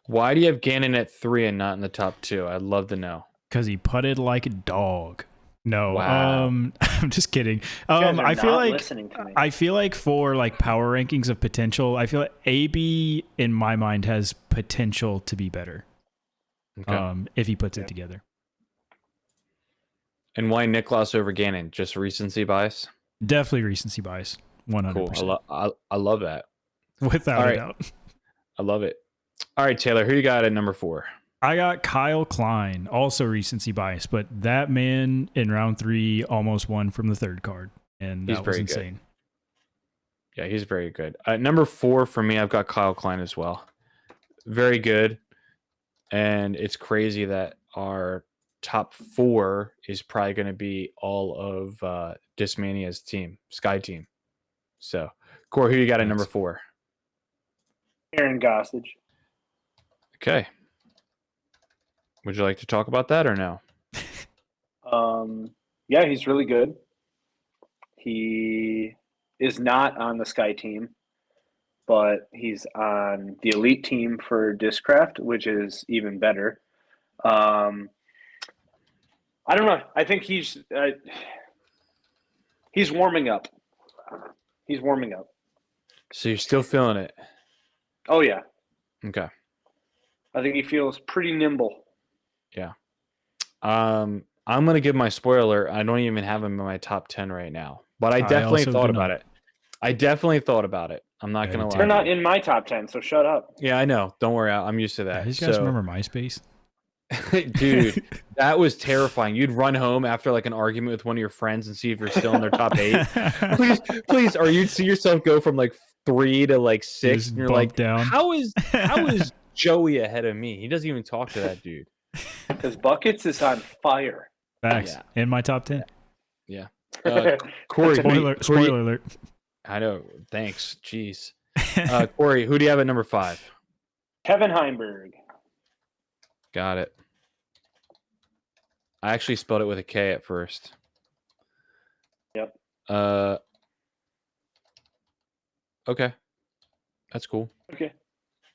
Why do you have Gannon at 3 and not in the top 2? I'd love to know. Because he putted like a dog. No, Wow. I'm just kidding. You guys are I feel not like listening to me. I feel like for like power rankings of potential, I feel like AB in my mind has potential to be better. Okay. If he puts it together. And why Nicholas over Gannon? Just recency bias? Definitely recency bias. 100%. Cool. I love that. Without All a right. doubt. I love it. All right, Taylor, who you got at number 4? I got Kyle Klein, also recency bias, but that man in round 3 almost won from the 3rd card. And that He's was very good. insane. Yeah, he's very good. Number 4 for me, I've got Kyle Klein as well. Very good. And it's crazy that our top 4 is probably going to be all of Discmania's team, Sky team. So, Corey, who you got at number 4? Aaron Gossage. Okay. Would you like to talk about that or no? Yeah, he's really good. He is not on the Sky team, but he's on the elite team for Discraft, which is even better. I don't know. I think he's warming up. He's warming up. So you're still feeling it. Oh yeah, Okay. I think he feels pretty nimble. Yeah. I'm going to give my spoiler. I don't even have him in my top 10 right now, but I definitely also thought do about not. it. I definitely thought about it. I'm not Yeah, going me to too. lie. They're to not you. in my top 10, so shut up. Yeah, I know. Don't worry. I'm used to that. These guys So, remember MySpace? dude, that was terrifying. You'd run home after like an argument with one of your friends and see if you're still in their top 8. Please, or you'd see yourself go from like 3 to like 6, just and you're bump like, down. how is Joey ahead of me? He doesn't even talk to that dude. Because Buckets is on fire. Facts. Yeah. In my top 10. Yeah. Corey, Spoiler alert. I know. Thanks. Jeez. Corey, who do you have at number 5? Kevin Heimberg. Got it. I actually spelled it with a K at first. Yep. Okay. That's cool. Okay.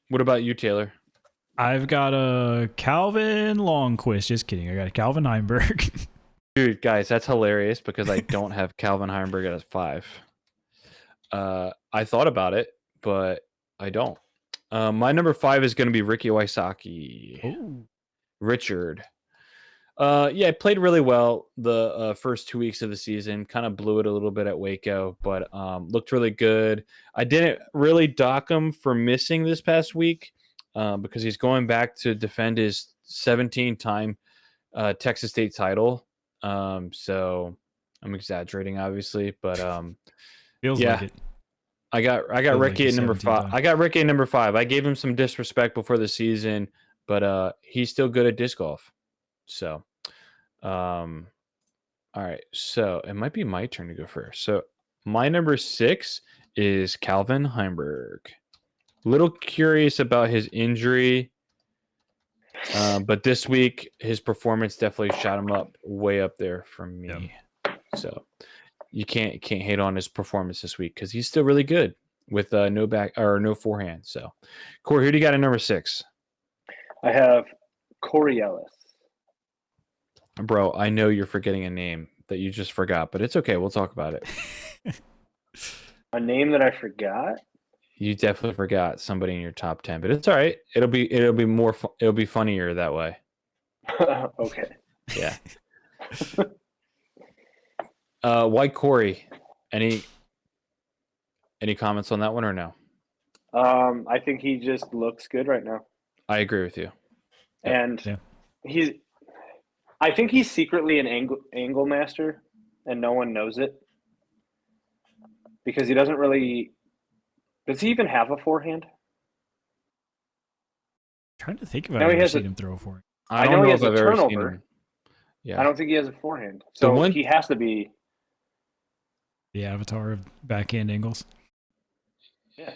What about you, Taylor? I've got a Calvin Longquist. Just kidding. I got a Calvin Heimberg. Dude, guys, that's hilarious because I don't have Calvin Heimberg at 5. I thought about it, but I don't. My number 5 is going to be Ricky Wysocki. Ooh. Richard. Yeah, played really well the first 2 weeks of the season. Kind of blew it a little bit at Waco, but looked really good. I didn't really dock him for missing this past week because he's going back to defend his 17-time Texas State title. So I'm exaggerating, obviously, but Feels yeah. like it. I got Feels Ricky like at number 17 5. time. I got Ricky at number 5. I gave him some disrespect before the season, but he's still good at disc golf. So, all right. So it might be my turn to go first. So my number 6 is Calvin Heimberg. Little curious about his injury, but this week his performance definitely shot him up way up there for me. So you can't hate on his performance this week because he's still really good with no back or no forehand. So, Corey, who do you got at number 6? I have Corey Ellis. Bro, I know you're forgetting a name that you just forgot, but it's okay. We'll talk about it. A name that I forgot? You definitely forgot somebody in your top 10, but it's all right. It'll be more it'll be funnier that way. Okay. Yeah. Why Corey? Any comments on that one or no? I think he just looks good right now, I agree with you. Yep. and I think he's secretly an angle master, and no one knows it because he doesn't really. Does he even have a forehand? Trying to think if No, I've he ever has seen him throw a forehand. I know don't he know has if a I've ever seen turnover. him. Yeah. I don't think he has a forehand, so he has to be. The avatar of backhand angles. Yeah.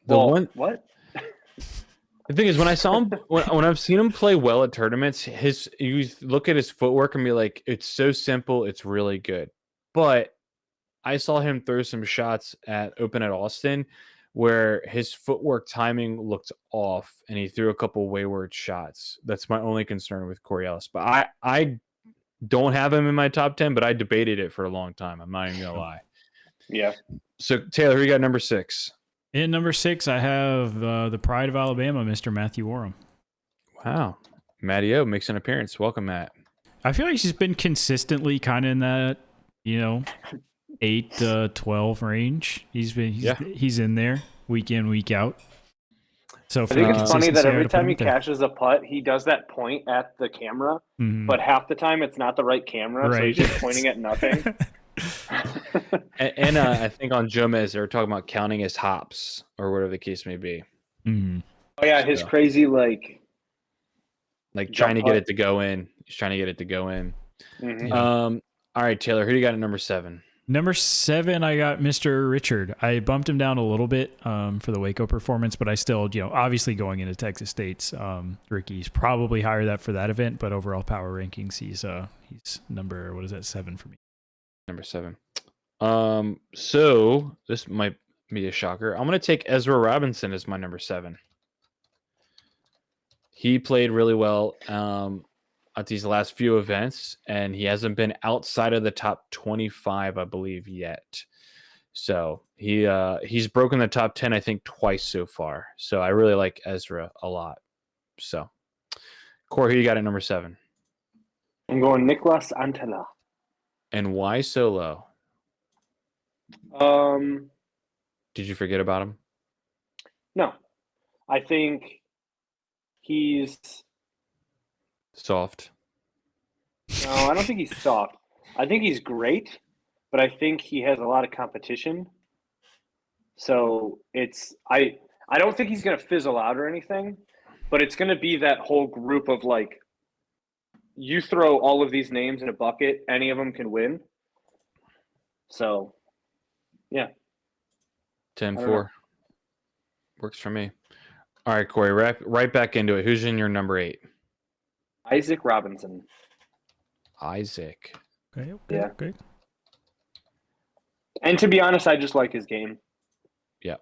What? The thing is, when I saw him, when I've seen him play well at tournaments, you look at his footwork and be like, it's so simple, it's really good. But I saw him throw some shots at Open at Austin where his footwork timing looked off and he threw a couple wayward shots. That's my only concern with Corey Ellis. But I don't have him in my top 10, but I debated it for a long time. I'm not even going to lie. Yeah. So, Taylor, who you got number 6? In number 6, I have the pride of Alabama, Mr. Matthew Oram. Wow. Matty O makes an appearance. Welcome, Matt. I feel like he's been consistently kind of in that, 8 to 12 range. He's in there week in, week out. So I think it's funny that every time he catches a putt, he does that point at the camera, but half the time it's not the right camera, so he's just pointing at nothing. and I think on Jomez, they were talking about counting his hops or whatever the case may be. Mm-hmm. Oh yeah, his crazy like trying to get it to go in. He's trying to get it to go in. Mm-hmm. All right, Taylor, who do you got at number 7? Number 7, I got Mr. Richard. I bumped him down a little bit for the Waco performance, but I still, obviously going into Texas State's, Ricky's probably higher that for that event, but overall power rankings, he's number, 7 for me. Number 7. So this might be a shocker. I'm going to take Ezra Robinson as my number 7. He played really well at these last few events, and he hasn't been outside of the top 25, I believe, yet. So he's broken the top 10, I think, twice so far. So I really like Ezra a lot. So, Corey, who you got at number 7? I'm going Nicolas Antela. And why so low? Did you forget about him? No. I think he's soft. No, I don't think he's soft. I think he's great, but I think he has a lot of competition. So I don't think he's going to fizzle out or anything, but it's going to be that whole group of like, you throw all of these names in a bucket, any of them can win. So, yeah. 10-4. Works for me. All right, Corey, right back into it. Who's in your number 8? Isaac Robinson. Isaac. Okay. And to be honest, I just like his game. Yep.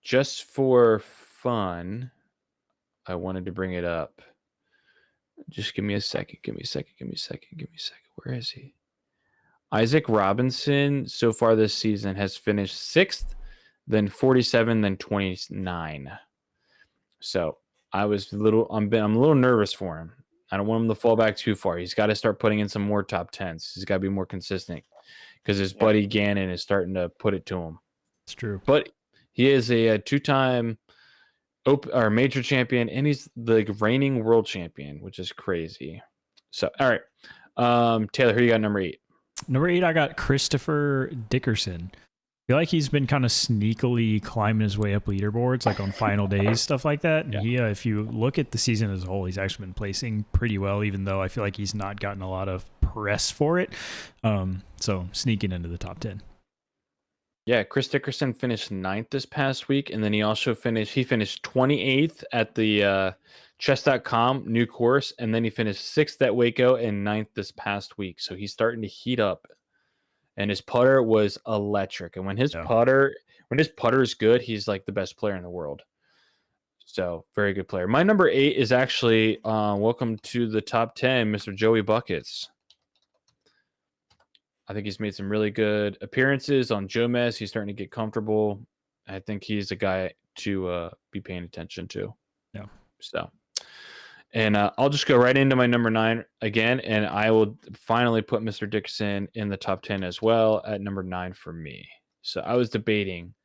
Just for fun, I wanted to bring it up. Just give me a second. Where is he? Isaac Robinson, so far this season, has finished 6th, then 47, then 29. So I'm a little nervous for him. I don't want him to fall back too far. He's got to start putting in some more top 10s. He's got to be more consistent because his buddy Gannon is starting to put it to him. It's true. But he is a 2-time major champion, and he's the reigning world champion, which is crazy. So, all right. Taylor, who you got number 8? Number 8, I got Christopher Dickerson. I feel like he's been kind of sneakily climbing his way up leaderboards, like on final days, stuff like that. And if you look at the season as a whole, he's actually been placing pretty well, even though I feel like he's not gotten a lot of press for it. So sneaking into the top 10. Yeah, Chris Dickerson finished 9th this past week, and then he also finished 28th at the chess.com new course, and then he finished 6th at Waco and 9th this past week. So he's starting to heat up. And his putter was electric. And when his putter is good, he's like the best player in the world. So very good player. My number 8 is actually welcome to the top 10, Mr. Joey Buckets. I think he's made some really good appearances on Jomez. He's starting to get comfortable. I think he's a guy to be paying attention to. Yeah. So, And I'll just go right into my number 9 again, and I will finally put Mr. Dickerson in the top 10 as well at number 9 for me. So I was debating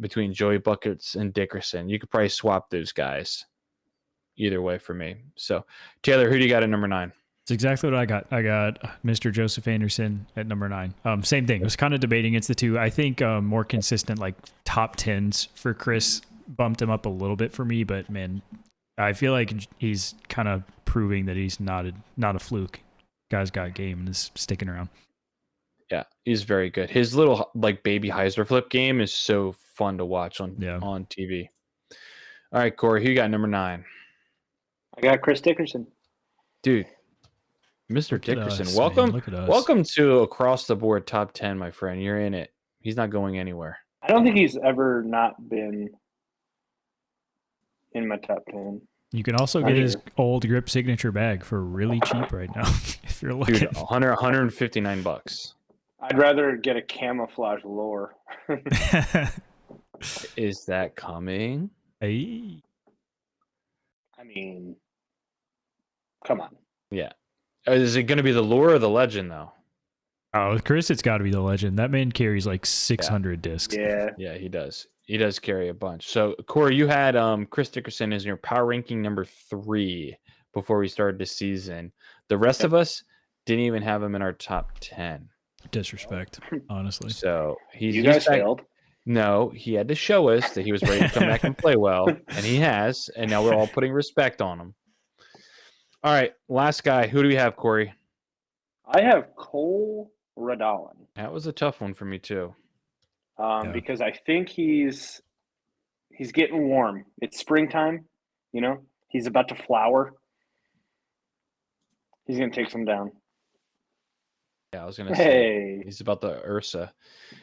between Joey Buckets and Dickerson. You could probably swap those guys either way for me. So Taylor, who do you got at number 9? It's exactly what I got. I got Mr. Joseph Anderson at number 9. Same thing. I was kind of debating against the two. I think more consistent, like top 10s for Chris bumped him up a little bit for me, but man, I feel like he's kind of proving that he's not a fluke. Guy's got game and is sticking around. Yeah, he's very good. His little like baby Heiser flip game is so fun to watch on TV. All right, Corey, who you got number 9? I got Chris Dickerson. Dude, Mr. Dickerson, us, welcome. Look at us. Welcome to across the board top 10, my friend. You're in it. He's not going anywhere. I don't think he's ever not been in my top 10. You can also get his old grip signature bag for really cheap right now if you're looking. Dude, $159. I'd rather get a camouflage lure. Is that coming? Hey. I mean, come on. Yeah. Is it going to be the lure or the legend, though? Oh, with Chris, it's got to be the legend. That man carries like 600 discs. Yeah. Yeah, he does. He does carry a bunch. So, Corey, you had Chris Dickerson as your power ranking number 3 before we started the season. The rest of us didn't even have him in our top 10. Disrespect, honestly. So you guys failed. No, he had to show us that he was ready to come back and play well, and he has. And now we're all putting respect on him. All right, last guy. Who do we have, Corey? I have Cole Radalin. That was a tough one for me too. Because I think he's getting warm. It's springtime, you know. He's about to flower. He's gonna take some down. Yeah, I was gonna say he's about the Ursa.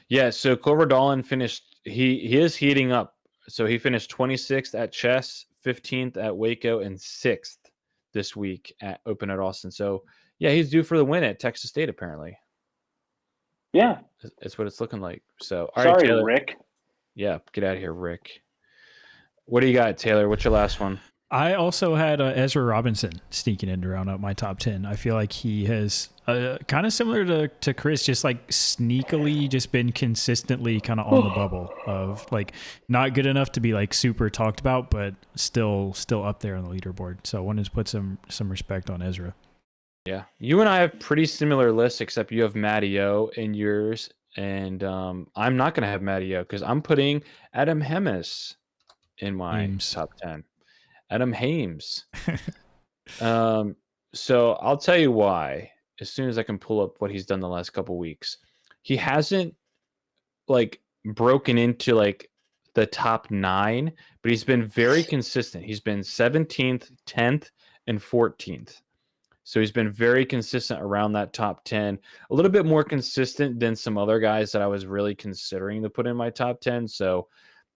Yeah, so Cole Radalin finished. He is heating up. So he finished 26th at Chess, 15th at Waco, and 6th this week at Open at Austin. So yeah, he's due for the win at Texas State apparently. Yeah, it's what it's looking like. So all right, Taylor. Rick. Yeah, get out of here, Rick. What do you got, Taylor? What's your last one? I also had Ezra Robinson sneaking in to round out my top 10. I feel like he has kind of similar to Chris, just like sneakily just been consistently kind of on the bubble of like not good enough to be like super talked about, but still up there on the leaderboard. So I wanted to put some respect on Ezra. Yeah, you and I have pretty similar lists, except you have Matty O in yours, and I'm not going to have Matty O because I'm putting Adam Hemes in my top 10. Adam Hames. So I'll tell you why as soon as I can pull up what he's done the last couple weeks. He hasn't like broken into like the top 9, but he's been very consistent. He's been 17th, 10th, and 14th. So he's been very consistent around that top 10, a little bit more consistent than some other guys that I was really considering to put in my top 10. So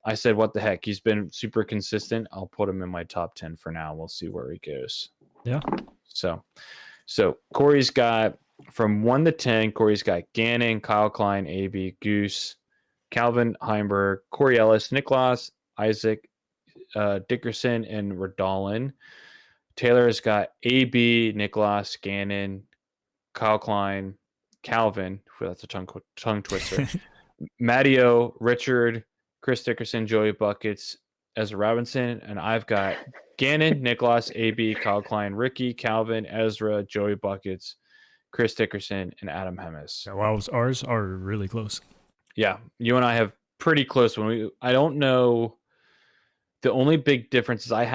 I said, what the heck? He's been super consistent. I'll put him in my top 10 for now. We'll see where he goes. Yeah. So Corey's got from 1 to 10, Corey's got Gannon, Kyle Klein, AB, Goose, Calvin Heimberg, Corey Ellis, Niklas, Isaac, Dickerson, and Radalin. Taylor has got AB, Niklas, Gannon, Kyle Klein, Calvin. That's a tongue twister. Matteo, Richard, Chris Dickerson, Joey Buckets, Ezra Robinson, and I've got Gannon, Niklas, AB, Kyle Klein, Ricky, Calvin, Ezra, Joey Buckets, Chris Dickerson, and Adam Hemes. Yeah, wow, ours are really close. Yeah, you and I have pretty close one. I don't know. The only big difference is I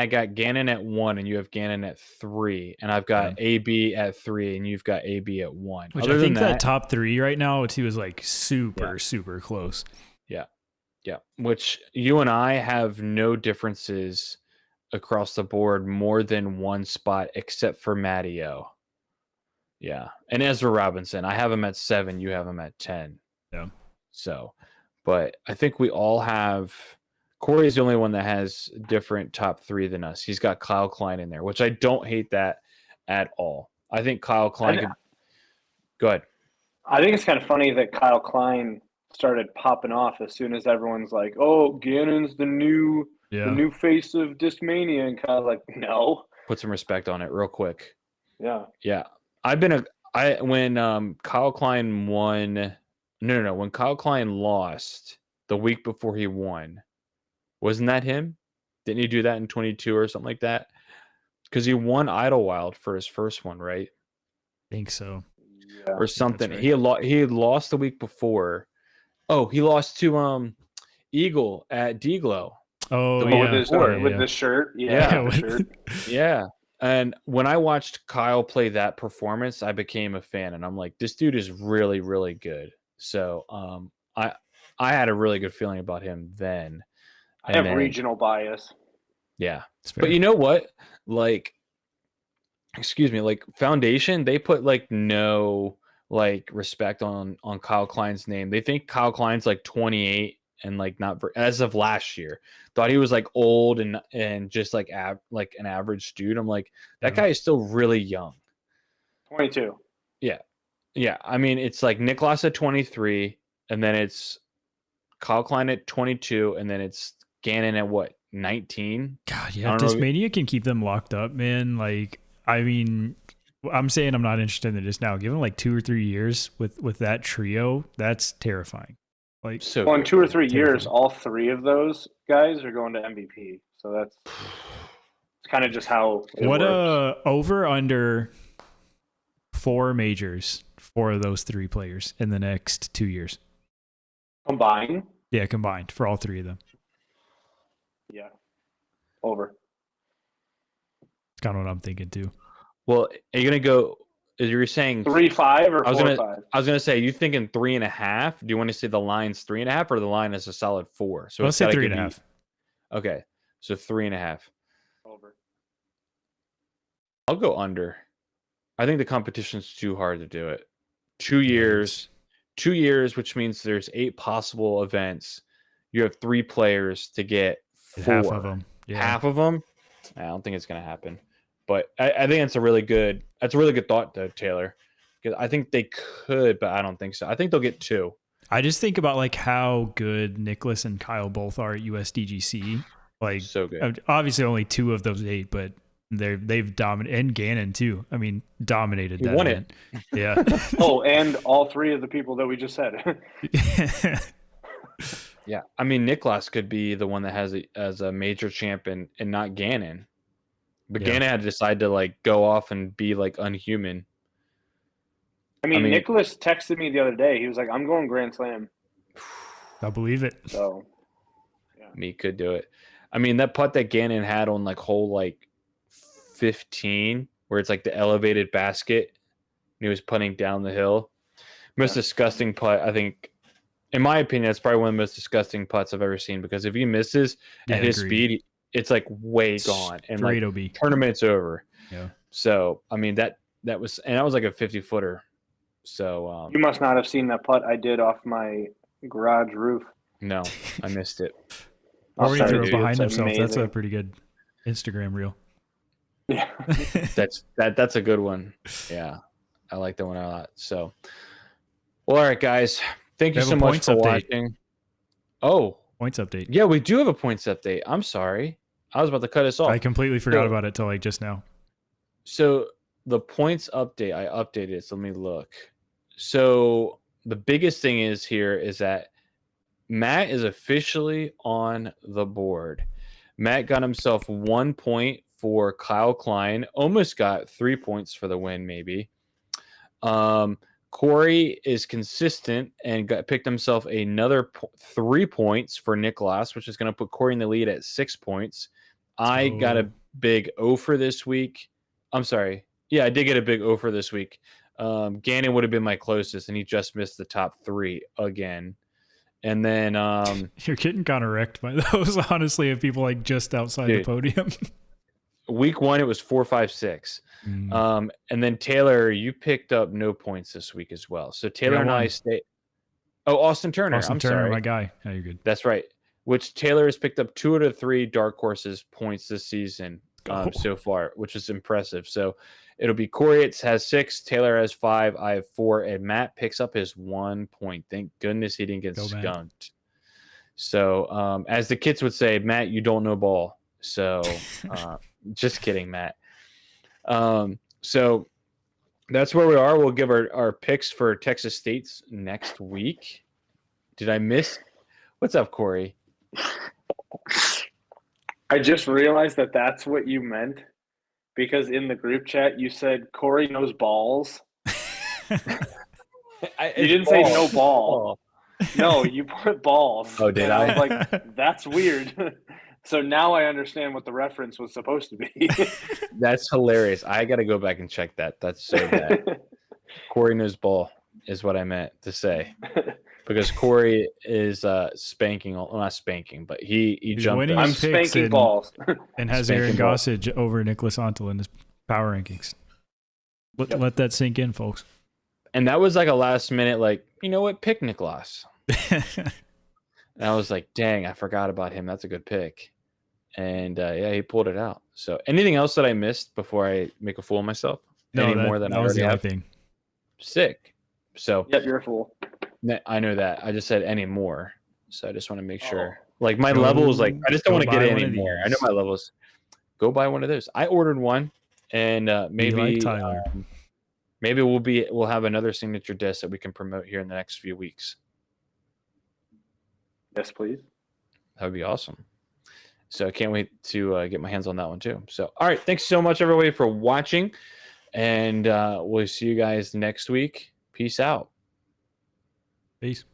got Gannon at 1 and you have Gannon at 3, and I've got AB at 3 and you've got AB at 1. Which I think that top 3 right now, he was like super close. Yeah. Yeah. Which you and I have no differences across the board more than one spot except for Matteo. Yeah. And Ezra Robinson, I have him at 7, you have him at 10. Yeah. So, but I think we all have. Corey is the only one that has different top 3 than us. He's got Kyle Klein in there, which I don't hate that at all. I think Kyle Klein Go ahead. I think it's kind of funny that Kyle Klein started popping off as soon as everyone's like, oh, Gannon's the new the new face of Discmania, and Kyle's like, no. Put some respect on it real quick. Yeah. Yeah. When Kyle Klein won, no, when Kyle Klein lost the week before he won, wasn't that him? Didn't he do that in 22 or something like that? Because he won Idlewild for his first one, right? I think so. Yeah. Or something. Right. He had lost the week before. Oh, he lost to Eagle at D-Glow. Oh, The yeah. With his with the shirt. Yeah. The shirt. Yeah. And when I watched Kyle play that performance, I became a fan, and I'm like, this dude is really, really good. So I had a really good feeling about him then. I have regional bias. Yeah. But you know what? Like, excuse me, like Foundation, they put like no like respect on Kyle Klein's name. They think Kyle Klein's like 28 and like not as of last year. Thought he was like old and just like like an average dude. I'm like, that guy is still really young. 22. Yeah. Yeah. I mean, it's like Nicholas at 23, and then it's Kyle Klein at 22, and then it's Gannon at what, 19? God, yeah. Discmania can keep them locked up, man. Like, I mean, I'm saying I'm not interested in this now. Give them like 2 or 3 years with that trio. That's terrifying. Like, so well, in 2 or 3 years, all 3 of those guys are going to MVP. So that's it's kind of just how it works. Over under 4 majors for those 3 players in the next 2 years Combined? Yeah, combined for all 3 of them. Yeah, over. It's kind of what I'm thinking too. Well, are you gonna go? Is you're saying 3-5 or 4-5? I was gonna say, you thinking 3.5? Do you want to say the line's 3.5 or the line is a solid 4? So let's say 3.5. Okay, so 3.5. Over. I'll go under. I think the competition's too hard to do it. 2 years, 2 years, which means there's 8 possible events. You have 3 players to get 4. Half of them. Yeah. Half of them. I don't think it's gonna happen. But I think that's a really good thought, though, Taylor. Because I think they could, but I don't think so. I think they'll get 2. I just think about like how good Nicholas and Kyle both are at USDGC. Like, so good. Obviously, only 2 of those 8, but they've dominated, and Gannon too. I mean, dominated. He that won event. it. Yeah. Oh, and all 3 of the people that we just said. Yeah, I mean, Nicholas could be the one that has as a major champion and not Gannon. But Gannon had to decide to like go off and be like unhuman. I mean, Nicholas texted me the other day. He was like, "I'm going Grand Slam." I believe it. So, yeah, me could do it. I mean, that putt that Gannon had on like hole like 15, where it's like the elevated basket, and he was putting down the hill. Most disgusting putt, I think. In my opinion, that's probably one of the most disgusting putts I've ever seen, because if he misses at his speed, it's like way gone, and like tournament's over. Yeah. So I mean that was like a 50-footer. So you must not have seen that putt I did off my garage roof. No, I missed it. Or he threw it behind himself. Amazing. That's a pretty good Instagram reel. Yeah, that's a good one. Yeah, I like that one a lot. So, well, all right, guys. Thank you so much for watching. Oh, points update. Yeah, we do have a points update. I'm sorry. I was about to cut us off. I completely forgot about it till like just now. So the points update, I updated it. So let me look. So the biggest thing is that Matt is officially on the board. Matt got himself 1 point for Kyle Klein. Almost got 3 points for the win, maybe. Corey is consistent and picked himself another 3 points for Nicholas, which is going to put Corey in the lead at 6 points. I got a big O for this week. I'm sorry. Yeah, I did get a big O for this week. Gannon would have been my closest, and he just missed the top 3 again. And then you're getting kind of wrecked by those, honestly, of people like just outside the podium. Week 1, it was 4, 5, 6. And then Taylor, you picked up no points this week as well. So Taylor and I stay. Oh, Austin Turner. I'm sorry, my guy. Yeah, you're good. That's right. Which Taylor has picked up 2 out of 3 dark horses points this season so far, which is impressive. So it'll be Corey has 6, Taylor has 5, I have 4, and Matt picks up his 1 point. Thank goodness he didn't get skunked. So as the kids would say, Matt, you don't know ball. So just kidding, Matt. So that's where we are. We'll give our picks for Texas State's next week. Did I miss? What's up, Corey? I just realized that that's what you meant because in the group chat you said Corey knows balls. You didn't say no ball. No, you put balls. Oh, did I? I was like, that's weird. So now I understand what the reference was supposed to be. That's hilarious. I got to go back and check that. That's so bad. Corey knows ball is what I meant to say. Because Corey is spanking, well, not spanking, but he jumped. I'm spanking balls. And has Aaron Gossage over Nicholas Antal in his power rankings. Let that sink in, folks. And that was like a last minute, like, you know what, pick Nicholas. And I was like, dang, I forgot about him. That's a good pick. And yeah, he pulled it out. So anything else that I missed before I make a fool of myself? No, more than I was already the have? only thing. Sick. So Yep, you're a fool. I know that. I just said any more. So I just want to make sure. Like my levels, like I just don't want to get any more. I know my levels. Go buy one of those. I ordered one, and maybe like Tyler. Maybe we'll have another signature disc that we can promote here in the next few weeks. Yes, please. That would be awesome. So I can't wait to get my hands on that one too. So all right, thanks so much everybody for watching, and we'll see you guys next week. Peace out. Peace.